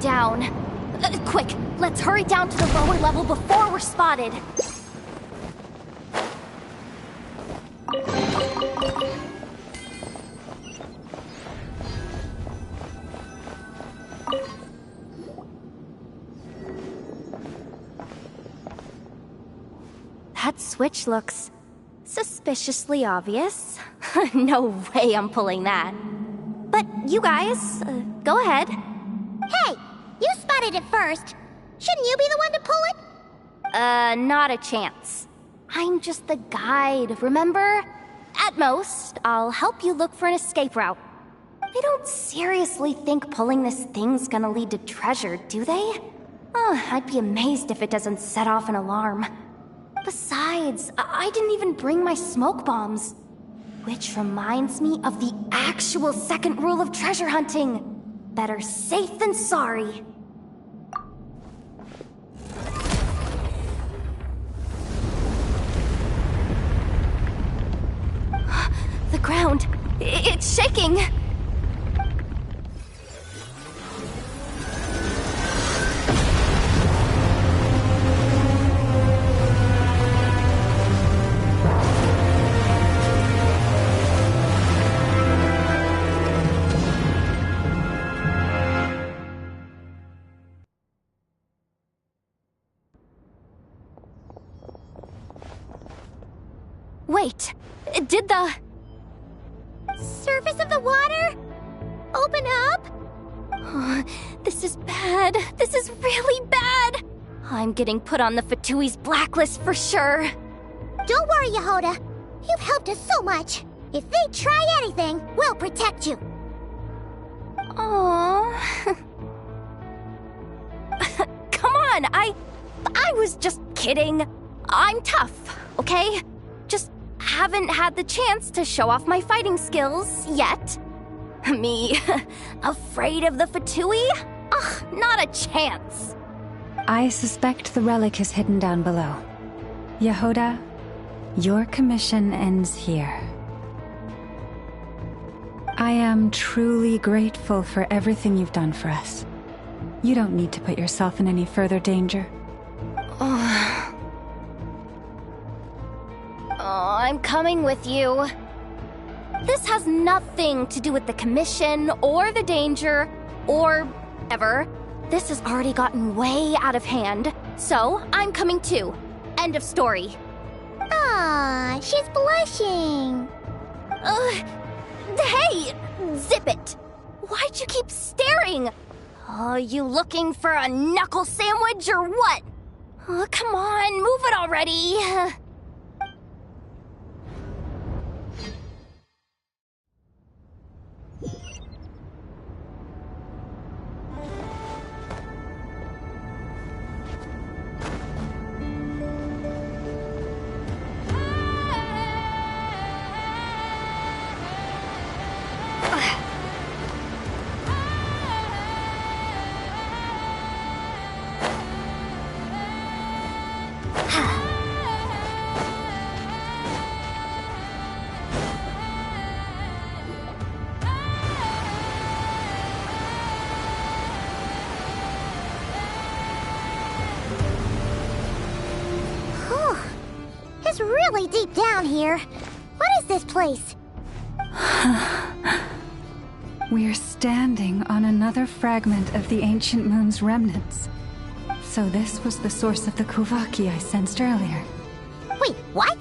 down. Quick, let's hurry down to the lower level before we're spotted. That switch looks suspiciously obvious. No way I'm pulling that. But you guys, go ahead. Hey, you spotted it first. Shouldn't you be the one to pull it? Not a chance. I'm just the guide, remember? At most, I'll help you look for an escape route. They don't seriously think pulling this thing's gonna lead to treasure, do they? I'd be amazed if it doesn't set off an alarm. Besides, I didn't even bring my smoke bombs. Which reminds me of the actual second rule of treasure hunting. Better safe than sorry. The ground, it's shaking. Wait, did the surface of the water open up? This is bad. This is really bad. I'm getting put on the Fatui's blacklist for sure. Don't worry, Yehoda. You've helped us so much. If they try anything, we'll protect you. Aww. Come on, I was just kidding. I'm tough, okay? Just haven't had the chance to show off my fighting skills yet. Me, afraid of the Fatui? Ugh, not a chance. I suspect the relic is hidden down below. Yehoda, your commission ends here. I am truly grateful for everything you've done for us. You don't need to put yourself in any further danger. I'm coming with you. This has nothing to do with the commission or the danger or ever. This has already gotten way out of hand, so I'm coming too. End of story. Ah, she's blushing. Hey, zip it. Why'd you keep staring? You looking for a knuckle sandwich or what? Come on, move it already. It's really deep down here. What is this place? We're standing on another fragment of the ancient moon's remnants. So this was the source of the Kuvaki I sensed earlier. Wait, what?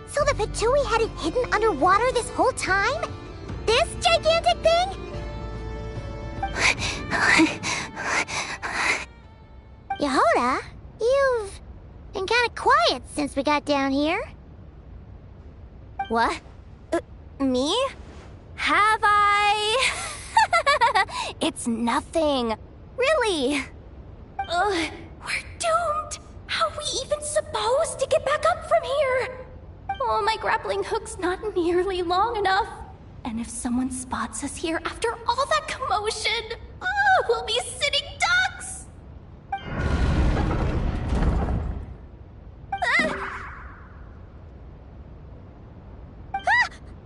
So the Fatui had it hidden underwater this whole time? This gigantic thing? Yehoda, you've been kind of quiet since we got down here. What? Me? Have I? It's nothing. Really. We're doomed. How are we even supposed to get back up from here? Oh, my grappling hook's not nearly long enough. And if someone spots us here after all that commotion, we'll be sitting ducks.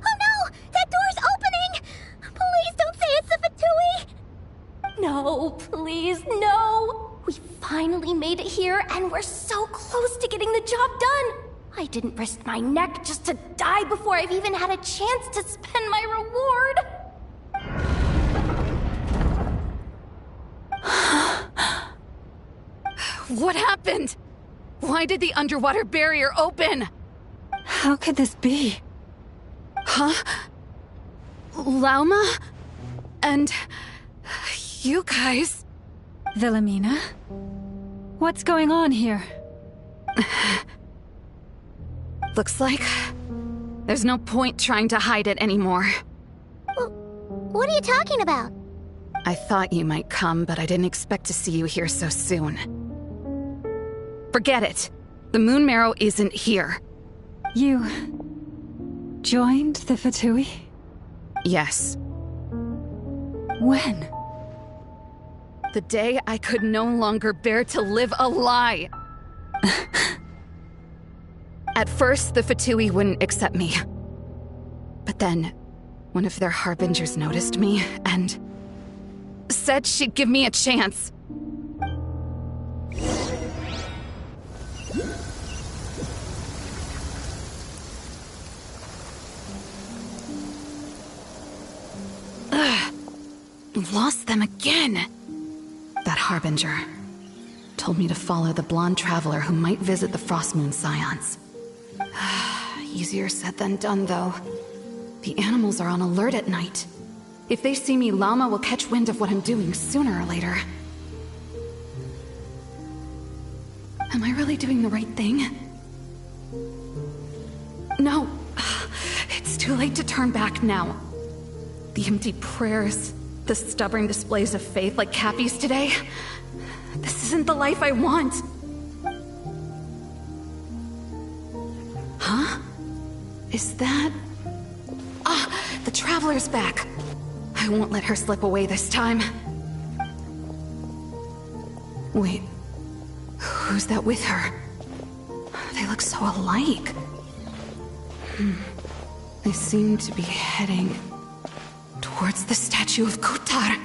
Oh no! That door's opening! Please don't say it's the Fatui! No, please. please, no! We finally made it here, and we're so close to getting the job done! I didn't risk my neck just to die before I've even had a chance to spend my reward! What happened? Why did the underwater barrier open? How could this be? Huh? Lauma? And... you guys... Wilhelmina? What's going on here? Looks like... there's no point trying to hide it anymore. What are you talking about? I thought you might come, but I didn't expect to see you here so soon. Forget it. The Moon Marrow isn't here. You... joined the Fatui? Yes. When? The day I could no longer bear to live a lie. At first, the Fatui wouldn't accept me. But then, one of their harbingers noticed me and said she'd give me a chance. Lost them again. That harbinger told me to follow the blonde traveler who might visit the Frostmoon Scions. Easier said than done, though. The animals are on alert at night. If they see me, Lauma will catch wind of what I'm doing sooner or later. Am I really doing the right thing? No. It's too late to turn back now. The empty prayers, the stubborn displays of faith like Cappy's today. This isn't the life I want. Huh? Is that... the Traveler's back. I won't let her slip away this time. Wait, who's that with her? They look so alike. They seem to be heading towards the statue of Kutar.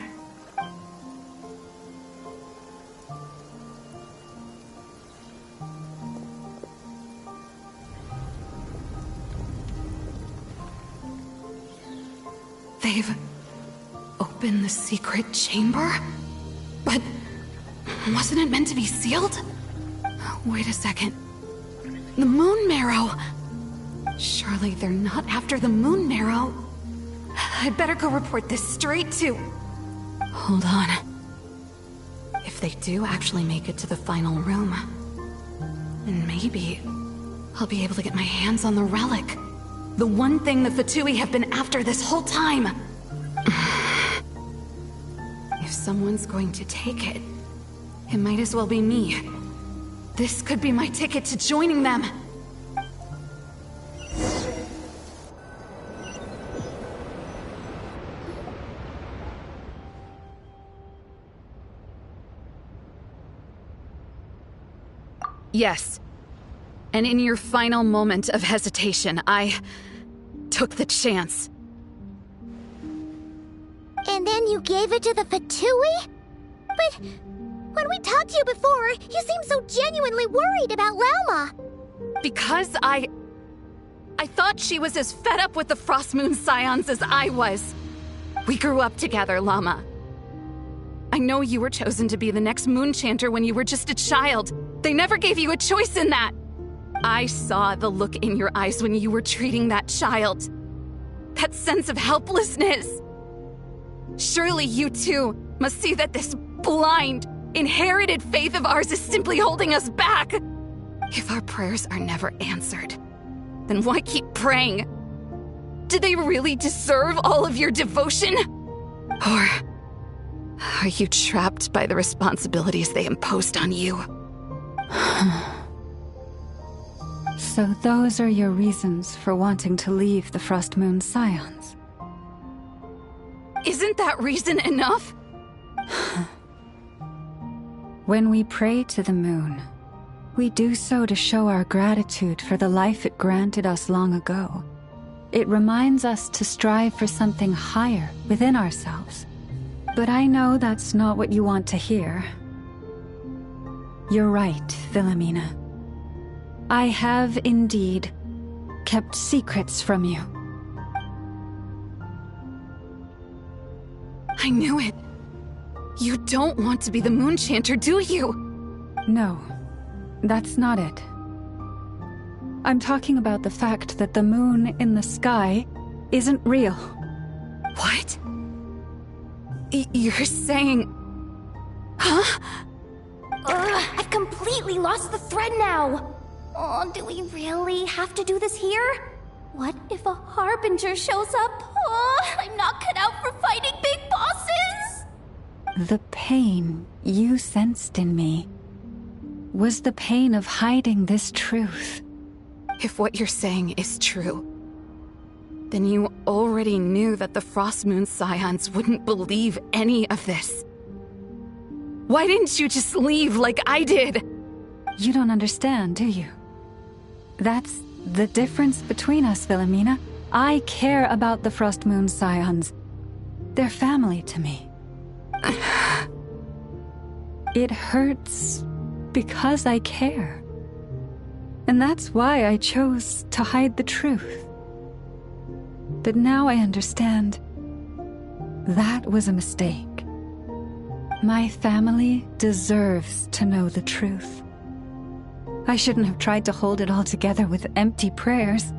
They've opened the secret chamber? But wasn't it meant to be sealed? Wait a second. The Moon Marrow! Surely they're not after the Moon Marrow. I'd better go report this straight to... Hold on. If they do actually make it to the final room, then maybe I'll be able to get my hands on the relic. The one thing the Fatui have been after this whole time. If someone's going to take it, it might as well be me. This could be my ticket to joining them. Yes. And in your final moment of hesitation, I took the chance. And then you gave it to the Fatui? But when we talked to you before, you seemed so genuinely worried about Lauma. Because I thought she was as fed up with the Frostmoon Scions as I was. We grew up together, Lauma. I know you were chosen to be the next Moon Chanter when you were just a child. They never gave you a choice in that. I saw the look in your eyes when you were treating that child. That sense of helplessness. Surely you too must see that this blind, inherited faith of ours is simply holding us back. If our prayers are never answered, then why keep praying? Do they really deserve all of your devotion? Or are you trapped by the responsibilities they imposed on you? So those are your reasons for wanting to leave the Frostmoon Scions? Isn't that reason enough? When we pray to the moon, we do so to show our gratitude for the life it granted us long ago. It reminds us to strive for something higher within ourselves. But I know that's not what you want to hear. You're right, Philomena. I have indeed kept secrets from you. I knew it. You don't want to be the Moon Chanter, do you? No, that's not it. I'm talking about the fact that the moon in the sky isn't real. What? You're saying... Huh? I've completely lost the thread now. Oh, do we really have to do this here? What if a Harbinger shows up? Oh, I'm not cut out for fighting big bosses! The pain you sensed in me was the pain of hiding this truth. If what you're saying is true, then you already knew that the Frost Moon Scions wouldn't believe any of this. Why didn't you just leave like I did? You don't understand, do you? That's the difference between us, Philomena. I care about the Frost Moon Scions. They're family to me. It hurts because I care. And that's why I chose to hide the truth. But now I understand that was a mistake. My family deserves to know the truth. I shouldn't have tried to hold it all together with empty prayers.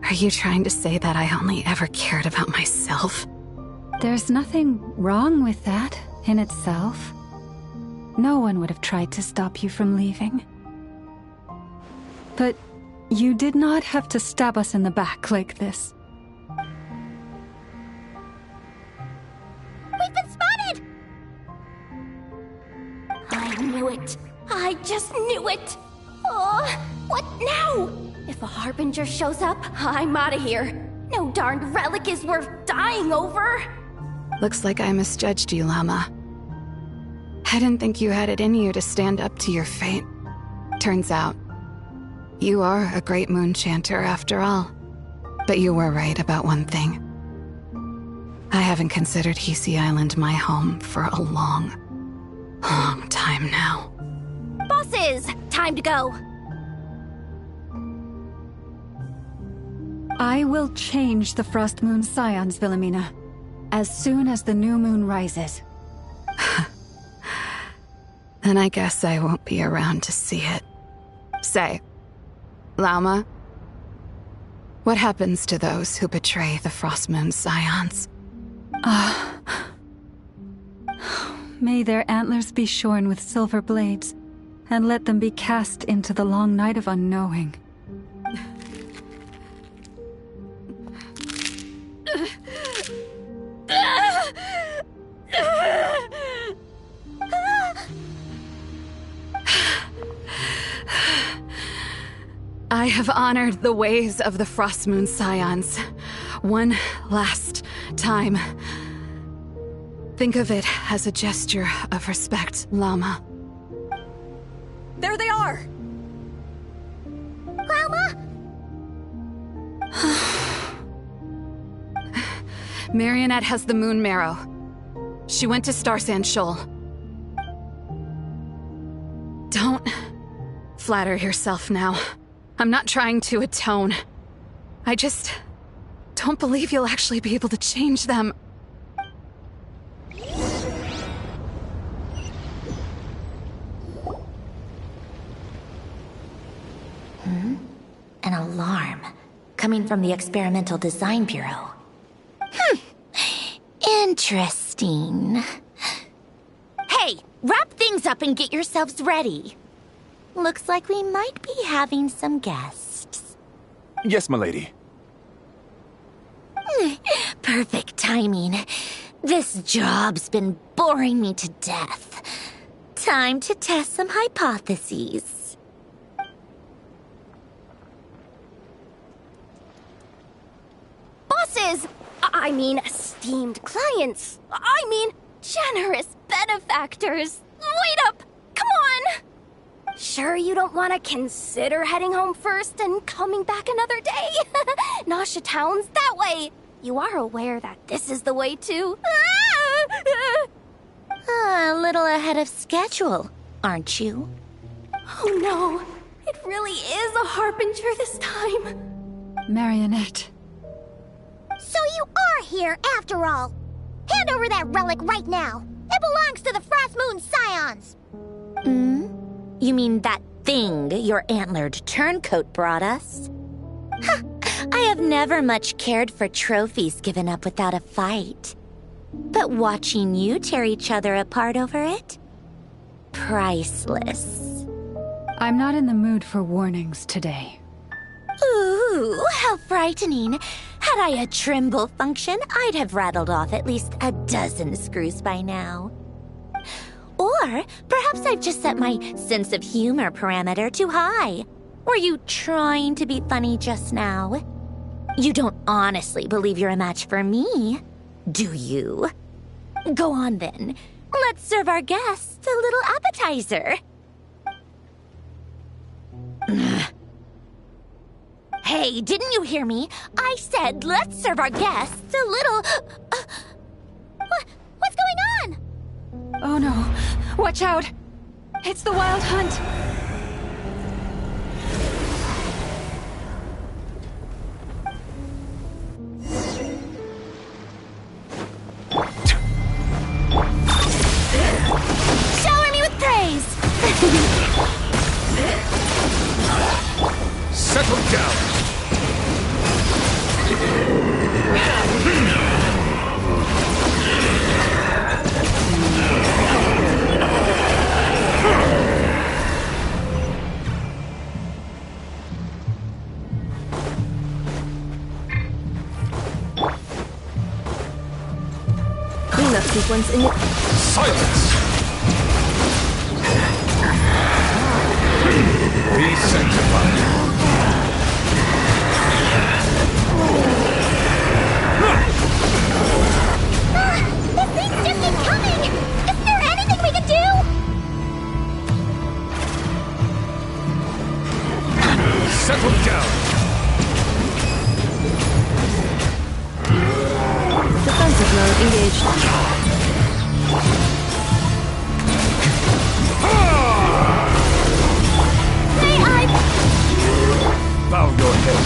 Are you trying to say that I only ever cared about myself? There's nothing wrong with that in itself. No one would have tried to stop you from leaving. But you did not have to stab us in the back like this. We've been spotted! I knew it. I just knew it. Oh, what now? If a Harbinger shows up, I'm out of here. No darned relic is worth dying over. Looks like I misjudged you, Llama. I didn't think you had it in you to stand up to your fate. Turns out, you are a great Moon Chanter after all. But you were right about one thing. I haven't considered Hisi Island my home for a long time now. Bosses, time to go. I will change the Frost Moon Scions, Philomena, as soon as the new moon rises. Then I guess I won't be around to see it. Say, Llama, what happens to those who betray the Frost Moon Scions? May their antlers be shorn with silver blades, and let them be cast into the long night of unknowing. I have honored the ways of the Frost Moon Scions one last time. Think of it as a gesture of respect, Llama. There they are! Llama! Marionette has the Moon Marrow. She went to Star Sand Shoal. Don't flatter yourself now. I'm not trying to atone. I just don't believe you'll actually be able to change them. An alarm coming from the Experimental Design Bureau. Interesting. Hey, wrap things up and get yourselves ready. Looks like we might be having some guests. Yes, milady. Perfect timing. This job's been boring me to death. Time to test some hypotheses. Bosses! I mean, esteemed clients. I mean, generous benefactors. Wait up! Come on! Sure you don't want to consider heading home first and coming back another day? Nasha Town's that way. You are aware that this is the way to... A little ahead of schedule, aren't you? Oh no, it really is a harbinger this time. Marionette. So you are here after all. Hand over that relic right now. It belongs to the Frost Moon Scions. You mean that thing your antlered turncoat brought us? I have never much cared for trophies given up without a fight. But watching you tear each other apart over it? Priceless. I'm not in the mood for warnings today. Ooh, how frightening. Had I a Trimble function, I'd have rattled off at least a dozen screws by now. Or perhaps I've just set my sense of humor parameter too high. Were you trying to be funny just now? You don't honestly believe you're a match for me, do you? Go on then. Let's serve our guests a little appetizer. Hey, didn't you hear me? I said let's serve our guests a little... What's going on? Oh no. Watch out! It's the Wild Hunt! Shower me with praise! Settle down! Cleanup sequence in it. Silence! Be sanctified. This things just keep coming! Isn't there anything we can do? Settle down! Defensive mode engaged. May I... Bow your head.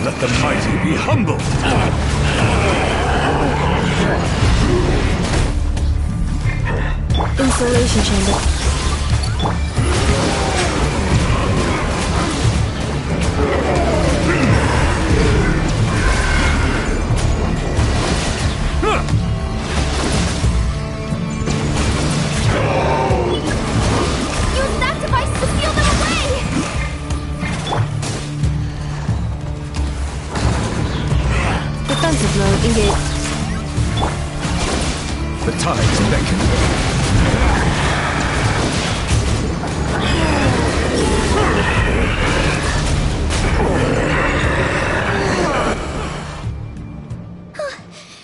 Let the mighty be humble. Insulation chamber. Use that device to seal them away! Defensive mode engaged. The tides beckon.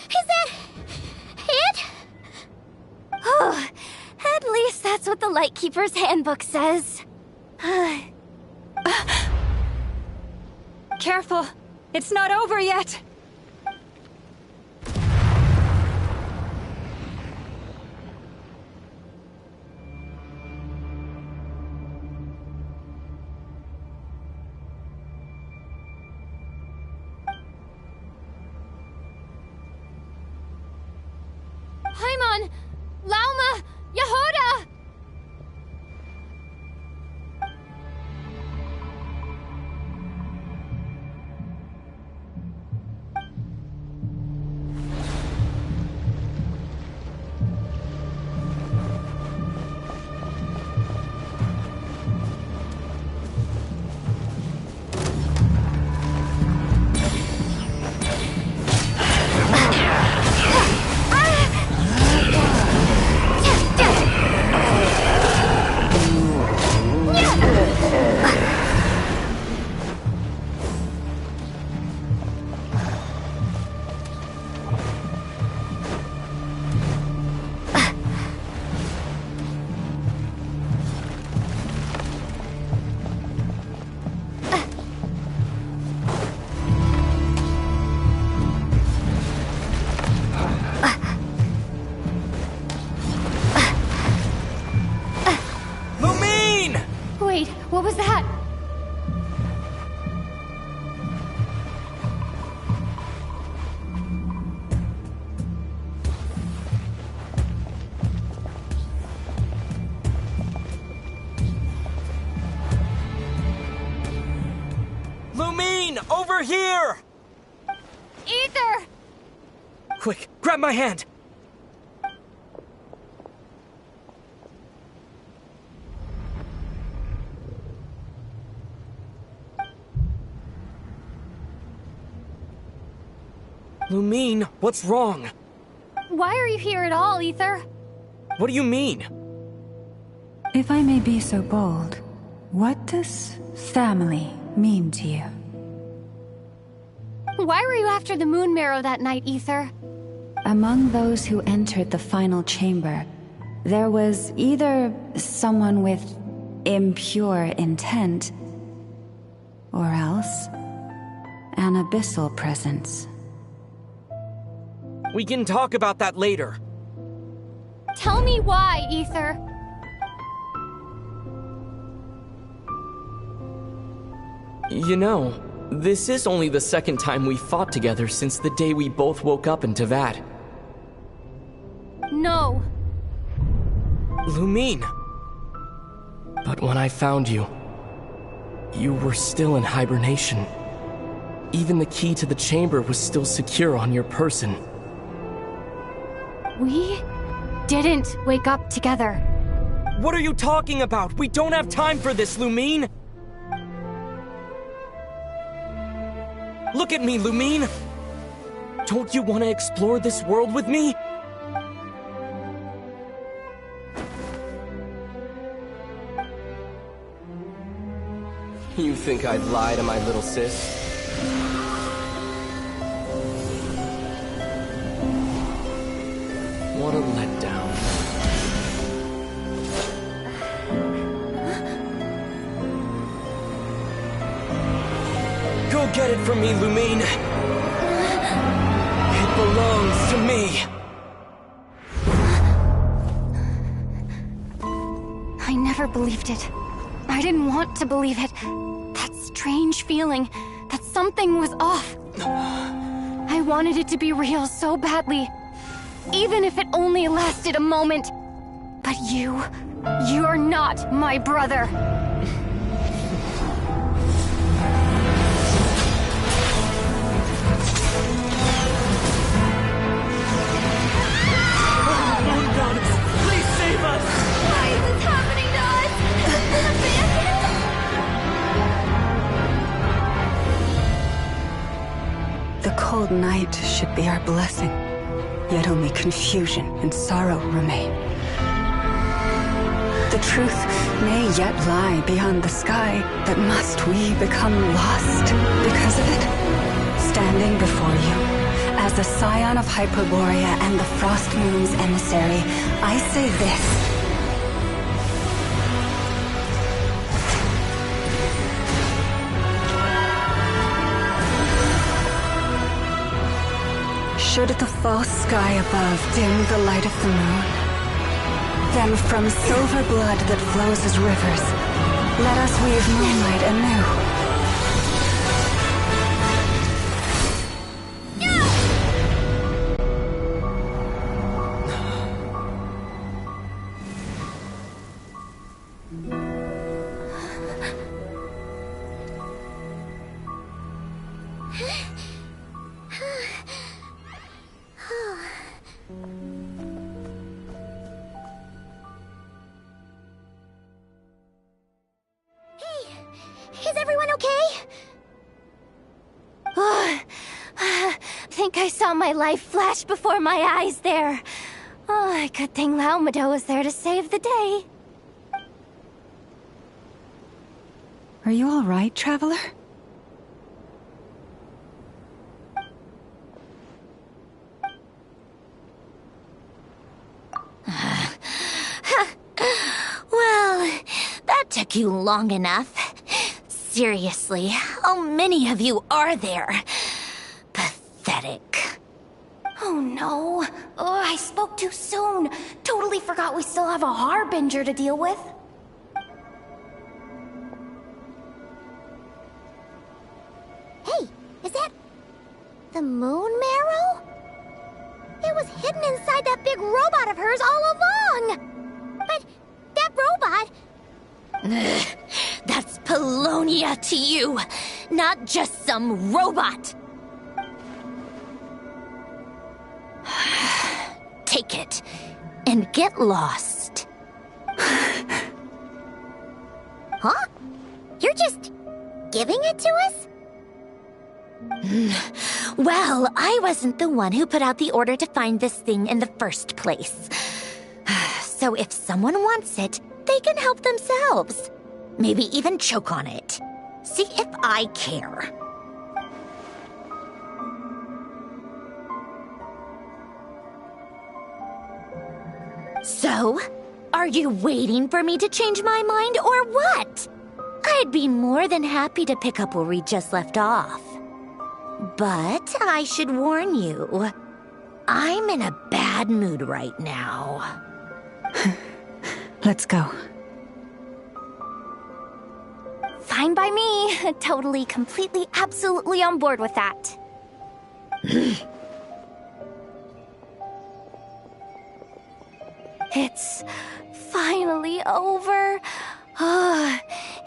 Is that... it? Oh, at least that's what the Lightkeeper's Handbook says. Careful! It's not over yet! Paimon! Lauma! Yehoda! What was that? Lumine, over here! Ether! Quick, grab my hand! Lumine, what's wrong? Why are you here at all, Ether? What do you mean? If I may be so bold, what does family mean to you? Why were you after the Moon Marrow that night, Ether? Among those who entered the final chamber, there was either someone with impure intent, or else an abyssal presence. We can talk about that later. Tell me why, Ether. You know, this is only the second time we fought together since the day we both woke up in Tevat. No. Lumine. But when I found you, you were still in hibernation. Even the key to the chamber was still secure on your person. We didn't wake up together. What are you talking about? We don't have time for this, Lumine! Look at me, Lumine! Don't you want to explore this world with me? You think I'd lie to my little sis? What a letdown. Go get it from me, Lumine. It belongs to me. I never believed it. I didn't want to believe it. That strange feeling that something was off. I wanted it to be real so badly. Even if it only lasted a moment. But you're not my brother. Moon Goddess, please save us! Why is this happening to us? The cold night should be our blessing, yet only confusion and sorrow remain. The truth may yet lie beyond the sky, but must we become lost because of it? Standing before you, as a scion of Hyperborea and the Frost Moon's emissary, I say this. Should the false sky above dim the light of the moon, then from silver blood that flows as rivers, let us weave moonlight anew. Is everyone okay? Think I saw my life flash before my eyes there. Oh, good thing Laumado was there to save the day. Are you all right, traveler? Well, that took you long enough. Seriously, how many of you are there? Pathetic. Oh no. Oh, I spoke too soon. Totally forgot we still have a Harbinger to deal with. Is that the moon marrow? It was hidden inside that big robot of hers all along! But that robot... That's Polonia to you, not just some robot! Take it, and get lost. Huh? You're just giving it to us? Well, I wasn't the one who put out the order to find this thing in the first place. So if someone wants it, they can help themselves. Maybe even choke on it. See if I care. So, are you waiting for me to change my mind or what? I'd be more than happy to pick up where we just left off. But I should warn you, I'm in a bad mood right now. Let's go. Fine by me. Totally, completely, absolutely on board with that. It's finally over.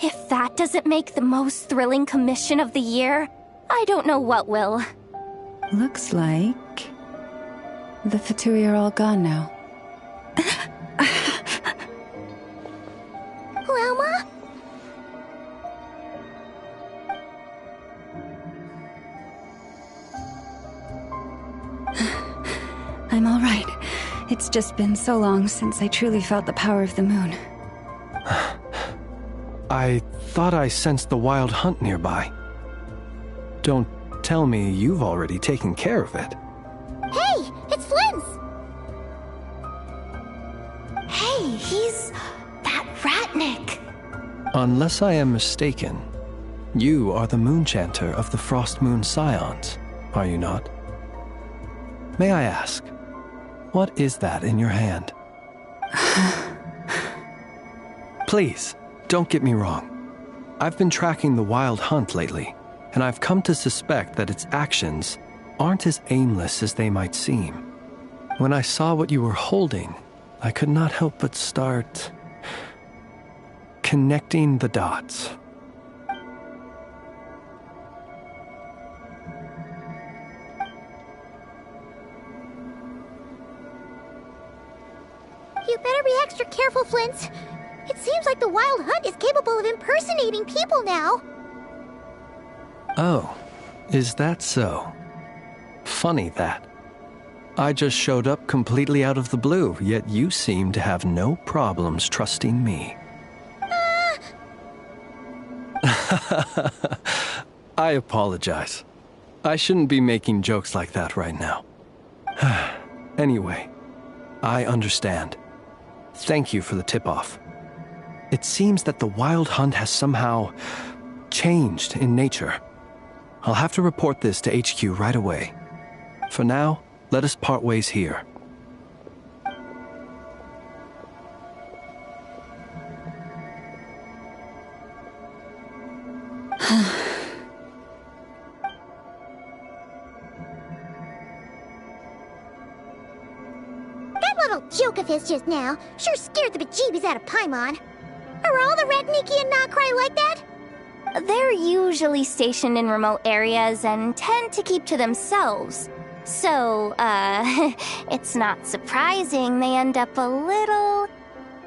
If that doesn't make the most thrilling commission of the year, I don't know what will. Looks like the Fatui are all gone now. Lelma? I'm all right. It's just been so long since I truly felt the power of the moon. I thought I sensed the wild hunt nearby. Don't tell me you've already taken care of it. Hey, it's Flynn's! Hey, he's that Ratnik. Unless I am mistaken, you are the Moonchanter of the Frost Moon Scions, are you not? May I ask, what is that in your hand? Please, don't get me wrong. I've been tracking the wild hunt lately, and I've come to suspect that its actions aren't as aimless as they might seem. When I saw what you were holding, I could not help but start connecting the dots. You better be extra careful, Flint. It seems like the Wild Hunt is capable of impersonating people now. Oh, is that so? Funny that. I just showed up completely out of the blue, yet you seem to have no problems trusting me. I apologize. I shouldn't be making jokes like that right now. Anyway, I understand. Thank you for the tip-off. It seems that the Wild Hunt has somehow changed in nature. I'll have to report this to HQ right away. For now, let us part ways here. That little joke of his just now sure scared the bejeebies out of Paimon. Are all the Ratniki and Nokrai like that? They're usually stationed in remote areas and tend to keep to themselves. So, it's not surprising they end up a little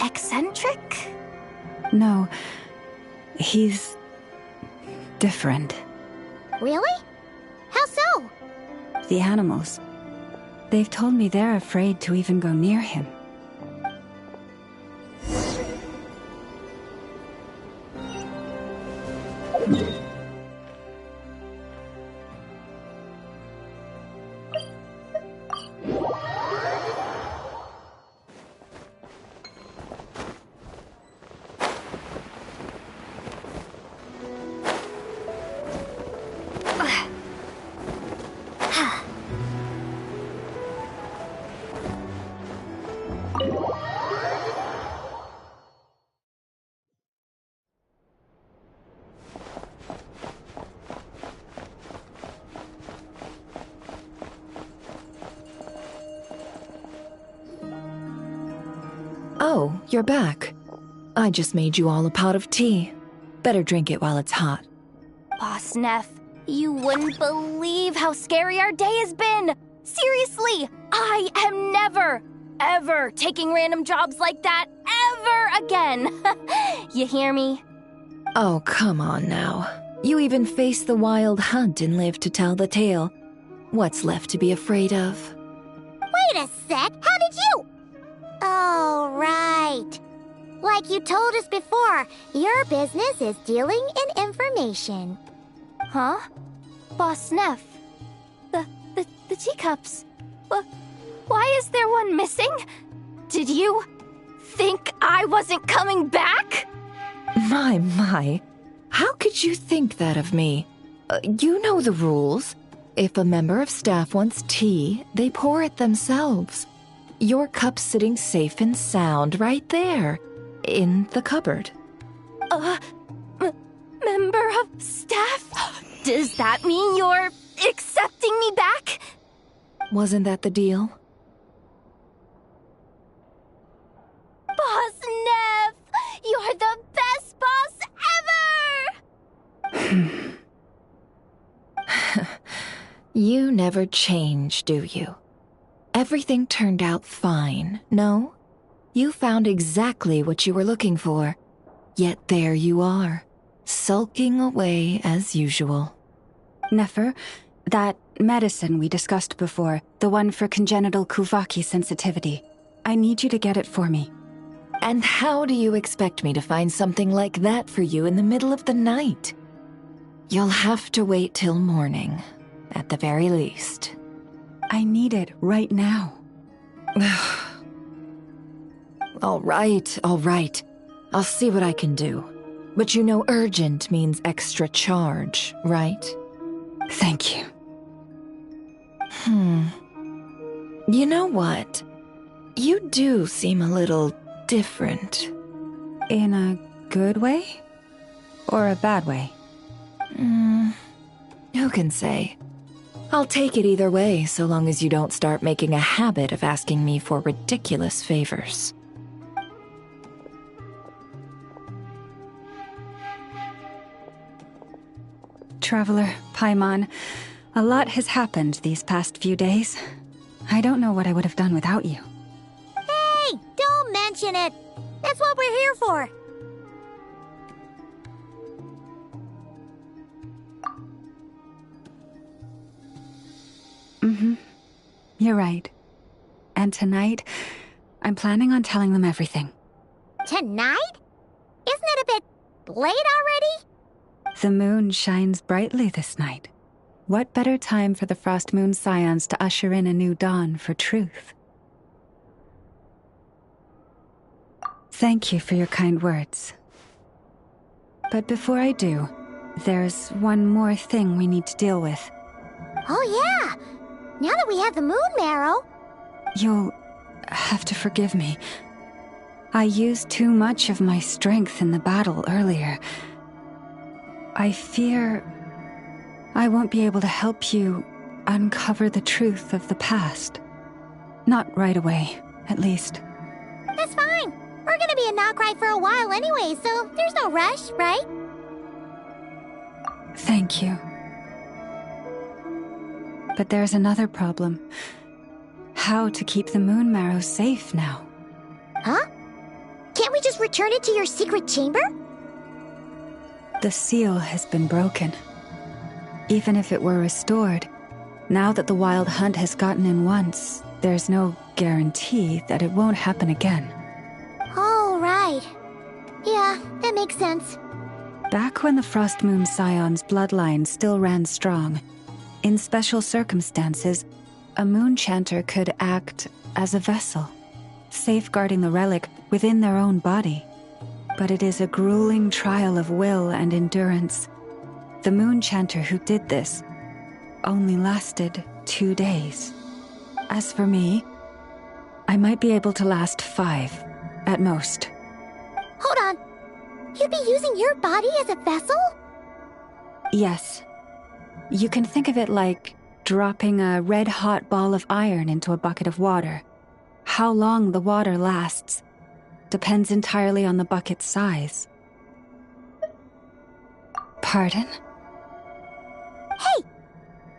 eccentric? No, he's different. Really? How so? The animals. They've told me they're afraid to even go near him. Oh, you're back. I just made you all a pot of tea. Better drink it while it's hot. Boss Neff, you wouldn't believe how scary our day has been! Seriously, I am never, ever taking random jobs like that ever again! You hear me? Oh, come on now. You even faced the wild hunt and lived to tell the tale. What's left to be afraid of? Wait a sec, how did you? Oh, right. Like you told us before, your business is dealing in information. Huh? Boss Neff, the teacups. Why is there one missing? Did you think I wasn't coming back? My. How could you think that of me? You know the rules. If a member of staff wants tea, they pour it themselves. Your cup's sitting safe and sound right there, in the cupboard. Member of staff? Does that mean you're accepting me back? Wasn't that the deal? Boss Neff! You're the best boss ever! You never change, do you? Everything turned out fine, no? You found exactly what you were looking for. Yet there you are, sulking away as usual. Nefer, that medicine we discussed before, the one for congenital Kuvaki sensitivity, I need you to get it for me. And how do you expect me to find something like that for you in the middle of the night? You'll have to wait till morning, at the very least. I need it right now. All right. I'll see what I can do. But you know urgent means extra charge, right? Thank you. You know what? You do seem a little different. In a good way? Or a bad way? Who can say? I'll take it either way, so long as you don't start making a habit of asking me for ridiculous favors. Traveler, Paimon, a lot has happened these past few days. I don't know what I would have done without you. Hey, don't mention it. That's what we're here for. You're right. And tonight, I'm planning on telling them everything. Tonight? Isn't it a bit late already? The moon shines brightly this night. What better time for the Frost Moon Scions to usher in a new dawn for truth? Thank you for your kind words. But before I do, there's one more thing we need to deal with. Oh yeah! Now that we have the moon marrow... You'll have to forgive me. I used too much of my strength in the battle earlier. I fear I won't be able to help you uncover the truth of the past. Not right away, at least. That's fine. We're gonna be in Notcry for a while anyway, so there's no rush, right? Thank you. But there's another problem. How to keep the moon marrow safe now? Huh? Can't we just return it to your secret chamber? The seal has been broken. Even if it were restored, now that the wild hunt has gotten in once, there's no guarantee that it won't happen again. Oh, right. Yeah, that makes sense. Back when the Frost Moon Scion's bloodline still ran strong, in special circumstances, a moon chanter could act as a vessel, safeguarding the relic within their own body. But it is a grueling trial of will and endurance. The moon chanter who did this only lasted 2 days. As for me, I might be able to last 5, at most. Hold on. You'd be using your body as a vessel? Yes. You can think of it like dropping a red-hot ball of iron into a bucket of water. How long the water lasts depends entirely on the bucket's size. Pardon? Hey,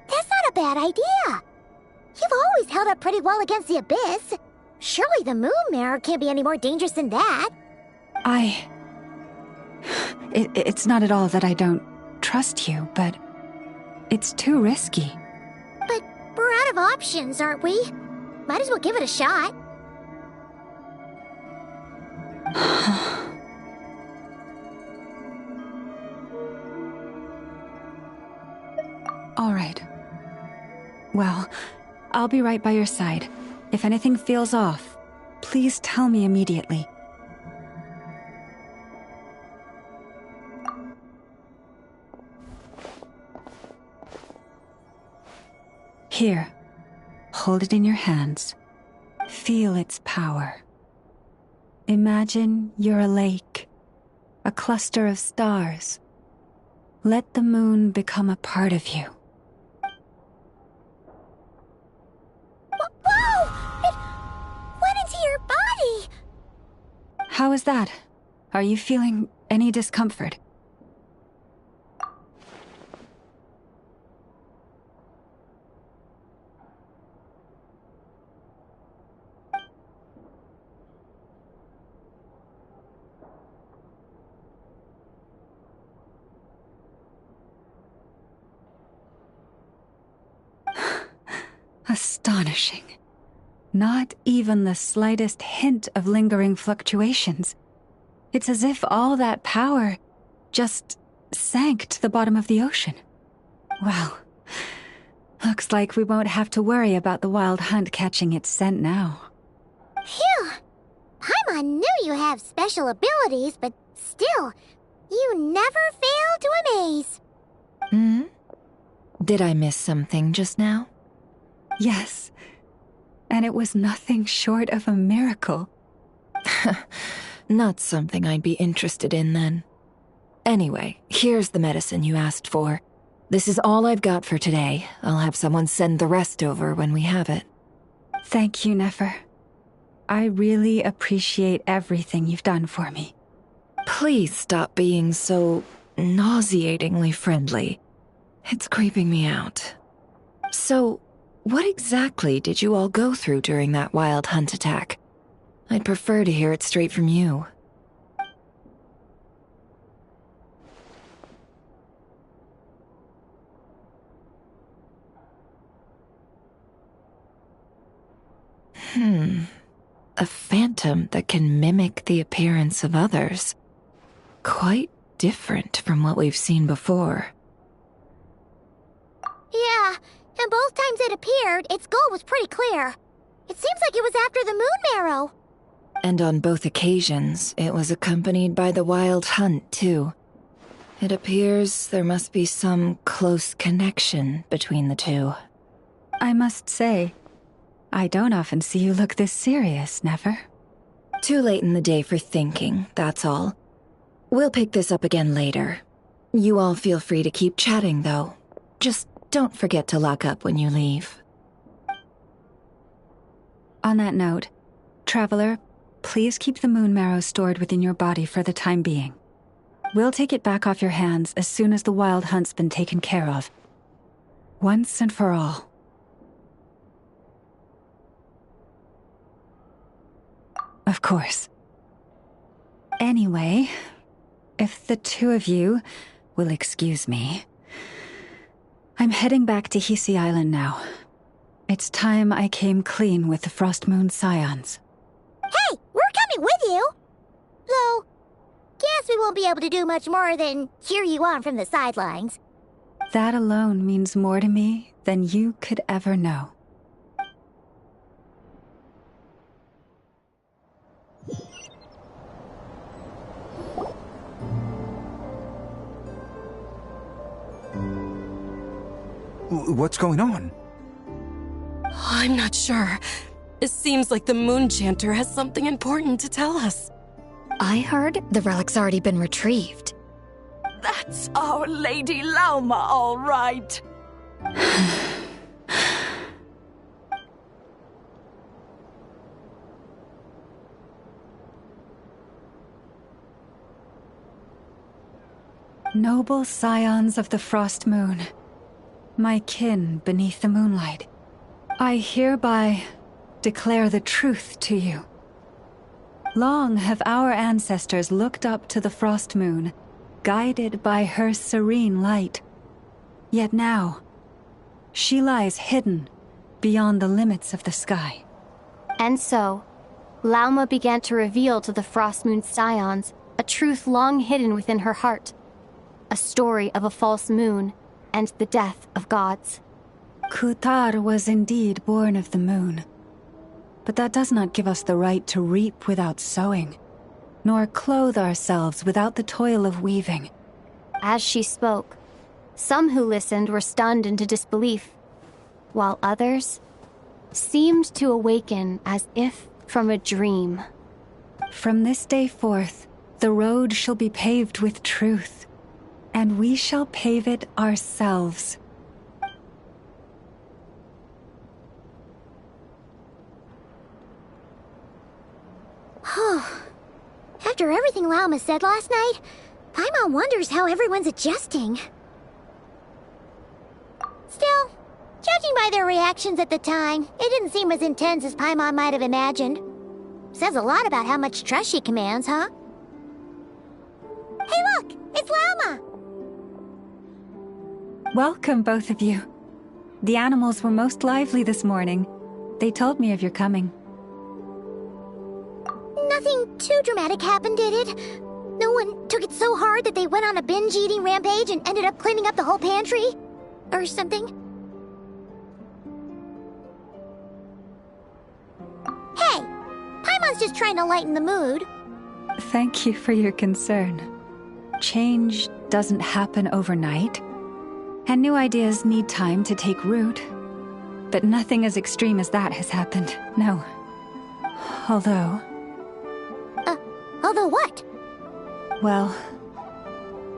that's not a bad idea. You've always held up pretty well against the abyss. Surely the moon mirror can't be any more dangerous than that. It's not at all that I don't trust you, but it's too risky. But we're out of options, aren't we? Might as well give it a shot. All right. Well, I'll be right by your side. If anything feels off, please tell me immediately. Here, hold it in your hands. Feel its power. Imagine you're a lake, a cluster of stars. Let the moon become a part of you. Whoa! It went into your body! How is that? Are you feeling any discomfort? Astonishing. Not even the slightest hint of lingering fluctuations. It's as if all that power just sank to the bottom of the ocean. Well, looks like we won't have to worry about the wild hunt catching its scent now. Phew! Paimon knew you have special abilities, but still, you never fail to amaze. Did I miss something just now? Yes, and it was nothing short of a miracle. Not something I'd be interested in then. Anyway, here's the medicine you asked for. This is all I've got for today. I'll have someone send the rest over when we have it. Thank you, Nefer. I really appreciate everything you've done for me. Please stop being so nauseatingly friendly. It's creeping me out. So, what exactly did you all go through during that wild hunt attack? I'd prefer to hear it straight from you. A phantom that can mimic the appearance of others. Quite different from what we've seen before. Yeah, and both times it appeared, its goal was pretty clear. It seems like it was after the moon marrow. And on both occasions, it was accompanied by the wild hunt, too. It appears there must be some close connection between the two. I must say, I don't often see you look this serious, Nefer. Too late in the day for thinking, that's all. We'll pick this up again later. You all feel free to keep chatting, though. Just don't forget to lock up when you leave. On that note, Traveler, please keep the moon marrow stored within your body for the time being. We'll take it back off your hands as soon as the wild hunt's been taken care of. Once and for all. Of course. Anyway, if the two of you will excuse me, I'm heading back to Hisi Island now. It's time I came clean with the Frost Moon Scions. Hey, we're coming with you! Though, guess we won't be able to do much more than cheer you on from the sidelines. That alone means more to me than you could ever know. What's going on? I'm not sure. It seems like the Moon Chanter has something important to tell us. I heard the relic's already been retrieved. That's our Lady Lauma, all right. Noble scions of the Frost Moon, my kin beneath the moonlight, I hereby declare the truth to you. Long have our ancestors looked up to the Frost Moon, guided by her serene light. Yet now, she lies hidden beyond the limits of the sky. And so, Lauma began to reveal to the Frost Moon scions a truth long hidden within her heart. A story of a false moon and the death of gods. Kutar was indeed born of the moon. But that does not give us the right to reap without sowing, nor clothe ourselves without the toil of weaving. As she spoke, some who listened were stunned into disbelief, while others seemed to awaken as if from a dream. From this day forth, the road shall be paved with truth, and we shall pave it ourselves. After everything Lauma said last night, Paimon wonders how everyone's adjusting. Still, judging by their reactions at the time, it didn't seem as intense as Paimon might have imagined. Says a lot about how much trust she commands, huh? Hey look! It's Lauma! Welcome, both of you. The animals were most lively this morning. They told me of your coming. Nothing too dramatic happened, did it? No one took it so hard that they went on a binge-eating rampage and ended up cleaning up the whole pantry? Or something? Hey! Paimon's just trying to lighten the mood. Thank you for your concern. Change doesn't happen overnight, and new ideas need time to take root. But nothing as extreme as that has happened, no. Although what? Well,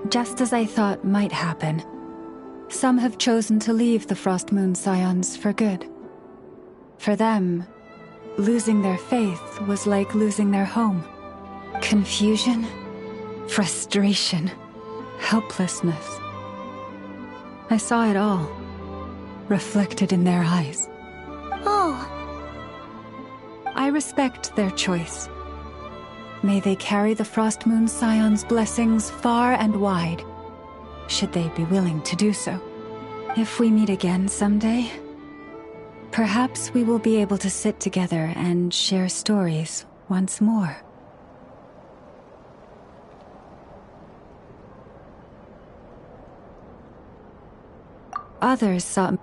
just as I thought might happen, some have chosen to leave the Frost Moon Scions for good. For them, losing their faith was like losing their home. Confusion, frustration, helplessness. I saw it all, reflected in their eyes. Oh. I respect their choice. May they carry the Frost Moon Scion's blessings far and wide, should they be willing to do so. If we meet again someday, perhaps we will be able to sit together and share stories once more. Others saw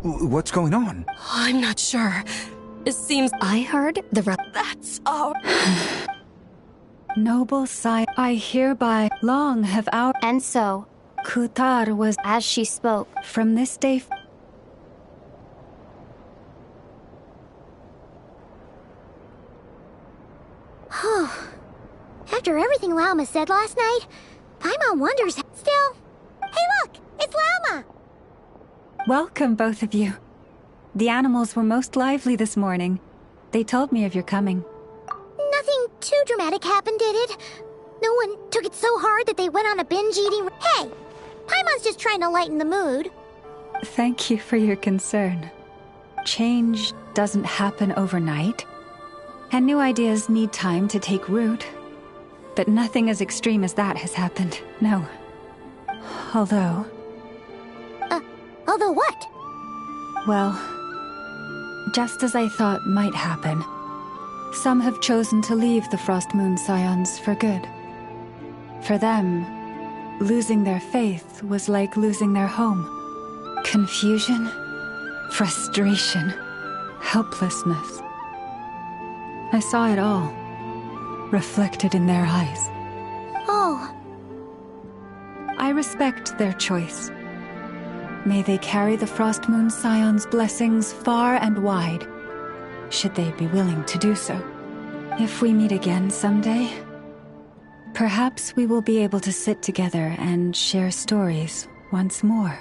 What's going on? I'm not sure. It seems I heard that's our... Noble sire, I hereby long have our... And so, Kutar was... As she spoke, from this day... After everything Lauma said last night, Paimon wonders... Still, hey look! It's Lauma! Welcome, both of you. The animals were most lively this morning. They told me of your coming. Nothing too dramatic happened, did it? No one took it so hard that they went on a binge-eating... Hey! Paimon's just trying to lighten the mood. Thank you for your concern. Change doesn't happen overnight, and new ideas need time to take root. But nothing as extreme as that has happened, no. Although what? Well, just as I thought might happen, some have chosen to leave the Frost Moon Scions for good. For them, losing their faith was like losing their home. Confusion, frustration, helplessness. I saw it all, reflected in their eyes. Oh. I respect their choice. May they carry the Frost Moon Scion's blessings far and wide, should they be willing to do so. If we meet again someday, perhaps we will be able to sit together and share stories once more.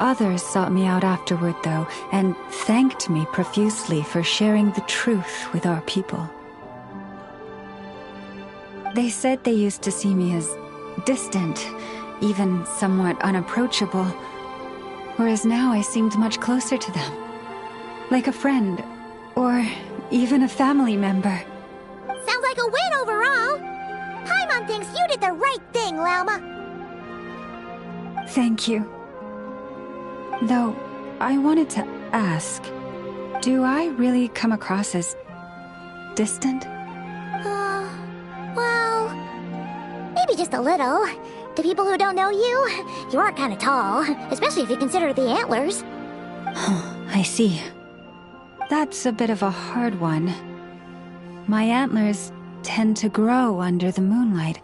Others sought me out afterward, though, and thanked me profusely for sharing the truth with our people. They said they used to see me as distant, even somewhat unapproachable, whereas now I seemed much closer to them. Like a friend, or even a family member. Sounds like a win overall! Paimon thinks you did the right thing, Lauma. Thank you. Though, I wanted to ask, do I really come across as distant? Well, maybe just a little. To people who don't know you, you are kind of tall, especially if you consider the antlers. I see. That's a bit of a hard one. My antlers tend to grow under the moonlight,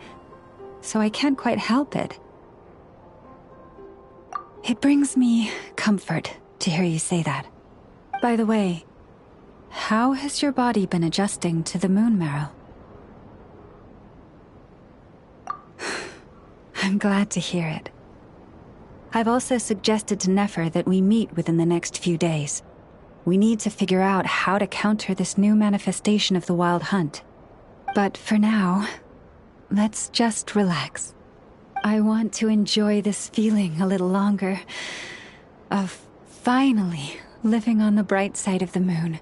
so I can't quite help it. It brings me comfort to hear you say that. By the way, how has your body been adjusting to the moon marrow? I'm glad to hear it. I've also suggested to Nefer that we meet within the next few days. We need to figure out how to counter this new manifestation of the Wild Hunt. But for now, let's just relax. I want to enjoy this feeling a little longer, of finally living on the bright side of the moon.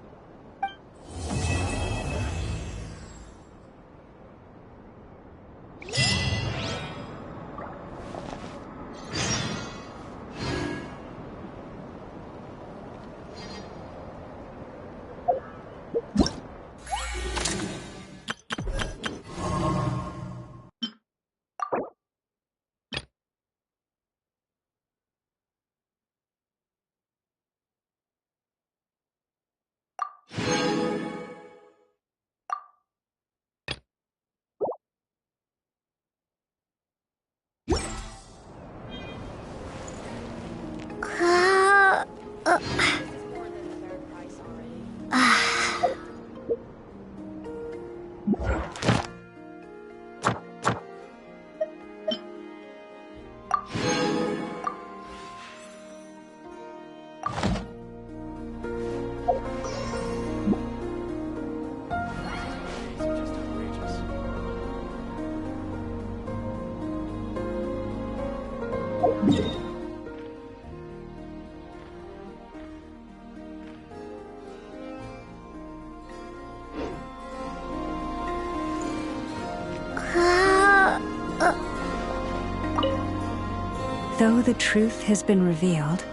Though the truth has been revealed,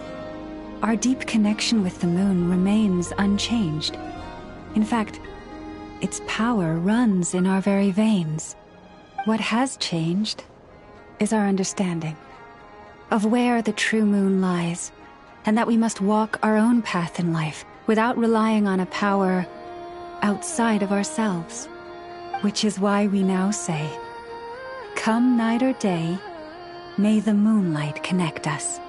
our deep connection with the moon remains unchanged. In fact, its power runs in our very veins. What has changed is our understanding of where the true moon lies, and that we must walk our own path in life without relying on a power outside of ourselves. Which is why we now say, come night or day, may the moonlight connect us.